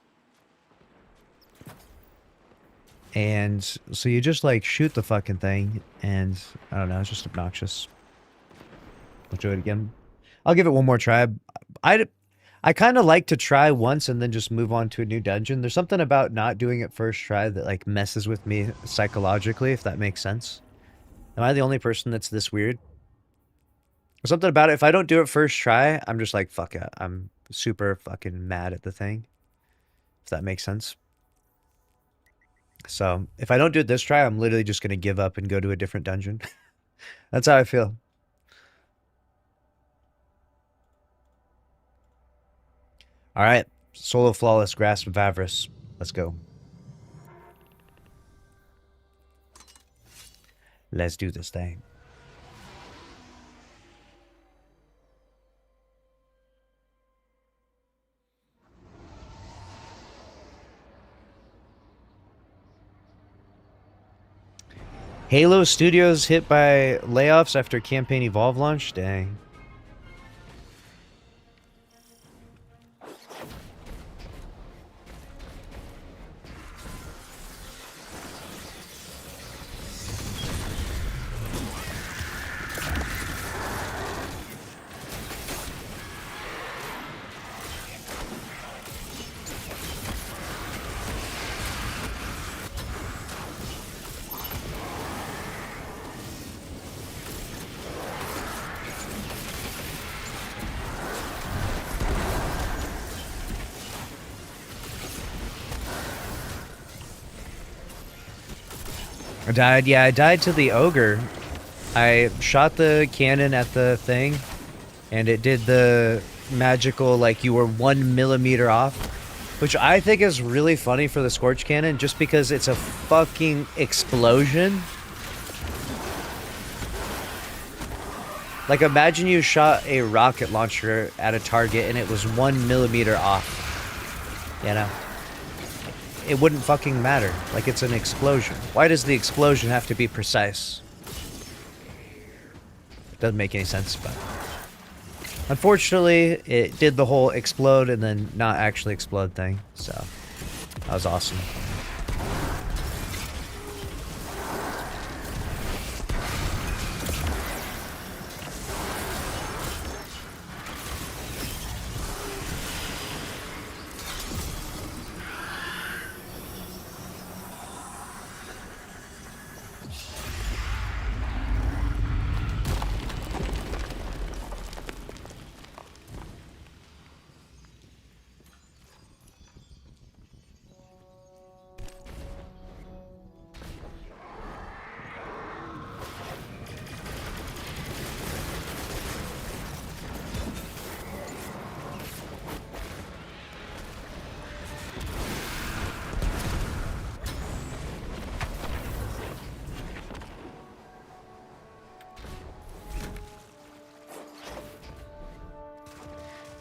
And so you just like shoot the fucking thing and I don't know, it's just obnoxious. I'll do it again. I'll give it one more try. I kind of like to try once and then just move on to a new dungeon. There's something about not doing it first try that like messes with me psychologically, if that makes sense. Am I the only person that's this weird? There's something about it. If I don't do it first try, I'm just like, fuck it. I'm super fucking mad at the thing. If that makes sense. So if I don't do it this try, I'm literally just going to give up and go to a different dungeon. That's how I feel. All right. Solo Flawless Grasp of Avarice. Let's go. Let's do this thing. Halo Studios hit by layoffs after Campaign Evolve launch? Dang. I died. Yeah, I died to the ogre. I shot the cannon at the thing, and it did the magical, like, you were 1 millimeter off, which I think is really funny for the Scorch Cannon, just because it's a fucking explosion. Like, imagine you shot a rocket launcher at a target and it was 1 millimeter off. You know? It wouldn't fucking matter. Like, it's an explosion. Why does the explosion have to be precise? It doesn't make any sense, but... Unfortunately, it did the whole explode and then not actually explode thing, so... That was awesome.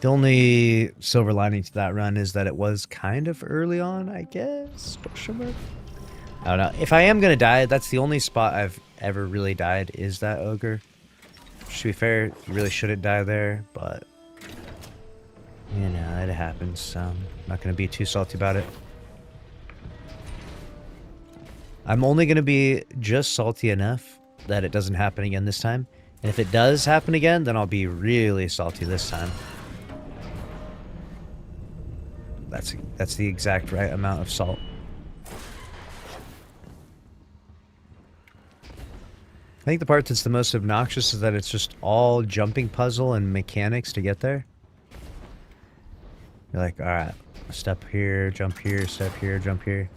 The only silver lining to that run is that it was kind of early on, I guess? Question mark? I don't know. If I am going to die, that's the only spot I've ever really died is that ogre. To be fair, you really shouldn't die there, but... You know, it happens, so I'm not going to be too salty about it. I'm only going to be just salty enough that it doesn't happen again this time. And if it does happen again, then I'll be really salty this time. That's the exact right amount of salt. I think the part that's the most obnoxious is that it's just all jumping puzzle and mechanics to get there. You're like, alright, step here, step here, jump here.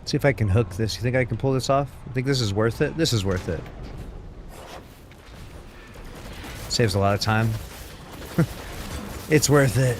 See if I can hook this. You think I can pull this off? I think this is worth it. This is worth it. Saves a lot of time. It's worth it.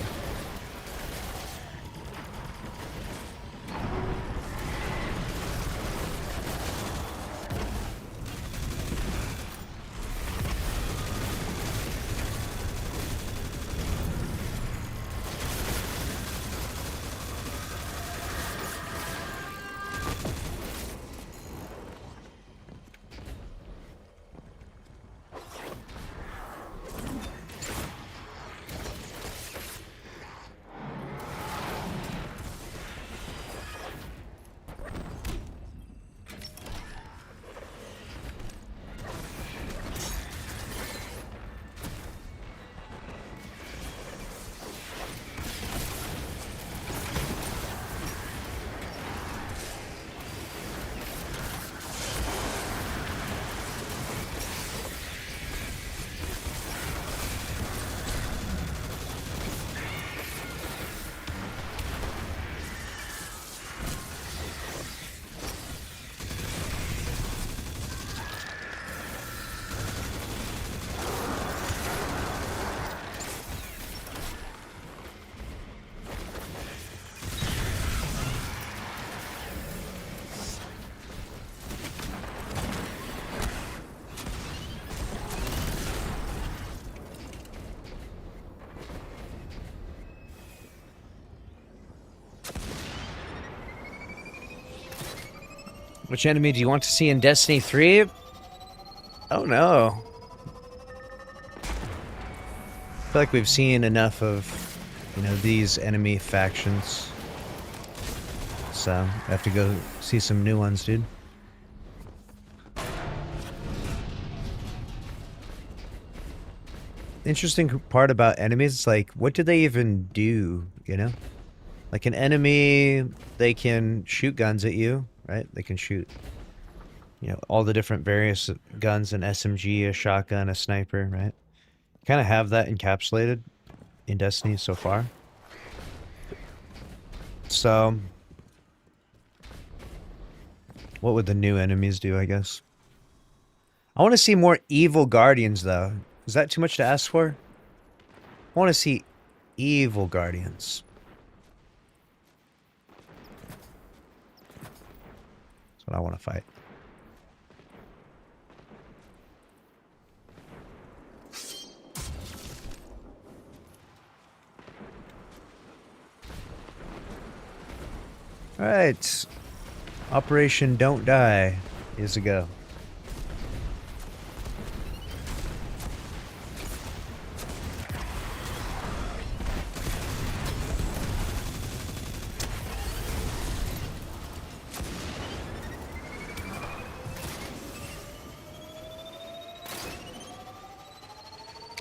Which enemy do you want to see in Destiny 3? Oh no. I feel like we've seen enough of, these enemy factions. So, I have to go see some new ones, dude. Interesting part about enemies is like, what do they even do, Like an enemy, they can shoot guns at you, right? They can shoot, all the different various guns, an SMG, a shotgun, a sniper, right? Kind of have that encapsulated in Destiny so far. So, what would the new enemies do, I guess? I want to see more evil guardians, though. Is that too much to ask for? I want to see evil guardians. That's what I want to fight. Alright. Operation Don't Die is a go.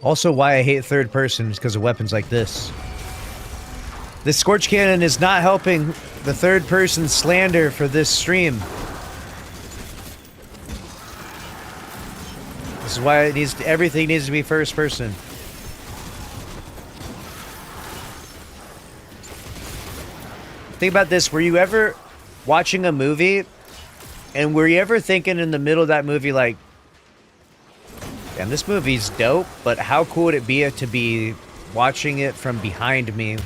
Also, why I hate third person is because of weapons like this. This Scorch Cannon is not helping the third person slander for this stream. This is why it needs to, everything needs to be first person. Think about this. Were you ever watching a movie and were you ever thinking in the middle of that movie like, damn, this movie's dope, but how cool would it be to be watching it from behind me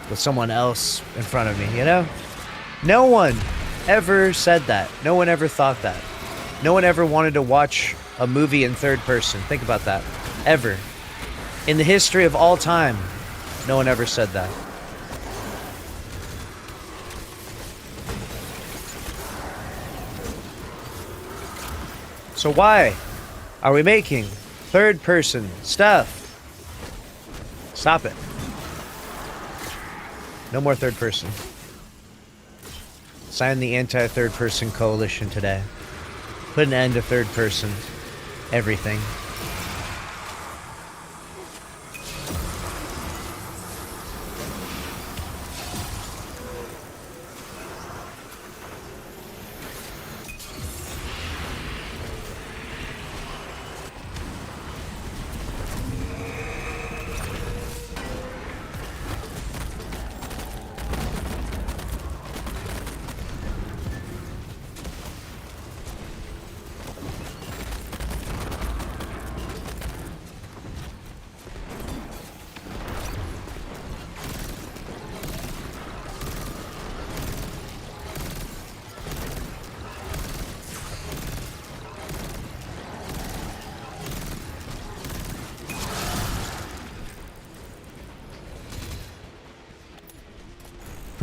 with someone else in front of me, No one ever said that. No one ever thought that. No one ever wanted to watch a movie in third person. Think about that. Ever. In the history of all time, no one ever said that. So why are we making third person stuff? Stop it. No more third person. Sign the anti-third person coalition today. Put an end to third person. Everything.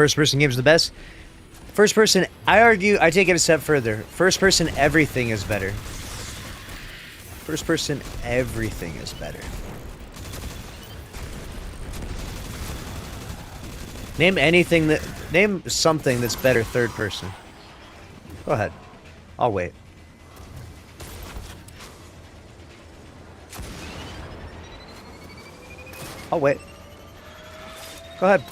First person game's the best. First person, I argue, I take it a step further. First person, everything is better. First person, everything is better. Name something that's better third person. Go ahead. I'll wait. I'll wait. Go ahead.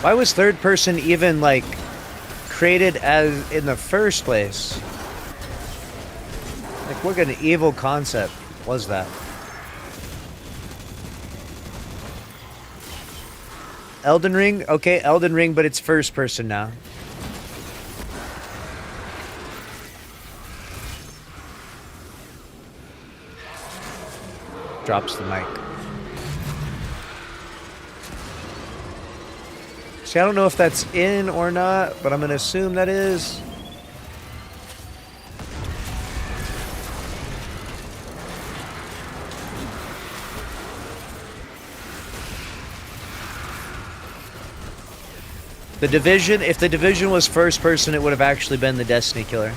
Why was third person even, like, created as in the first place? Like, what kind of evil concept was that? Elden Ring? Okay, Elden Ring, but it's first person now. Drops the mic. See, I don't know if that's in or not, but I'm going to assume that is. The Division, if the Division was first person, it would have actually been the Destiny killer.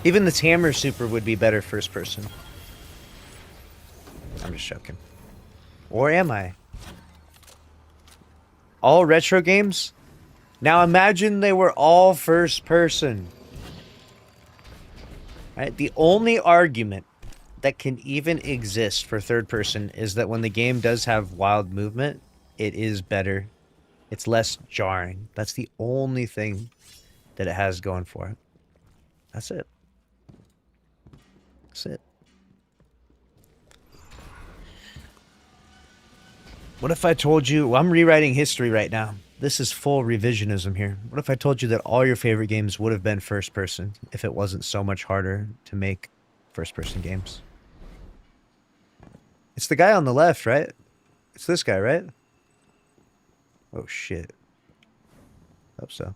Even the Tammer Super would be better first person. I'm just joking. Or am I? All retro games? Now imagine they were all first person. Right? The only argument that can even exist for third person is that when the game does have wild movement, it is better. It's less jarring. That's the only thing that it has going for it. That's it. That's it. What if I told you... Well, I'm rewriting history right now. This is full revisionism here. What if I told you that all your favorite games would have been first person if it wasn't so much harder to make first person games? It's the guy on the left, right? It's this guy, right? Oh, shit. Hope so.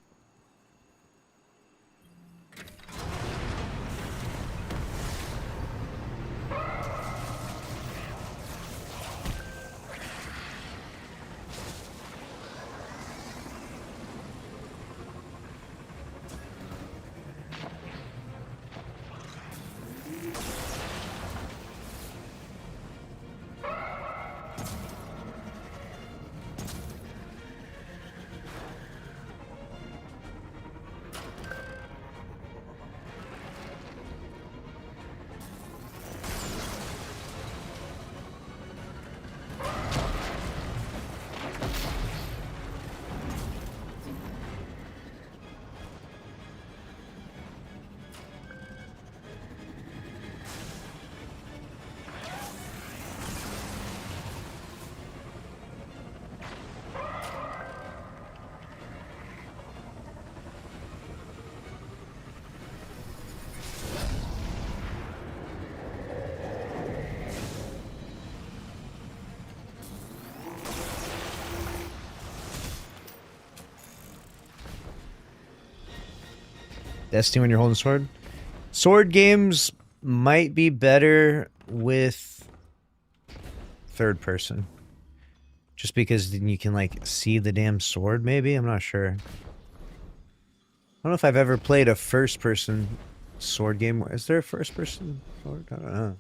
Destiny when you're holding sword? Sword games might be better with third person. Just because then you can, like, see the damn sword, maybe? I'm not sure. I don't know if I've ever played a first-person sword game. Is there a first-person sword? I don't know.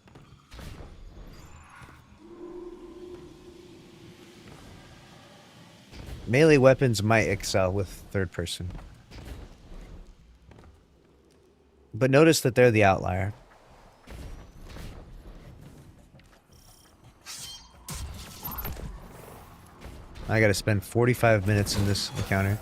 Melee weapons might excel with third person. But notice that they're the outlier. I gotta spend 45 minutes in this encounter.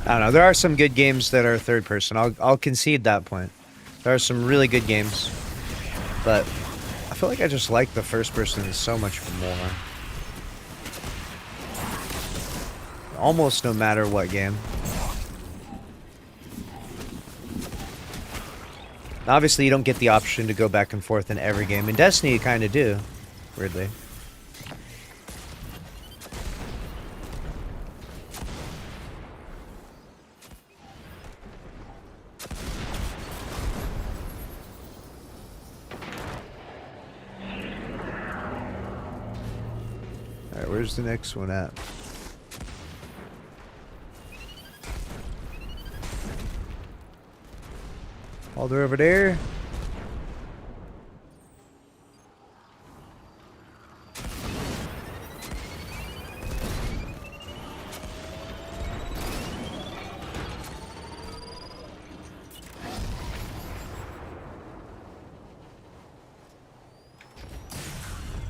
I don't know. There are some good games that are third person. I'll concede that point. There are some really good games, but I feel like I just like the first person so much more. Almost no matter what game. Obviously, you don't get the option to go back and forth in every game. In Destiny, you kind of do, weirdly. Alright, where's the next one at? All the way over there.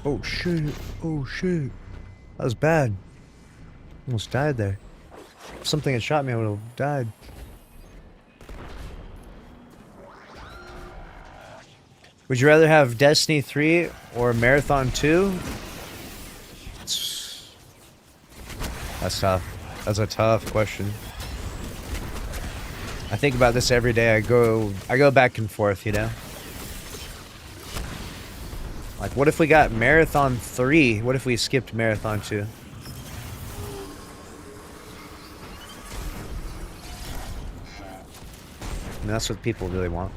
Oh shit. Oh shit. That was bad. Almost died there. If something had shot me, I would have died. Would you rather have Destiny 3 or Marathon 2? That's tough. That's a tough question. I think about this every day. I go back and forth, you know? Like, what if we got Marathon 3? What if we skipped Marathon 2? And that's what people really want.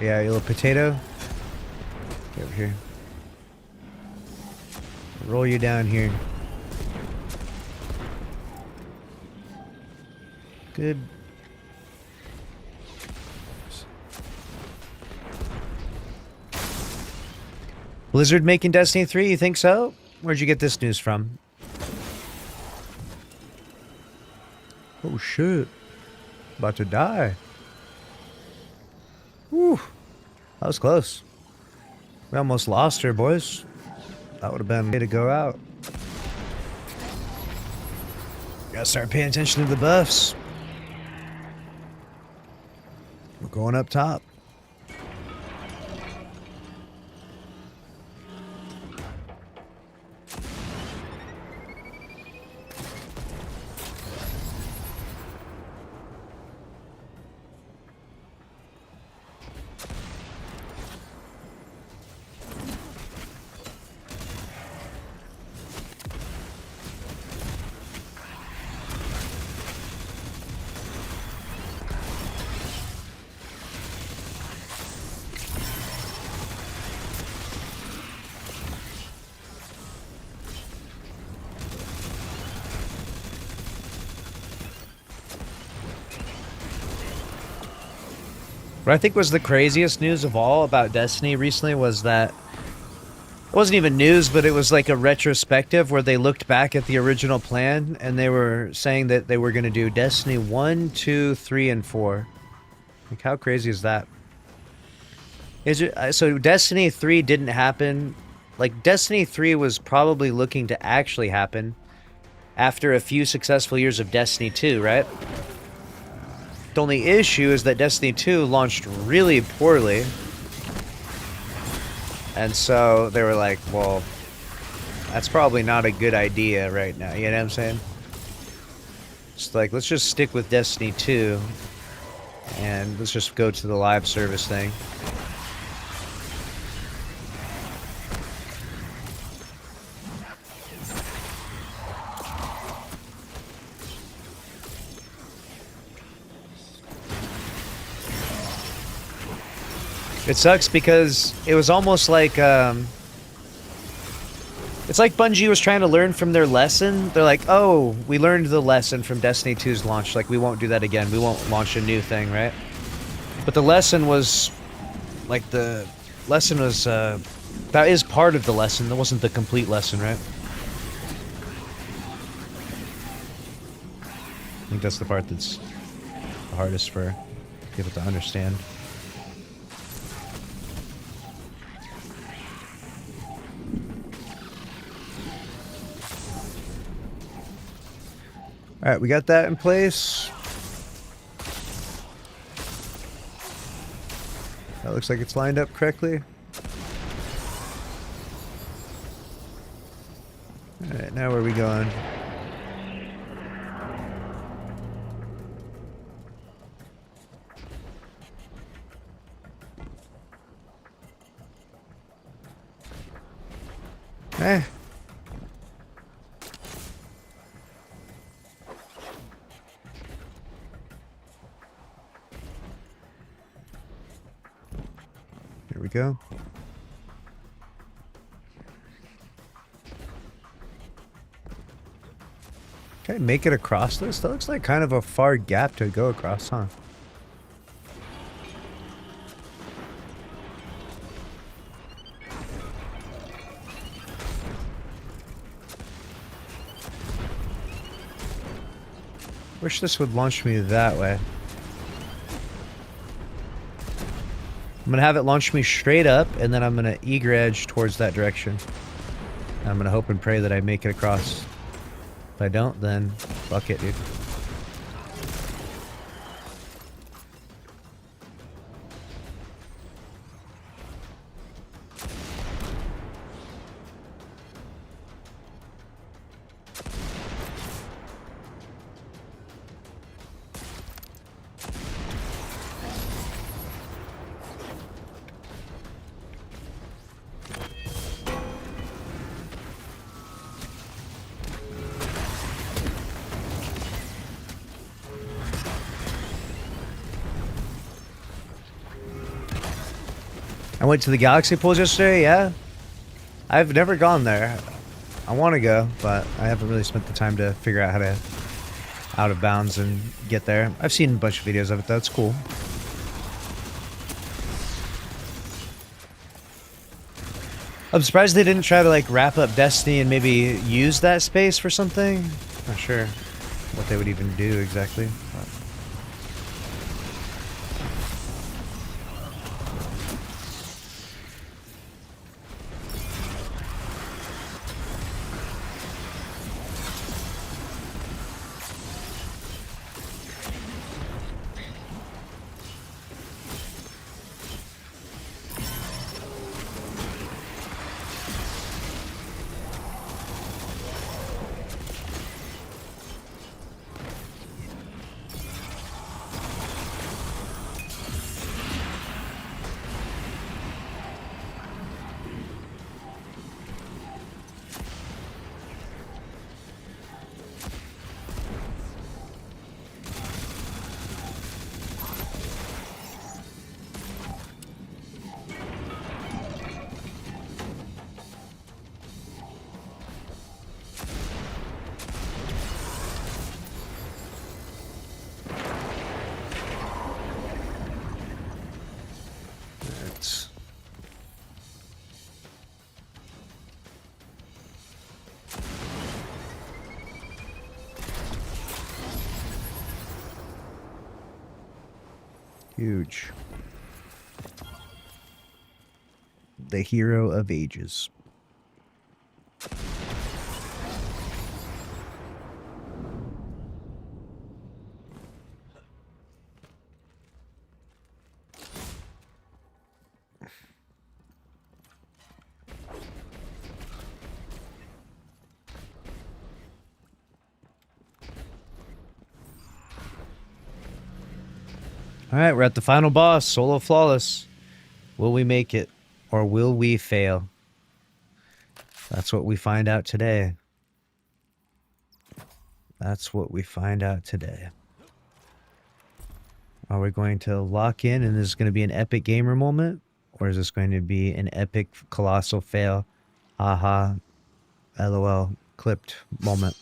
Yeah, you little potato. Get over here. Roll you down here. Good. Blizzard making Destiny 3, you think so? Where'd you get this news from? Oh shit. About to die. Whew. That was close. We almost lost her, boys. That would have been the way to go out. Gotta start paying attention to the buffs. We're going up top. What I think was the craziest news of all about Destiny recently was that it wasn't even news, but it was like a retrospective where they looked back at the original plan and they were saying that they were going to do Destiny 1, 2, 3, and 4. Like, how crazy is that? So Destiny 3 didn't happen. Like, Destiny 3 was probably looking to actually happen after a few successful years of Destiny 2, right? The only issue is that Destiny 2 launched really poorly. And so they were like, well, that's probably not a good idea right now. You know what I'm saying? It's like, let's just stick with Destiny 2. And let's just go to the live service thing. It sucks because it was almost like it's like Bungie was trying to learn from their lesson. They're like, oh, we learned the lesson from Destiny 2's launch. Like, we won't do that again. We won't launch a new thing, right? But the lesson was, like, that is part of the lesson. That wasn't the complete lesson, right? I think that's the part that's the hardest for people to understand. Alright, we got that in place. That looks like it's lined up correctly. Alright, now where are we going? Eh. Here we go. Can I make it across this? That looks like kind of a far gap to go across, huh? Wish this would launch me that way. I'm gonna have it launch me straight up, and then I'm gonna eager edge towards that direction. I'm gonna hope and pray that I make it across. If I don't, then fuck it, dude. I went to the Galaxy Pools yesterday, yeah. I've never gone there. I want to go, but I haven't really spent the time to figure out how to out of bounds and get there. I've seen a bunch of videos of it though, it's cool. I'm surprised they didn't try to like wrap up Destiny and maybe use that space for something. Not sure what they would even do exactly. But. Huge. The hero of ages. Alright, we're at the final boss, Solo Flawless. Will we make it? Or will we fail? That's what we find out today. That's what we find out today. Are we going to lock in and this is going to be an epic gamer moment? Or is this going to be an epic, colossal fail? Haha. LOL. Clipped moment.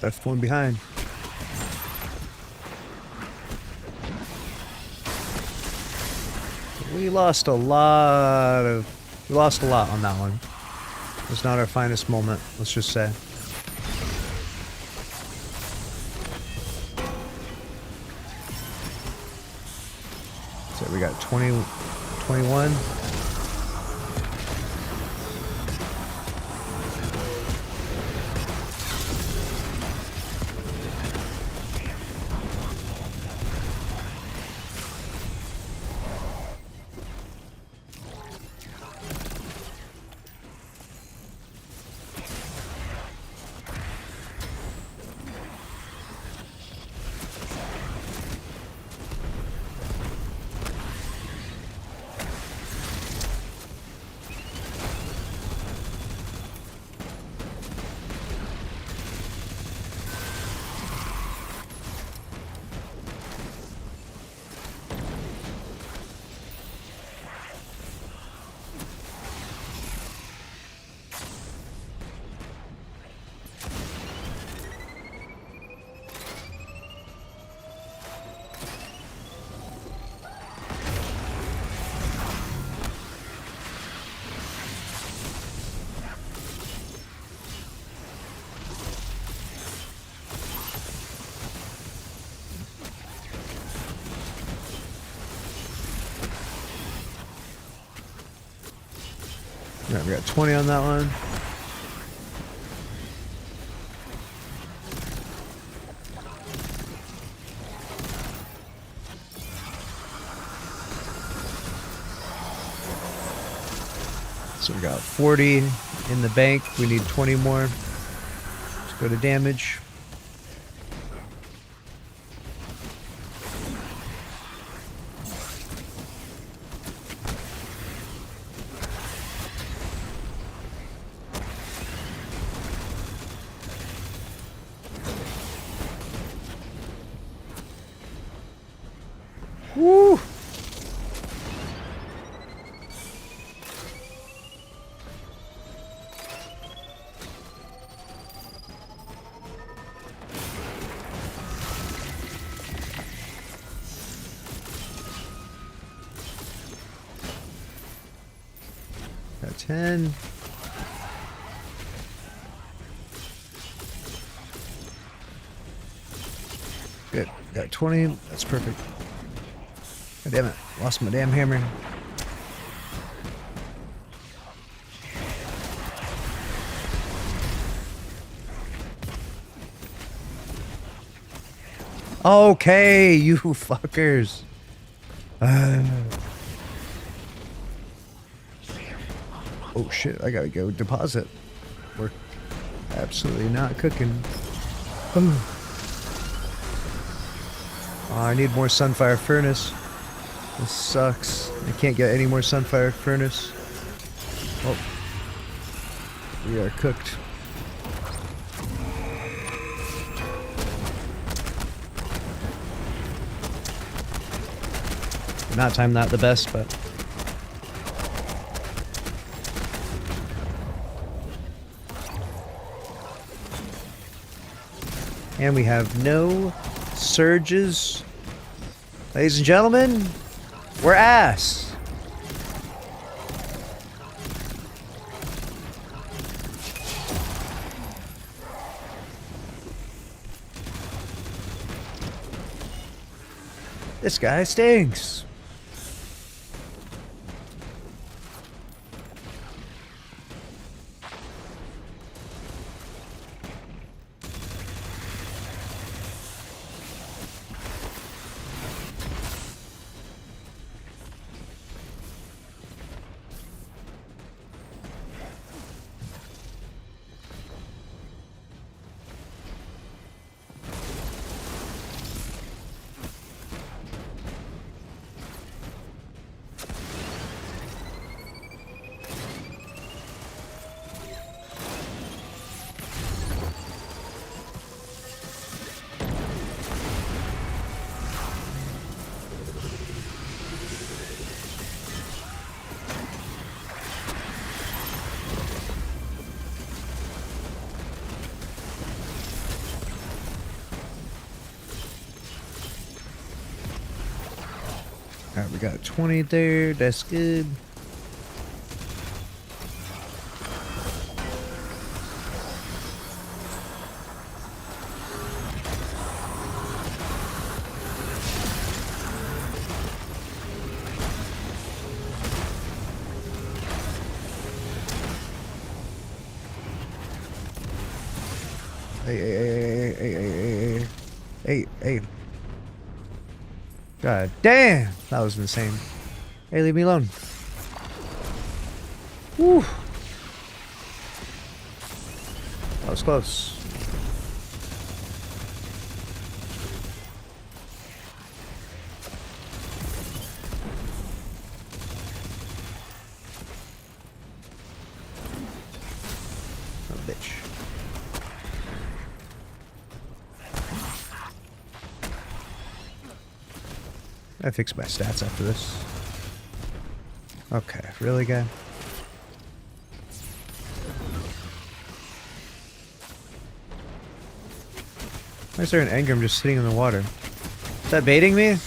That's one behind. We lost a lot on that one. It was not our finest moment, let's just say. So we got 21. Yeah, we got 20 on that one. So we got 40 in the bank. We need 20 more. Let's go to damage. Woo! Got 10. Good. Got 20. That's perfect. God damn it. Lost my damn hammer. Okay, you fuckers. Oh shit, I gotta go deposit. We're absolutely not cooking. Oh, I need more Sunfire Furnace. This sucks. I can't get any more Sunfire Furnace. Oh. We are cooked. Not timed that the best, but... And we have no surges. Ladies and gentlemen, we're ass. This guy stinks. Alright, we got 20 there. That's good. Hey. God damn! That was insane. Hey, leave me alone. Woo! That was close. Oh, bitch. I fix my stats after this. Okay, really, guy? Why is there an engram just sitting in the water? Is that baiting me?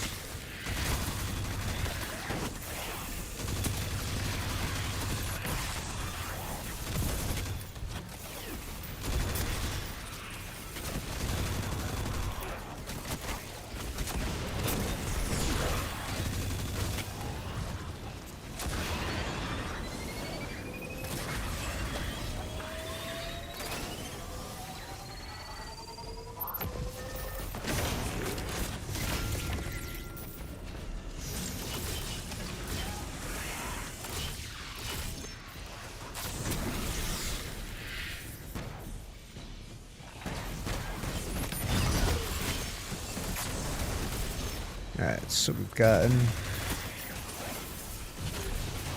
Alright, so we've gotten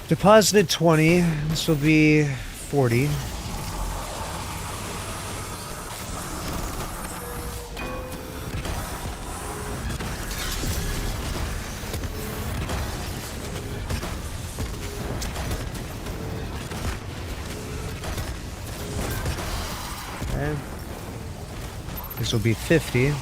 deposited 20. This will be 40. Okay. This will be 50.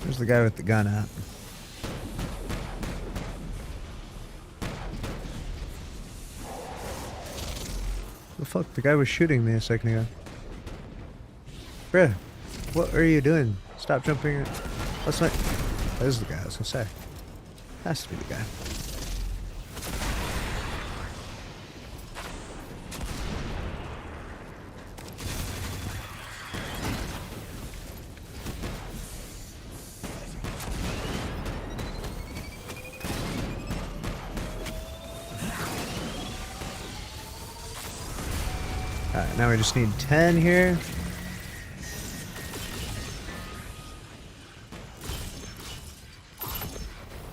Where's the guy with the gun at? The fuck? The guy was shooting me a second ago. Bruh, what are you doing? Stop jumping. That's not... That is the guy I was gonna say. Has to be the guy. Alright, now we just need 10 here.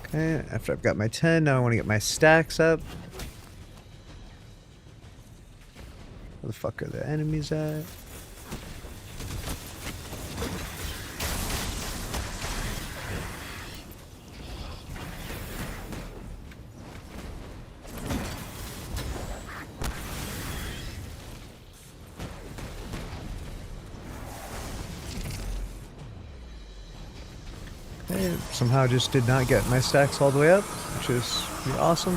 Okay, after I've got my 10, now I want to get my stacks up. Where the fuck are the enemies at? Okay, somehow just did not get my stacks all the way up, which is pretty awesome.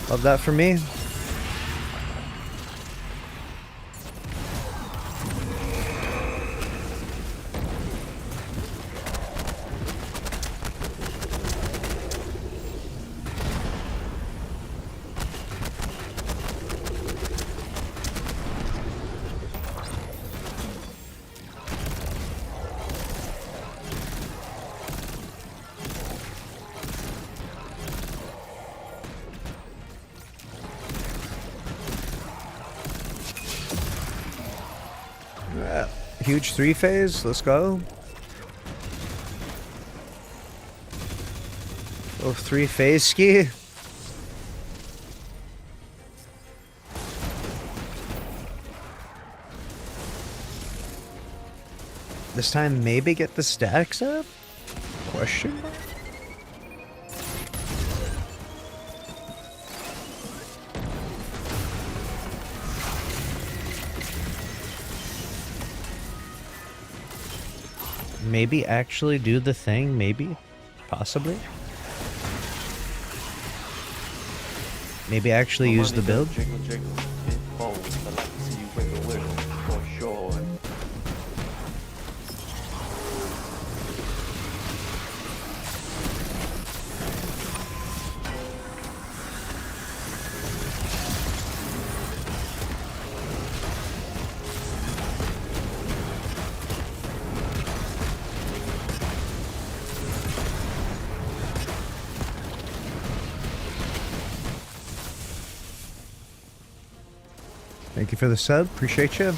Love that for me. Huge 3-phase, let's go. Oh, 3-phase ski. This time maybe get the stacks up? Question mark? Maybe actually do the thing, maybe? Possibly? Maybe actually use the build? Jiggle, jiggle. It folds. I'd like to see you wiggle, wiggle. For sure. Thank you for the sub, appreciate you.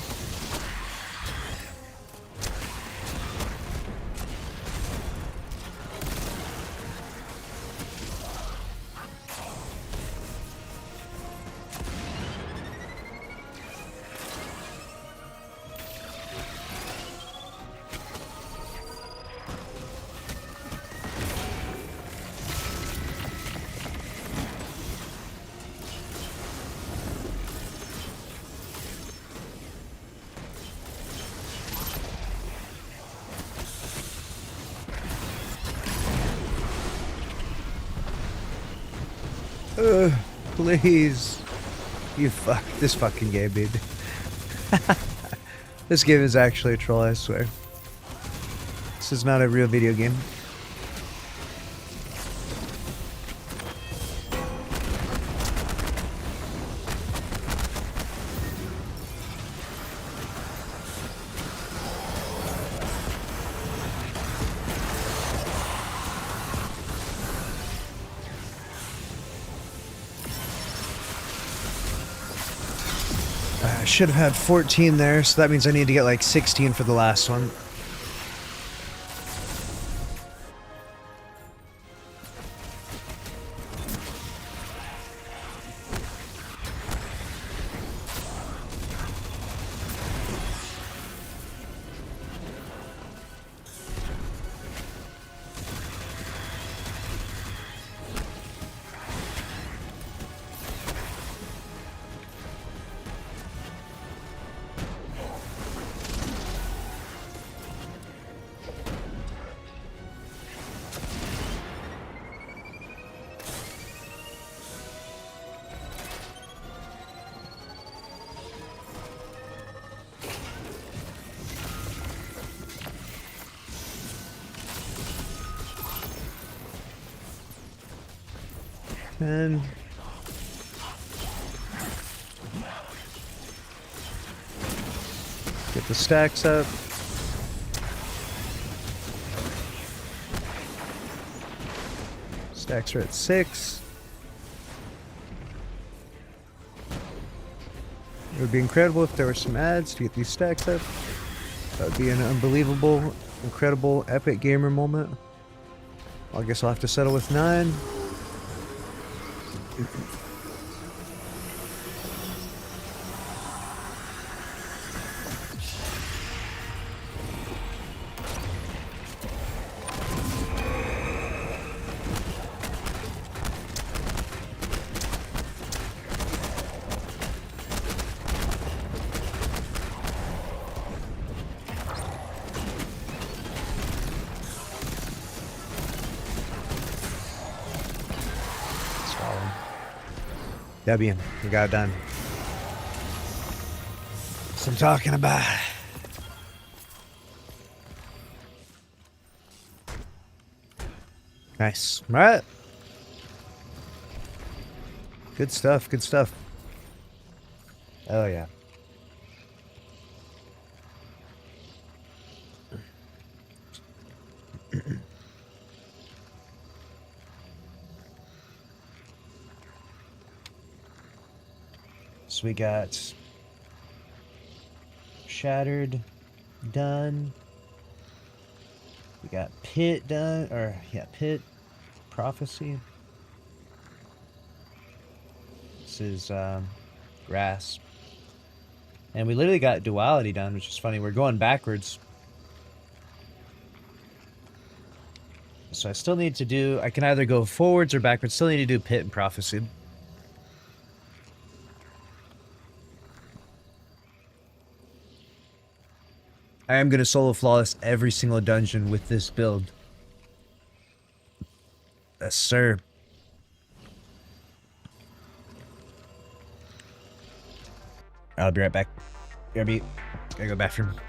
Please. You fuck. This fucking game, dude. This game is actually a troll, I swear. This is not a real video game. I should have had 14 there, so that means I need to get like 16 for the last one. And get the stacks up. Stacks are at 6. would be incredible if there were some ads to get these stacks up. That would be an unbelievable, incredible, epic gamer moment. I guess I'll have to settle with 9. W, we got it done. That's what I'm talking about. Nice. All right. Good stuff. Good stuff. Oh, yeah. So we got Shattered done. We got Pit done, or yeah, Pit Prophecy. This is Grasp. And we literally got Duality done, which is funny. We're going backwards. So I still need to do, I can either go forwards or backwards. Still need to do Pit and Prophecy. I am going to solo flawless every single dungeon with this build. Yes, sir. I'll be right back. BRB. Gotta go bathroom.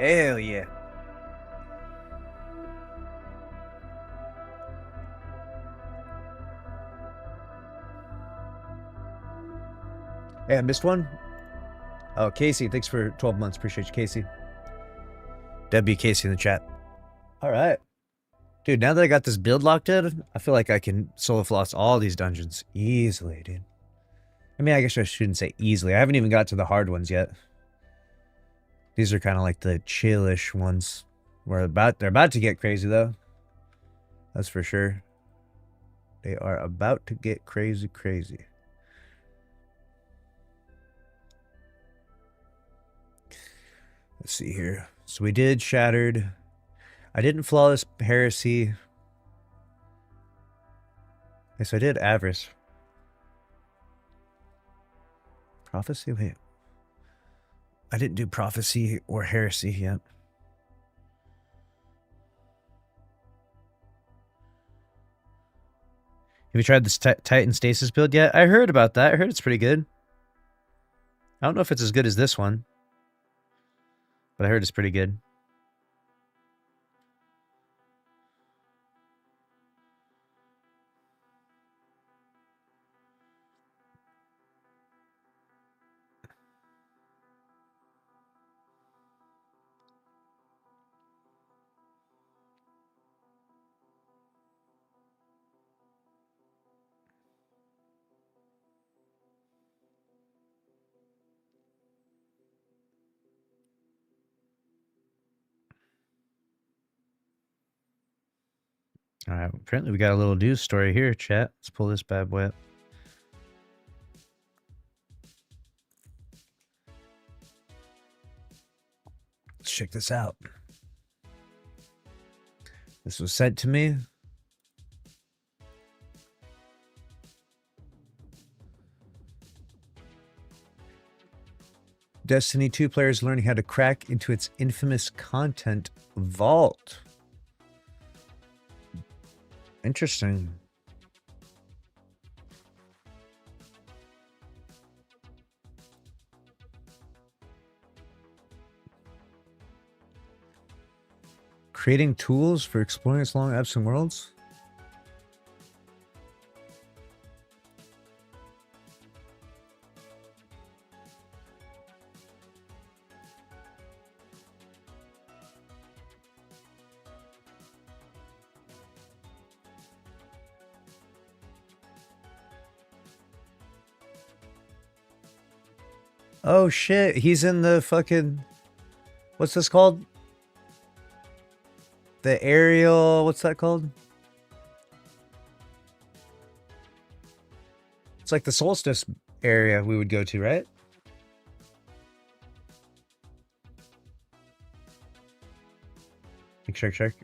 Hell yeah. Hey, I missed one. Oh, Casey, thanks for 12 months. Appreciate you, Casey. W Casey in the chat. All right. Dude, now that I got this build locked in, I feel like I can solo floss all these dungeons easily, dude. I mean, I guess I shouldn't say easily. I haven't even got to the hard ones yet. These are kind of like the chillish ones. They're about to get crazy, though. That's for sure. They are about to get crazy, crazy. Let's see here. So we did Shattered. I didn't Flawless Heresy. Yes, I did Avarice. Prophecy? Wait. I didn't do Prophecy or Heresy yet. Have you tried this Titan Stasis build yet? I heard about that. I heard it's pretty good. I don't know if it's as good as this one, but I heard it's pretty good. All right, apparently we got a little news story here, chat. Let's pull this bad boy up. Let's check this out. This was sent to me. Destiny 2 players learning how to crack into its infamous content vault. Interesting. Creating tools for exploring its long absent worlds? Oh shit, he's in the fucking... What's this called? The aerial... What's that called? It's like the solstice area we would go to, right? Check. Have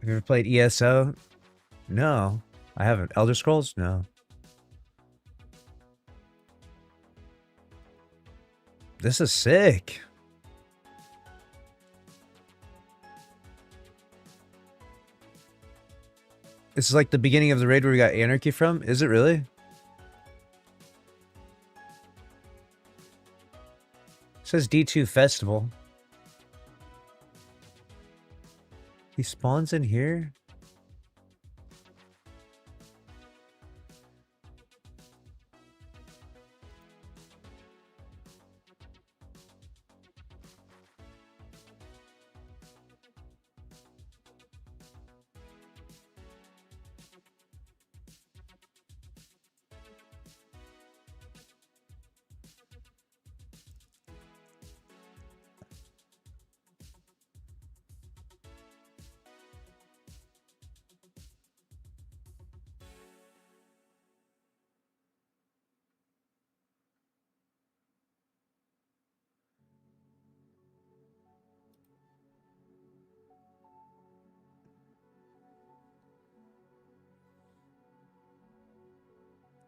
you ever played ESO? No, I haven't. Elder Scrolls? No. This is sick. This is like the beginning of the raid where we got Anarchy from? Is it really? It says D2 Festival. He spawns in here?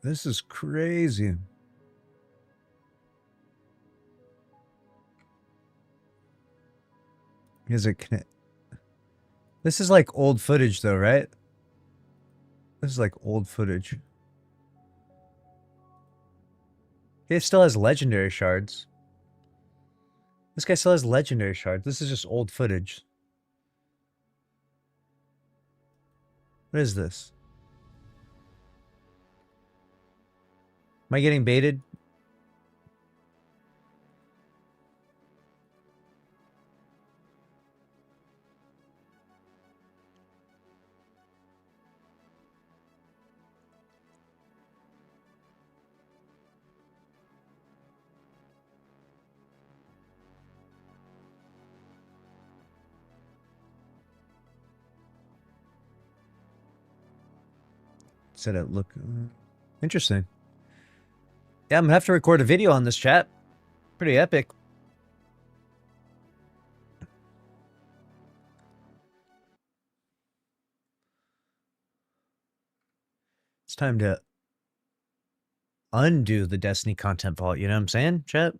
This is crazy. Is it connect? This is like old footage though, right? This is like old footage. It still has legendary shards. This guy still has legendary shards. This is just old footage. What is this? Am I getting baited? Said it look interesting. Yeah, I'm gonna have to record a video on this, chat. Pretty epic. It's time to undo the Destiny content vault, you know what I'm saying, chat?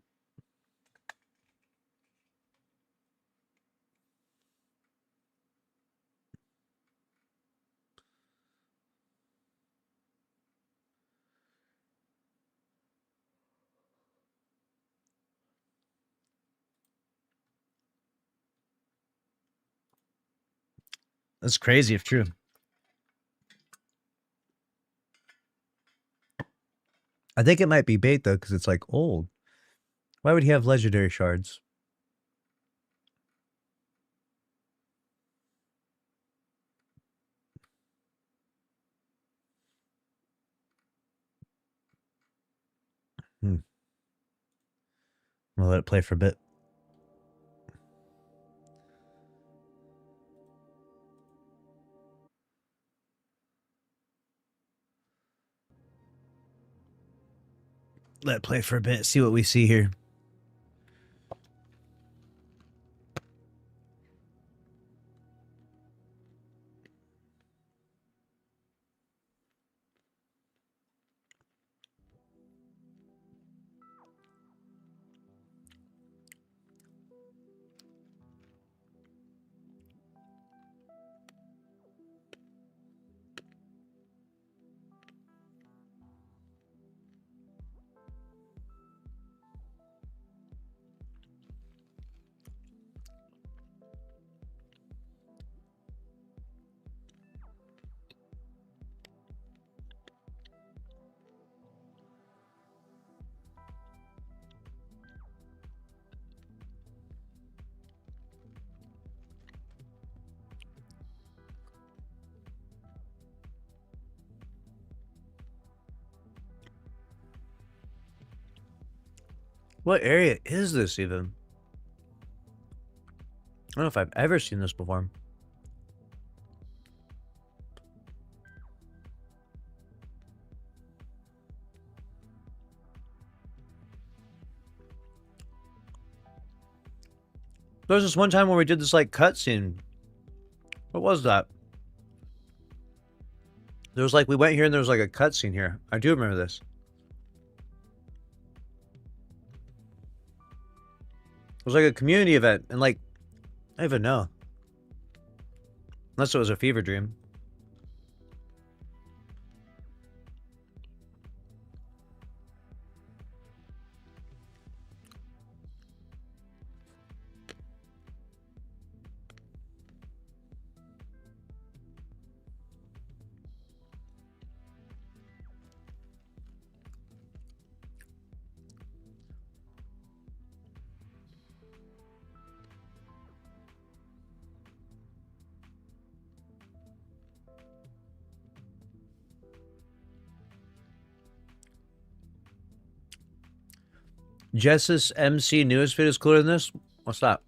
That's crazy if true. I think it might be bait though, because it's like old. Why would he have legendary shards? We'll let it play for a bit. Let it play for a bit, see what we see here. What area is this even? I don't know if I've ever seen this before. There was this one time where we did this like cutscene. What was that? There was like, we went here and there was like a cutscene here. I do remember this. It was like a community event, and like, I don't even know. Unless it was a fever dream. Jess's MC newest video is cooler than this? What's that?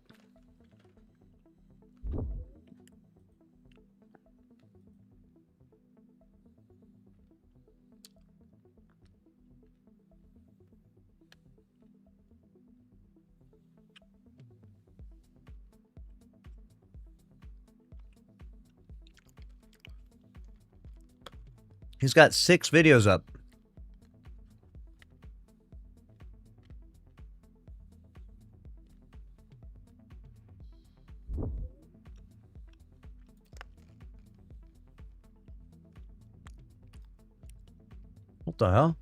He's got 6 videos up. What the hell?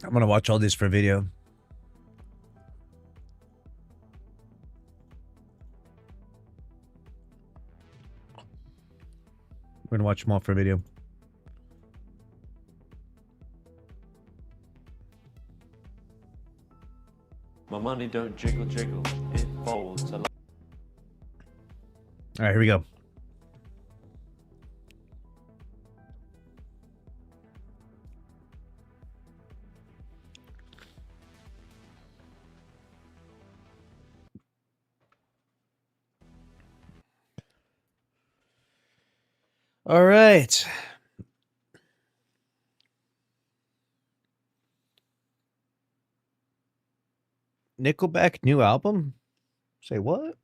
I'm gonna watch all these for video. We're gonna watch them all for video. My money don't jiggle jiggle, it folds. I like All right, here we go. All right. Nickelback new album? Say what?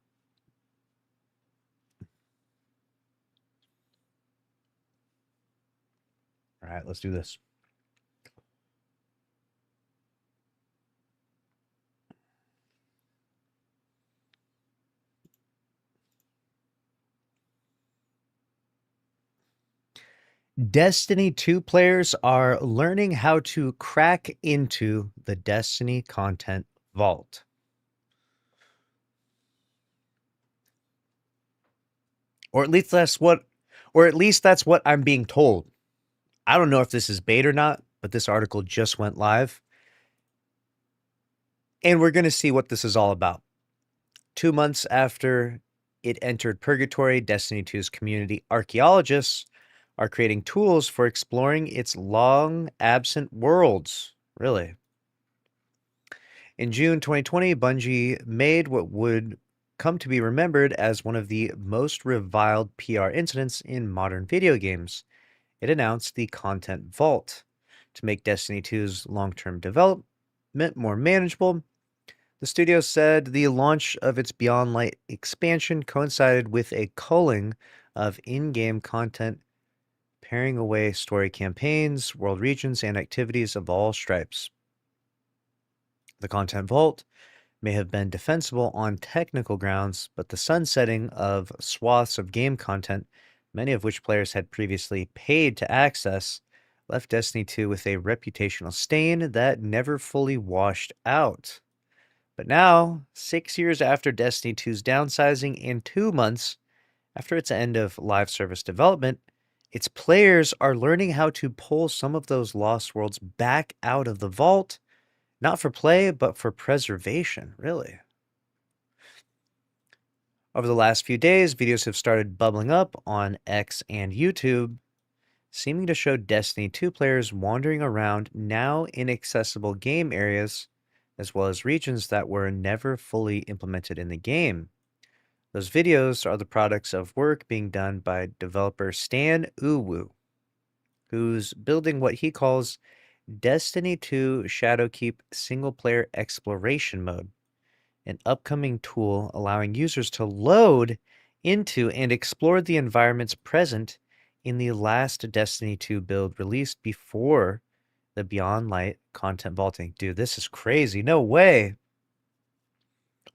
All right, let's do this. Destiny 2 players are learning how to crack into the Destiny content vault. Or at least that's what I'm being told. I don't know if this is bait or not, but this article just went live. And we're going to see what this is all about. 2 months after it entered purgatory, Destiny 2's community archaeologists are creating tools for exploring its long absent worlds. Really? In June 2020, Bungie made what would come to be remembered as one of the most reviled PR incidents in modern video games. It announced the Content Vault to make Destiny 2's long-term development more manageable. The studio said the launch of its Beyond Light expansion coincided with a culling of in-game content, paring away story campaigns, world regions, and activities of all stripes. The Content Vault may have been defensible on technical grounds, but the sunsetting of swaths of game content, many of which players had previously paid to access, left Destiny 2 with a reputational stain that never fully washed out. But now, 6 years after Destiny 2's downsizing and 2 months after its end of live service development, its players are learning how to pull some of those lost worlds back out of the vault, not for play, but for preservation, really. Over the last few days, videos have started bubbling up on X and YouTube, seeming to show Destiny 2 players wandering around now inaccessible game areas, as well as regions that were never fully implemented in the game. Those videos are the products of work being done by developer Stan Uwu, who's building what he calls Destiny 2 Shadowkeep single-player exploration mode, an upcoming tool allowing users to load into and explore the environments present in the last Destiny 2 build released before the Beyond Light content vaulting. Dude, this is crazy. No way.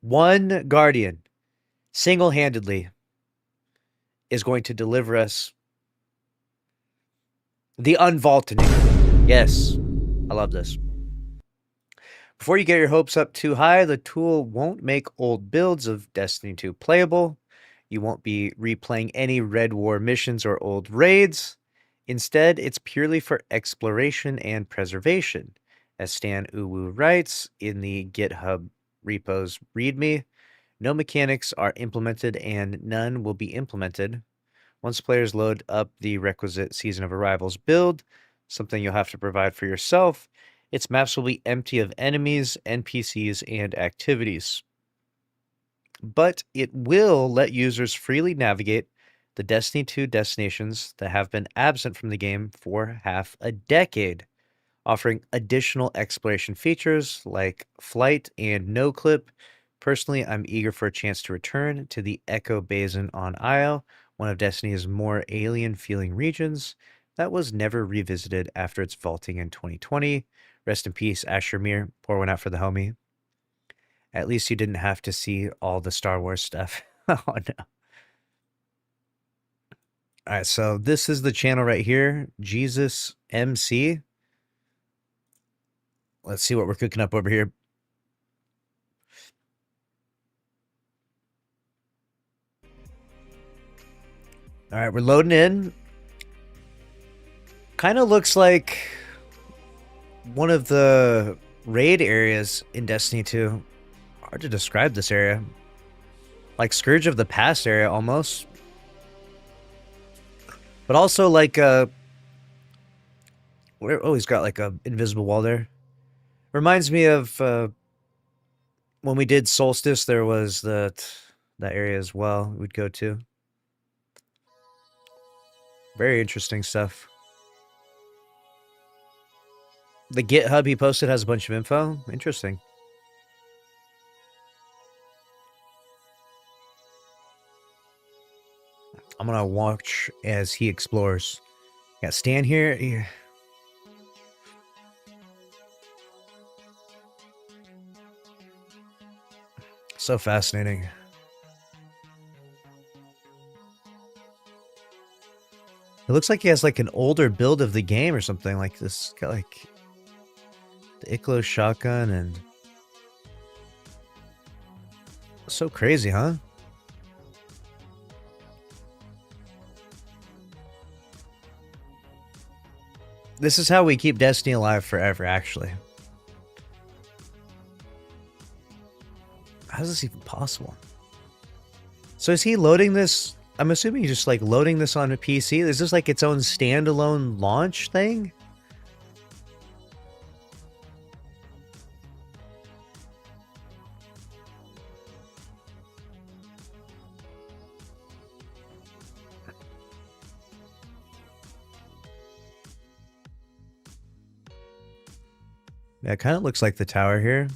One Guardian single-handedly is going to deliver us the unvaulting. Yes, I love this. Before you get your hopes up too high, the tool won't make old builds of Destiny 2 playable. You won't be replaying any Red War missions or old raids. Instead, it's purely for exploration and preservation. As Stan Uwu writes in the GitHub repos README, no mechanics are implemented and none will be implemented. Once players load up the requisite Season of Arrivals build, something you'll have to provide for yourself, its maps will be empty of enemies, NPCs, and activities. But it will let users freely navigate the Destiny 2 destinations that have been absent from the game for half a decade, offering additional exploration features like flight and no-clip. Personally, I'm eager for a chance to return to the Echo Basin on Io, one of Destiny's more alien-feeling regions that was never revisited after its vaulting in 2020. Rest in peace, Asher Mir. Pour one out for the homie. At least you didn't have to see all the Star Wars stuff. Oh, no. All right, so this is the channel right here, Jesus MC. Let's see what we're cooking up over here. All right, we're loading in. Kind of looks like one of the raid areas in Destiny 2. Hard to describe this area. Like Scourge of the Past area almost. But also like oh, he's got like a invisible wall there. Reminds me of when we did Solstice, there was that area as well we'd go to. Very interesting stuff. The GitHub he posted has a bunch of info. Interesting. I'm gonna watch as he explores. Yeah, stand here. Yeah. So fascinating. It looks like he has like an older build of the game or something like this. Got like the Iklo shotgun and so crazy, huh? This is how we keep Destiny alive forever, actually. How is this even possible? So is he loading this? I'm assuming he's just like loading this on a PC. Is this like its own standalone launch thing? Yeah, it kind of looks like the tower here.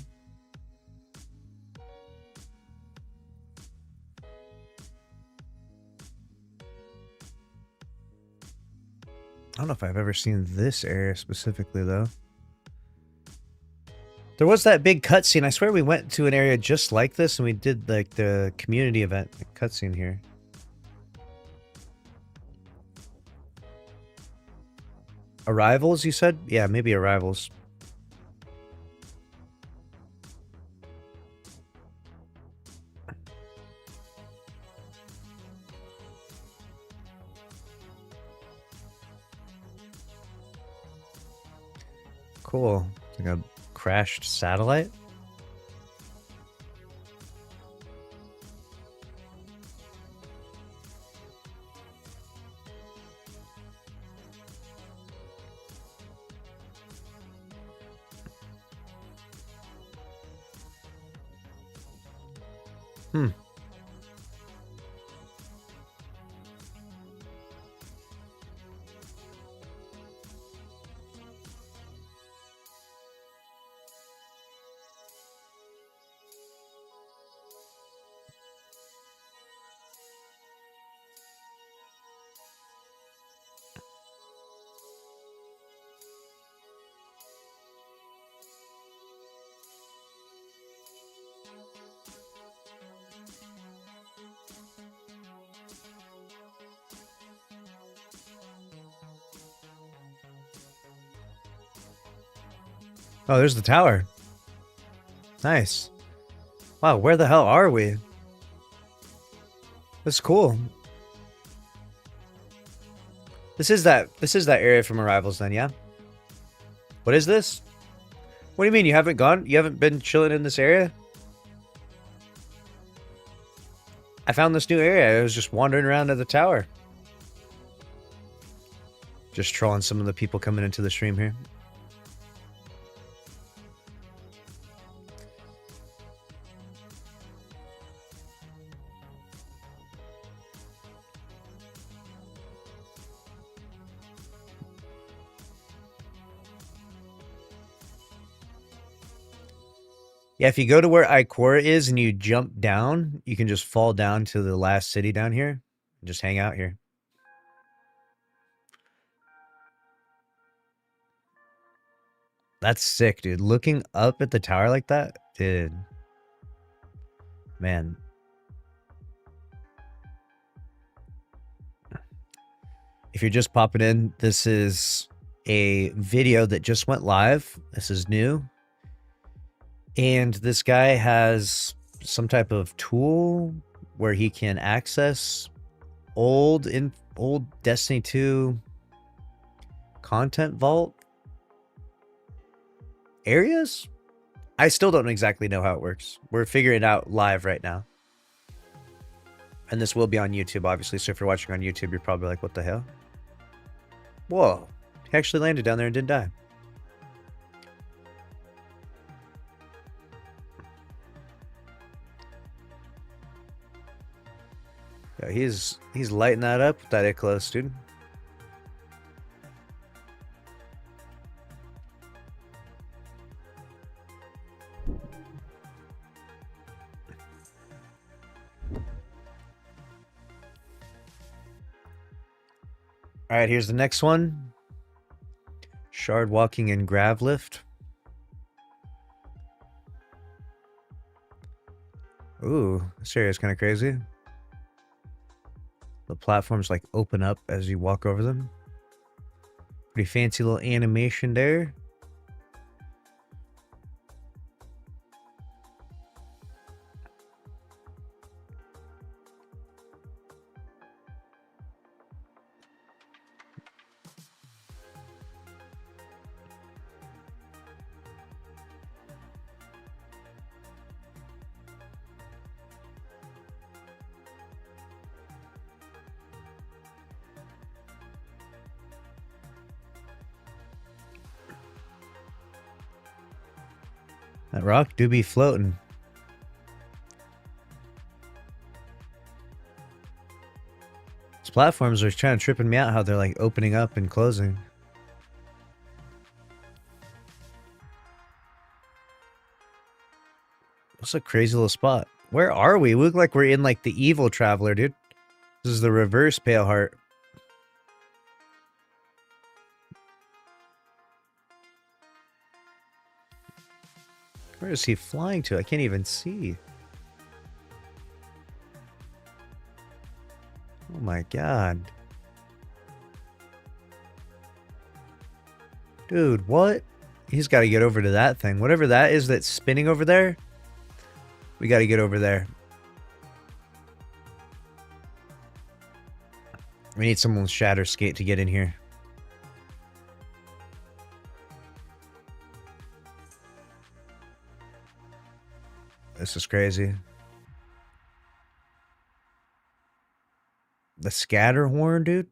I don't know if I've ever seen this area specifically, though. There was that big cutscene. I swear we went to an area just like this, and we did like the community event cutscene here. Arrivals, you said? Yeah, maybe Arrivals. Cool. Like a crashed satellite. Hmm. Oh, there's the tower. Nice. Wow, where the hell are we? That's cool. This is that area from Arrivals then, yeah? What is this? What do you mean you haven't gone? You haven't been chilling in this area? I found this new area. I was just wandering around at the tower. Just trolling some of the people coming into the stream here. Yeah, if you go to where Ikora is and you jump down, you can just fall down to the last city down here and just hang out here. That's sick, dude. Looking up at the tower like that, dude. Man. If you're just popping in, this is a video that just went live. This is new. And this guy has some type of tool where he can access old Destiny 2 content vault areas. I still don't exactly know how it works. We're figuring it out live right now. And this will be on YouTube, obviously. So if you're watching on YouTube, you're probably like, what the hell? Whoa. He actually landed down there and didn't die. Yeah, he's lighting that up with that it close, dude. All right, here's the next one. Shard walking and grav lift. Ooh, this area is kind of crazy. The platforms like open up as you walk over them. Pretty fancy little animation there. That rock do be floating. These platforms are trying to tripping me out how they're like opening up and closing. That's a crazy little spot. Where are we? We look like we're in like the Evil Traveler, dude. This is the reverse Pale Heart. Where is he flying to? I can't even see. Oh my god. Dude, what? He's got to get over to that thing. Whatever that is that's spinning over there. We got to get over there. We need someone with Shatter Skate to get in here. This is crazy. The scatter horn, dude.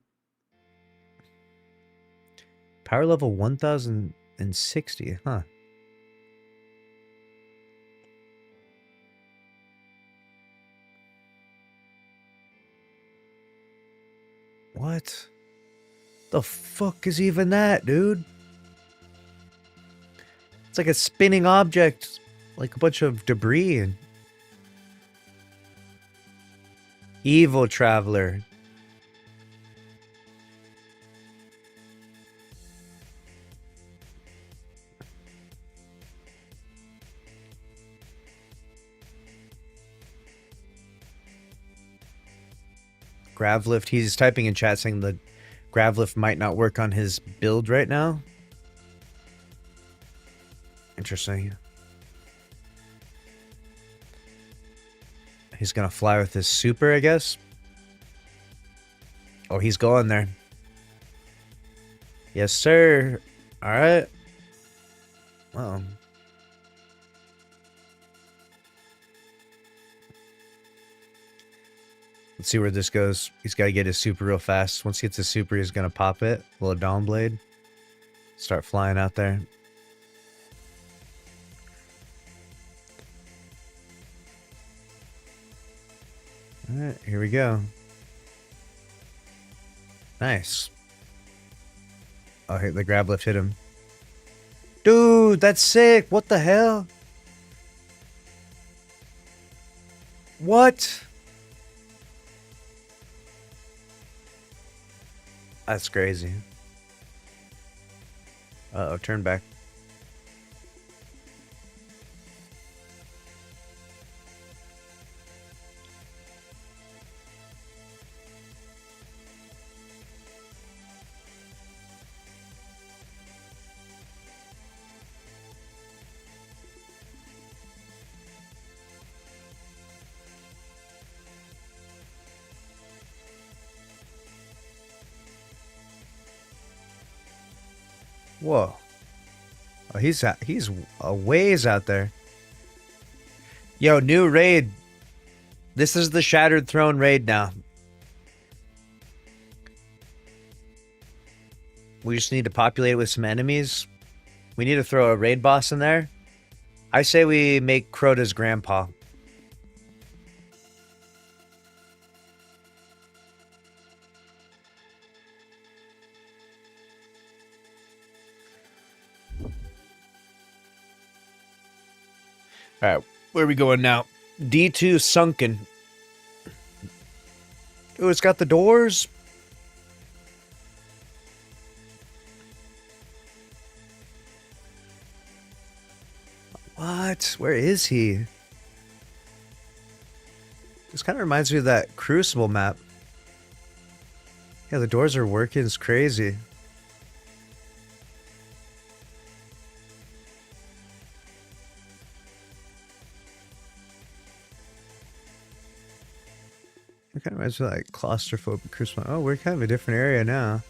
Power level 1060, huh? What? The fuck is even that, dude? It's like a spinning object. Like a bunch of debris and Evil Traveler. Gravlift. He's typing in chat saying the Gravlift might not work on his build right now. Interesting. He's gonna fly with his super, I guess. Oh, he's going there. Yes, sir. All right. Well. Let's see where this goes. He's got to get his super real fast. Once he gets his super, he's gonna pop it. Little Dawn Blade. Start flying out there. Alright, here we go. Nice. Oh, the grab lift hit him. Dude, that's sick. What the hell? What? That's crazy. Uh-oh, turn back. Whoa. Oh, he's a ways out there. Yo, new raid. This is the Shattered Throne raid now. We just need to populate it with some enemies. We need to throw a raid boss in there. I say we make Crota's grandpa. Alright, where are we going now? D2 sunken. Oh, it's got the doors. What? Where is he? This kind of reminds me of that Crucible map. Yeah, the doors are working. It's crazy. It kind of reminds me of like claustrophobic Crucible. Oh, we're kind of a different area now.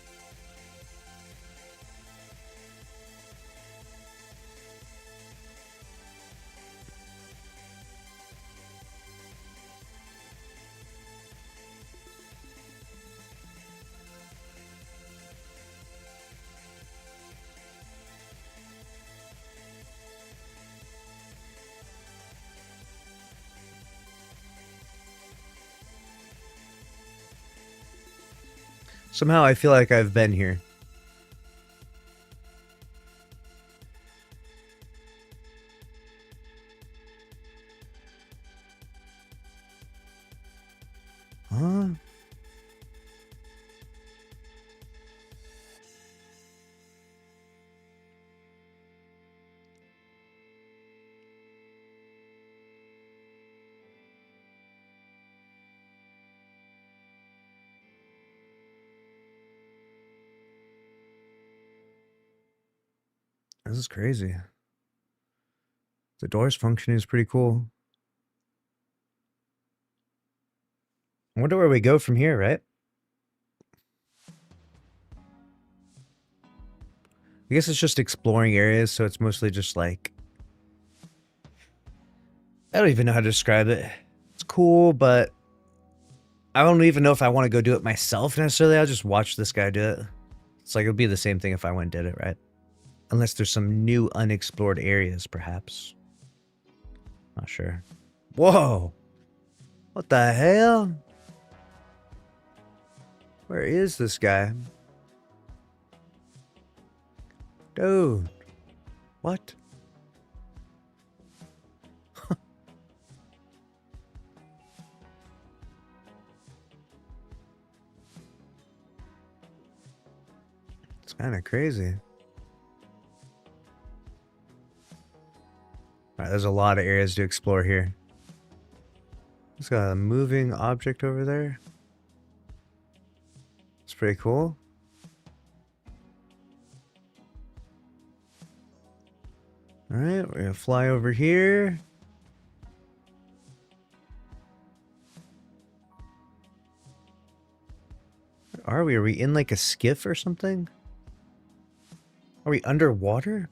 Somehow I feel like I've been here. Huh? This is crazy. The doors functioning is pretty cool. I wonder where we go from here, right? I guess it's just exploring areas, so it's mostly just like... I don't even know how to describe it. It's cool, but I don't even know if I want to go do it myself necessarily. I'll just watch this guy do it. It's like, it'll be the same thing if I went and did it, right? Unless there's some new unexplored areas, perhaps. Not sure. Whoa! What the hell? Where is this guy? Dude. What? It's kind of crazy. Alright, there's a lot of areas to explore here. It's got a moving object over there. It's pretty cool. Alright, we're gonna fly over here. Where are we? Are we in like a skiff or something? Are we underwater?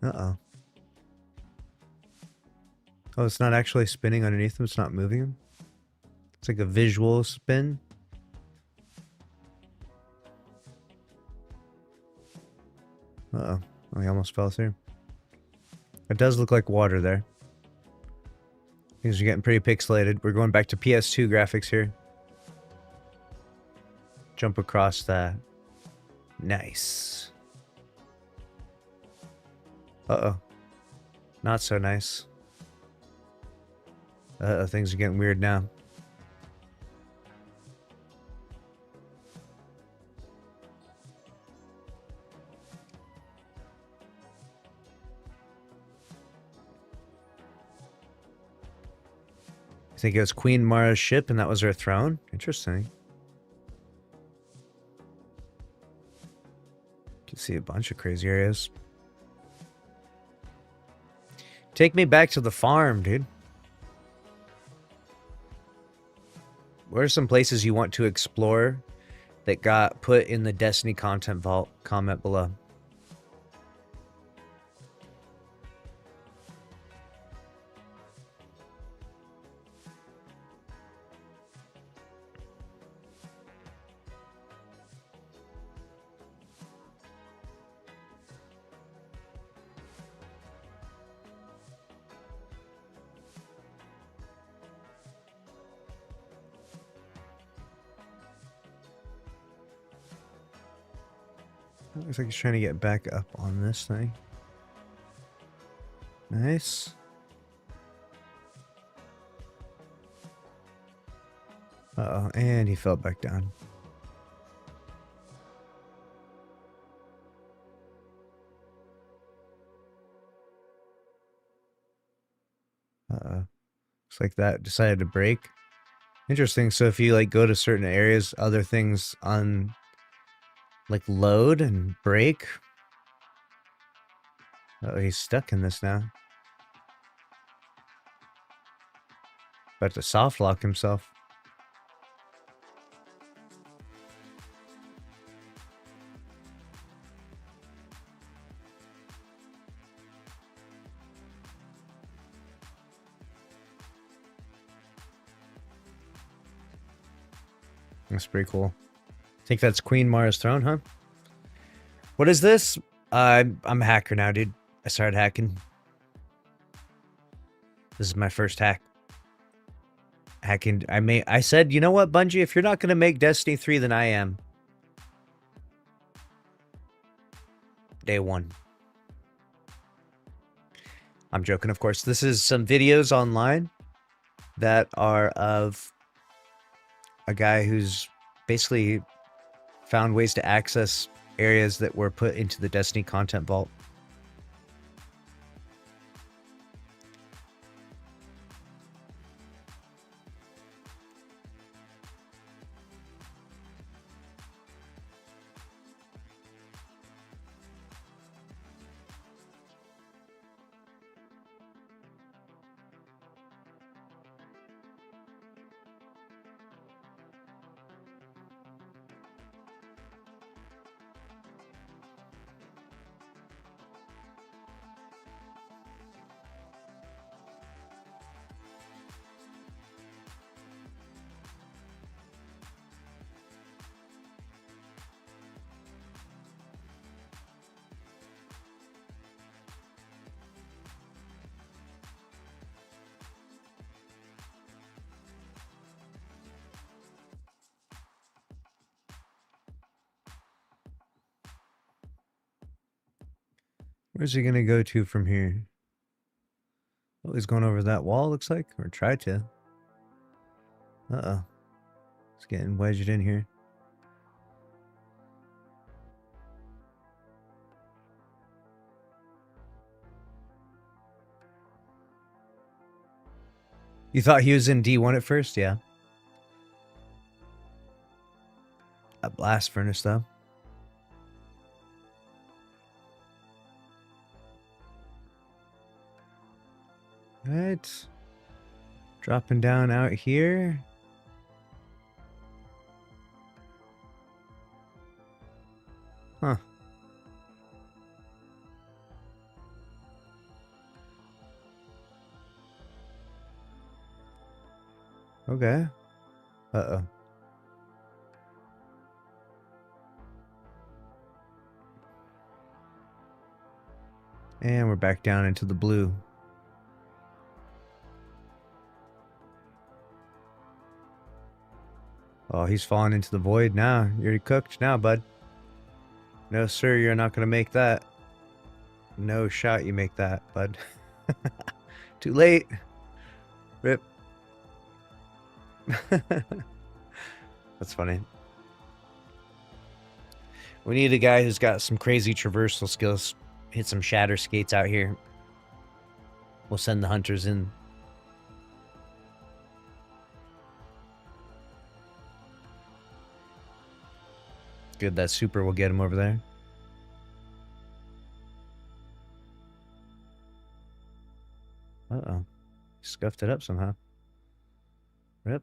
Uh-oh. Oh, it's not actually spinning underneath him. It's not moving him. It's like a visual spin. Uh-oh. Oh, he almost fell through. It does look like water there. Things are getting pretty pixelated. We're going back to PS2 graphics here. Jump across that. Nice. Uh-oh. Not so nice. Uh-oh, things are getting weird now. I think it was Queen Mara's ship and that was her throne? Interesting. You can see a bunch of crazy areas. Take me back to the farm, dude. What are some places you want to explore that got put in the Destiny content vault? Comment below. Looks like he's trying to get back up on this thing. Nice. Uh-oh, and he fell back down. Uh-oh. Looks like that decided to break. Interesting. So if you like go to certain areas, other things on like load and break. Oh, he's stuck in this now. About to soft lock himself. That's pretty cool. Think that's Queen Mara's throne, huh? What is this? I'm a hacker now, dude. I started hacking. This is my first hack. Hacking. I said, you know what, Bungie? If you're not gonna make Destiny 3, then I am. Day one. I'm joking, of course. This is some videos online that are of a guy who's basically found ways to access areas that were put into the Destiny content vault. Where's he gonna go to from here? Oh, he's going over that wall, looks like. Or tried to. Uh-oh. It's getting wedged in here. You thought he was in D1 at first? Yeah. A blast furnace, though. Right. Dropping down out here. Huh. Okay. Uh-oh. And we're back down into the blue. Oh, he's falling into the void now. You're cooked now, bud. No, sir, you're not going to make that. No shot you make that, bud. Too late. Rip. That's funny. We need a guy who's got some crazy traversal skills. Hit some shatter skates out here. We'll send the hunters in. Good, that super will get him over there. Uh-oh. Scuffed it up somehow. Rip.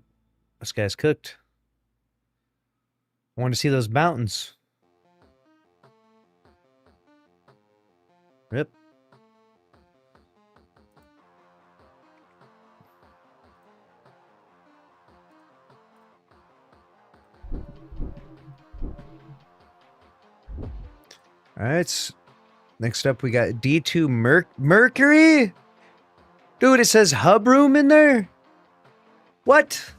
This guy's cooked. I want to see those mountains. Rip. All right. Next up, we got D2 Mercury. Dude, it says hub room in there. What?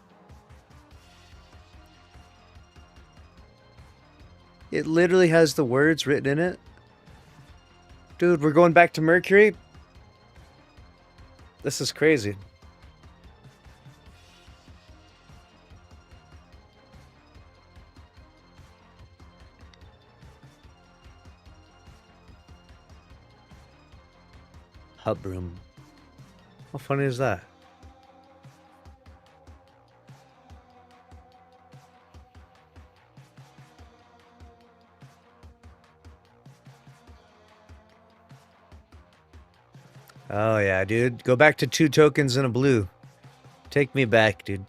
It literally has the words written in it. Dude, we're going back to Mercury. This is crazy. Hub room. How funny is that? Oh yeah, dude. Go back to 2 tokens and a blue. Take me back, dude.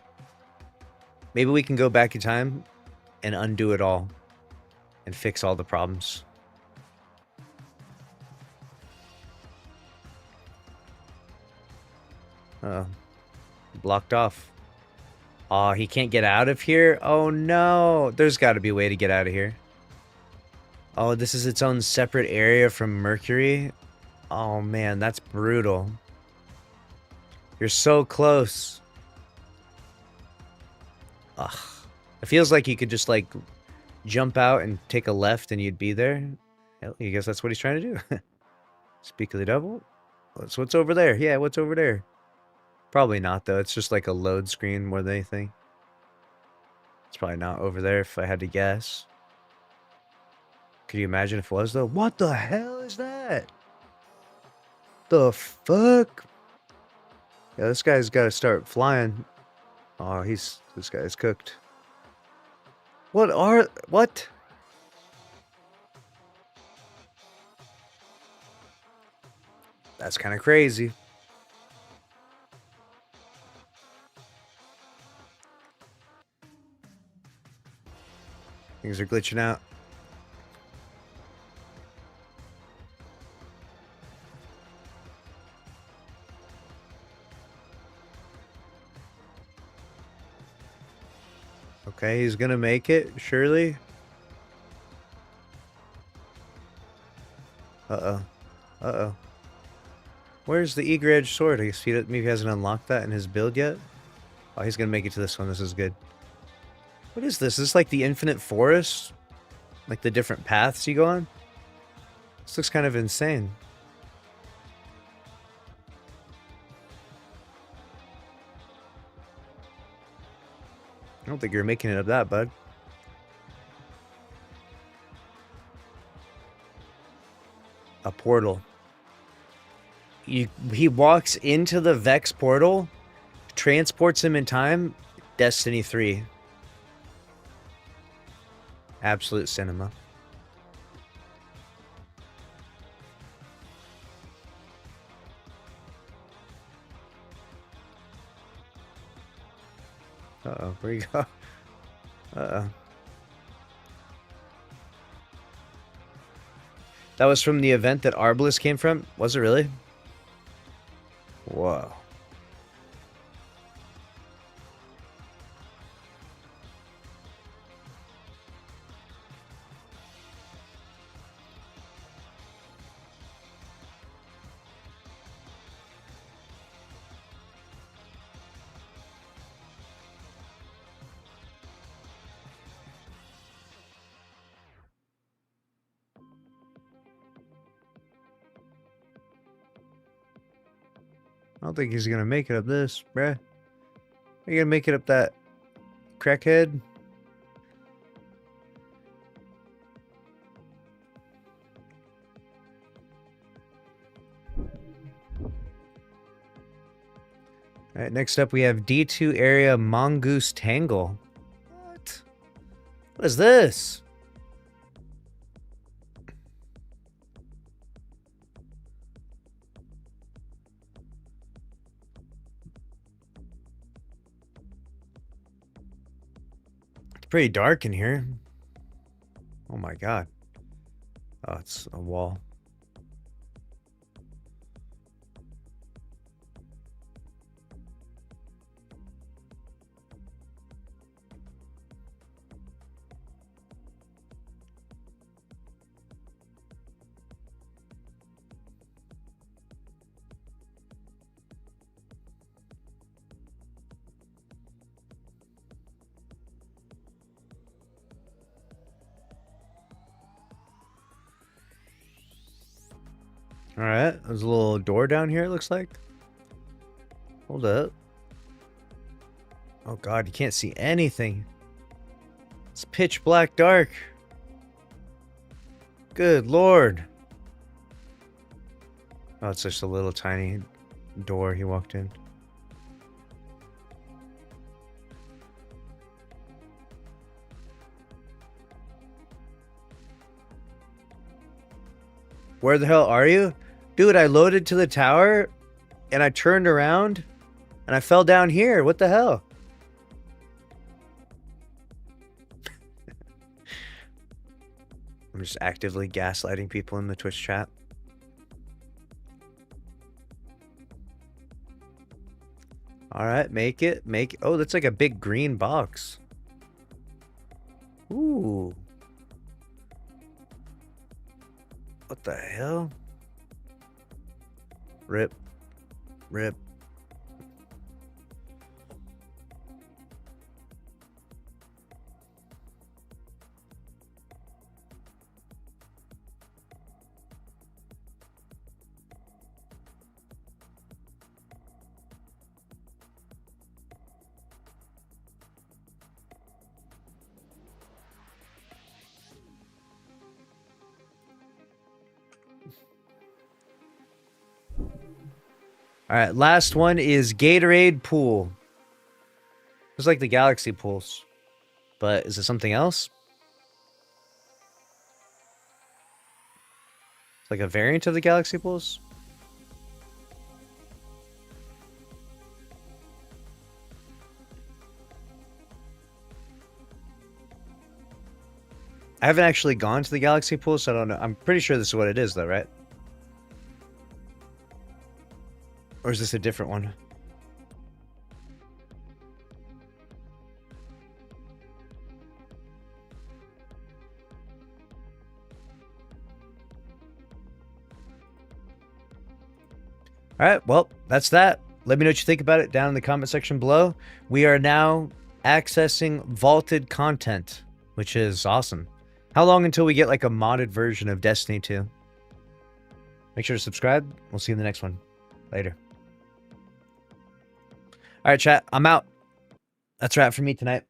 Maybe we can go back in time and undo it all and fix all the problems. Uh-oh. Blocked off. Oh, he can't get out of here? Oh no. There's got to be a way to get out of here. Oh, this is its own separate area from Mercury? Oh man, that's brutal. You're so close. Ugh. It feels like you could just like jump out and take a left and you'd be there. Hell, I guess that's what he's trying to do. Speak of the devil. What's over there? Yeah, what's over there? Probably not though. It's just like a load screen more than anything. It's probably not over there if I had to guess. Could you imagine if it was though? What the hell is that? The fuck? Yeah, this guy's got to start flying. Oh, this guy's cooked. What? That's kind of crazy. Things are glitching out. Okay, he's gonna make it, surely. Uh-oh. Uh-oh. Where's the eager edge sword? I guess maybe he hasn't unlocked that in his build yet. Oh, he's gonna make it to this one. This is good. What is this? Is this like the infinite forest? Like the different paths you go on? This looks kind of insane. I don't think you're making it up that, bud. A portal. He walks into the Vex portal, transports him in time. Destiny 3. Absolute cinema. Uh-oh, where you go? Uh-oh. That was from the event that Arbalest came from? Was it really? Whoa. I don't think he's gonna make it up this, bruh. Are you gonna make it up that crackhead? Alright, next up we have D2 area Mongoose Tangle. What? What is this? Pretty dark in here. Oh my god. Oh, it's a wall. All right, there's a little door down here, it looks like. Hold up. Oh god, you can't see anything. It's pitch black dark. Good lord. Oh, it's just a little tiny door he walked in. Where the hell are you? Dude, I loaded to the tower and I turned around and I fell down here. What the hell? I'm just actively gaslighting people in the Twitch chat. All right, make it. Oh, that's like a big green box. Ooh. What the hell? Rip. Rip. All right, last one is Gatorade Pool. It's like the Galaxy Pools, but is it something else? It's like a variant of the Galaxy Pools? I haven't actually gone to the Galaxy Pool, so I don't know. I'm pretty sure this is what it is, though, right? Or is this a different one? All right, well, that's that. Let me know what you think about it down in the comment section below. We are now accessing vaulted content, which is awesome. How long until we get like a modded version of Destiny 2? Make sure to subscribe. We'll see you in the next one. Later. All right, chat. I'm out. That's a wrap for me tonight.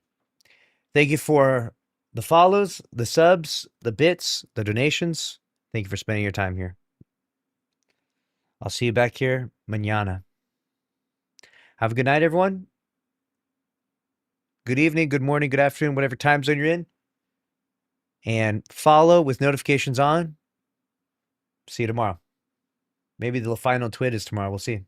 Thank you for the follows, the subs, the bits, the donations. Thank you for spending your time here. I'll see you back here mañana. Have a good night, everyone. Good evening, good morning, good afternoon, whatever time zone you're in. And follow with notifications on. See you tomorrow. Maybe the final twit is tomorrow. We'll see.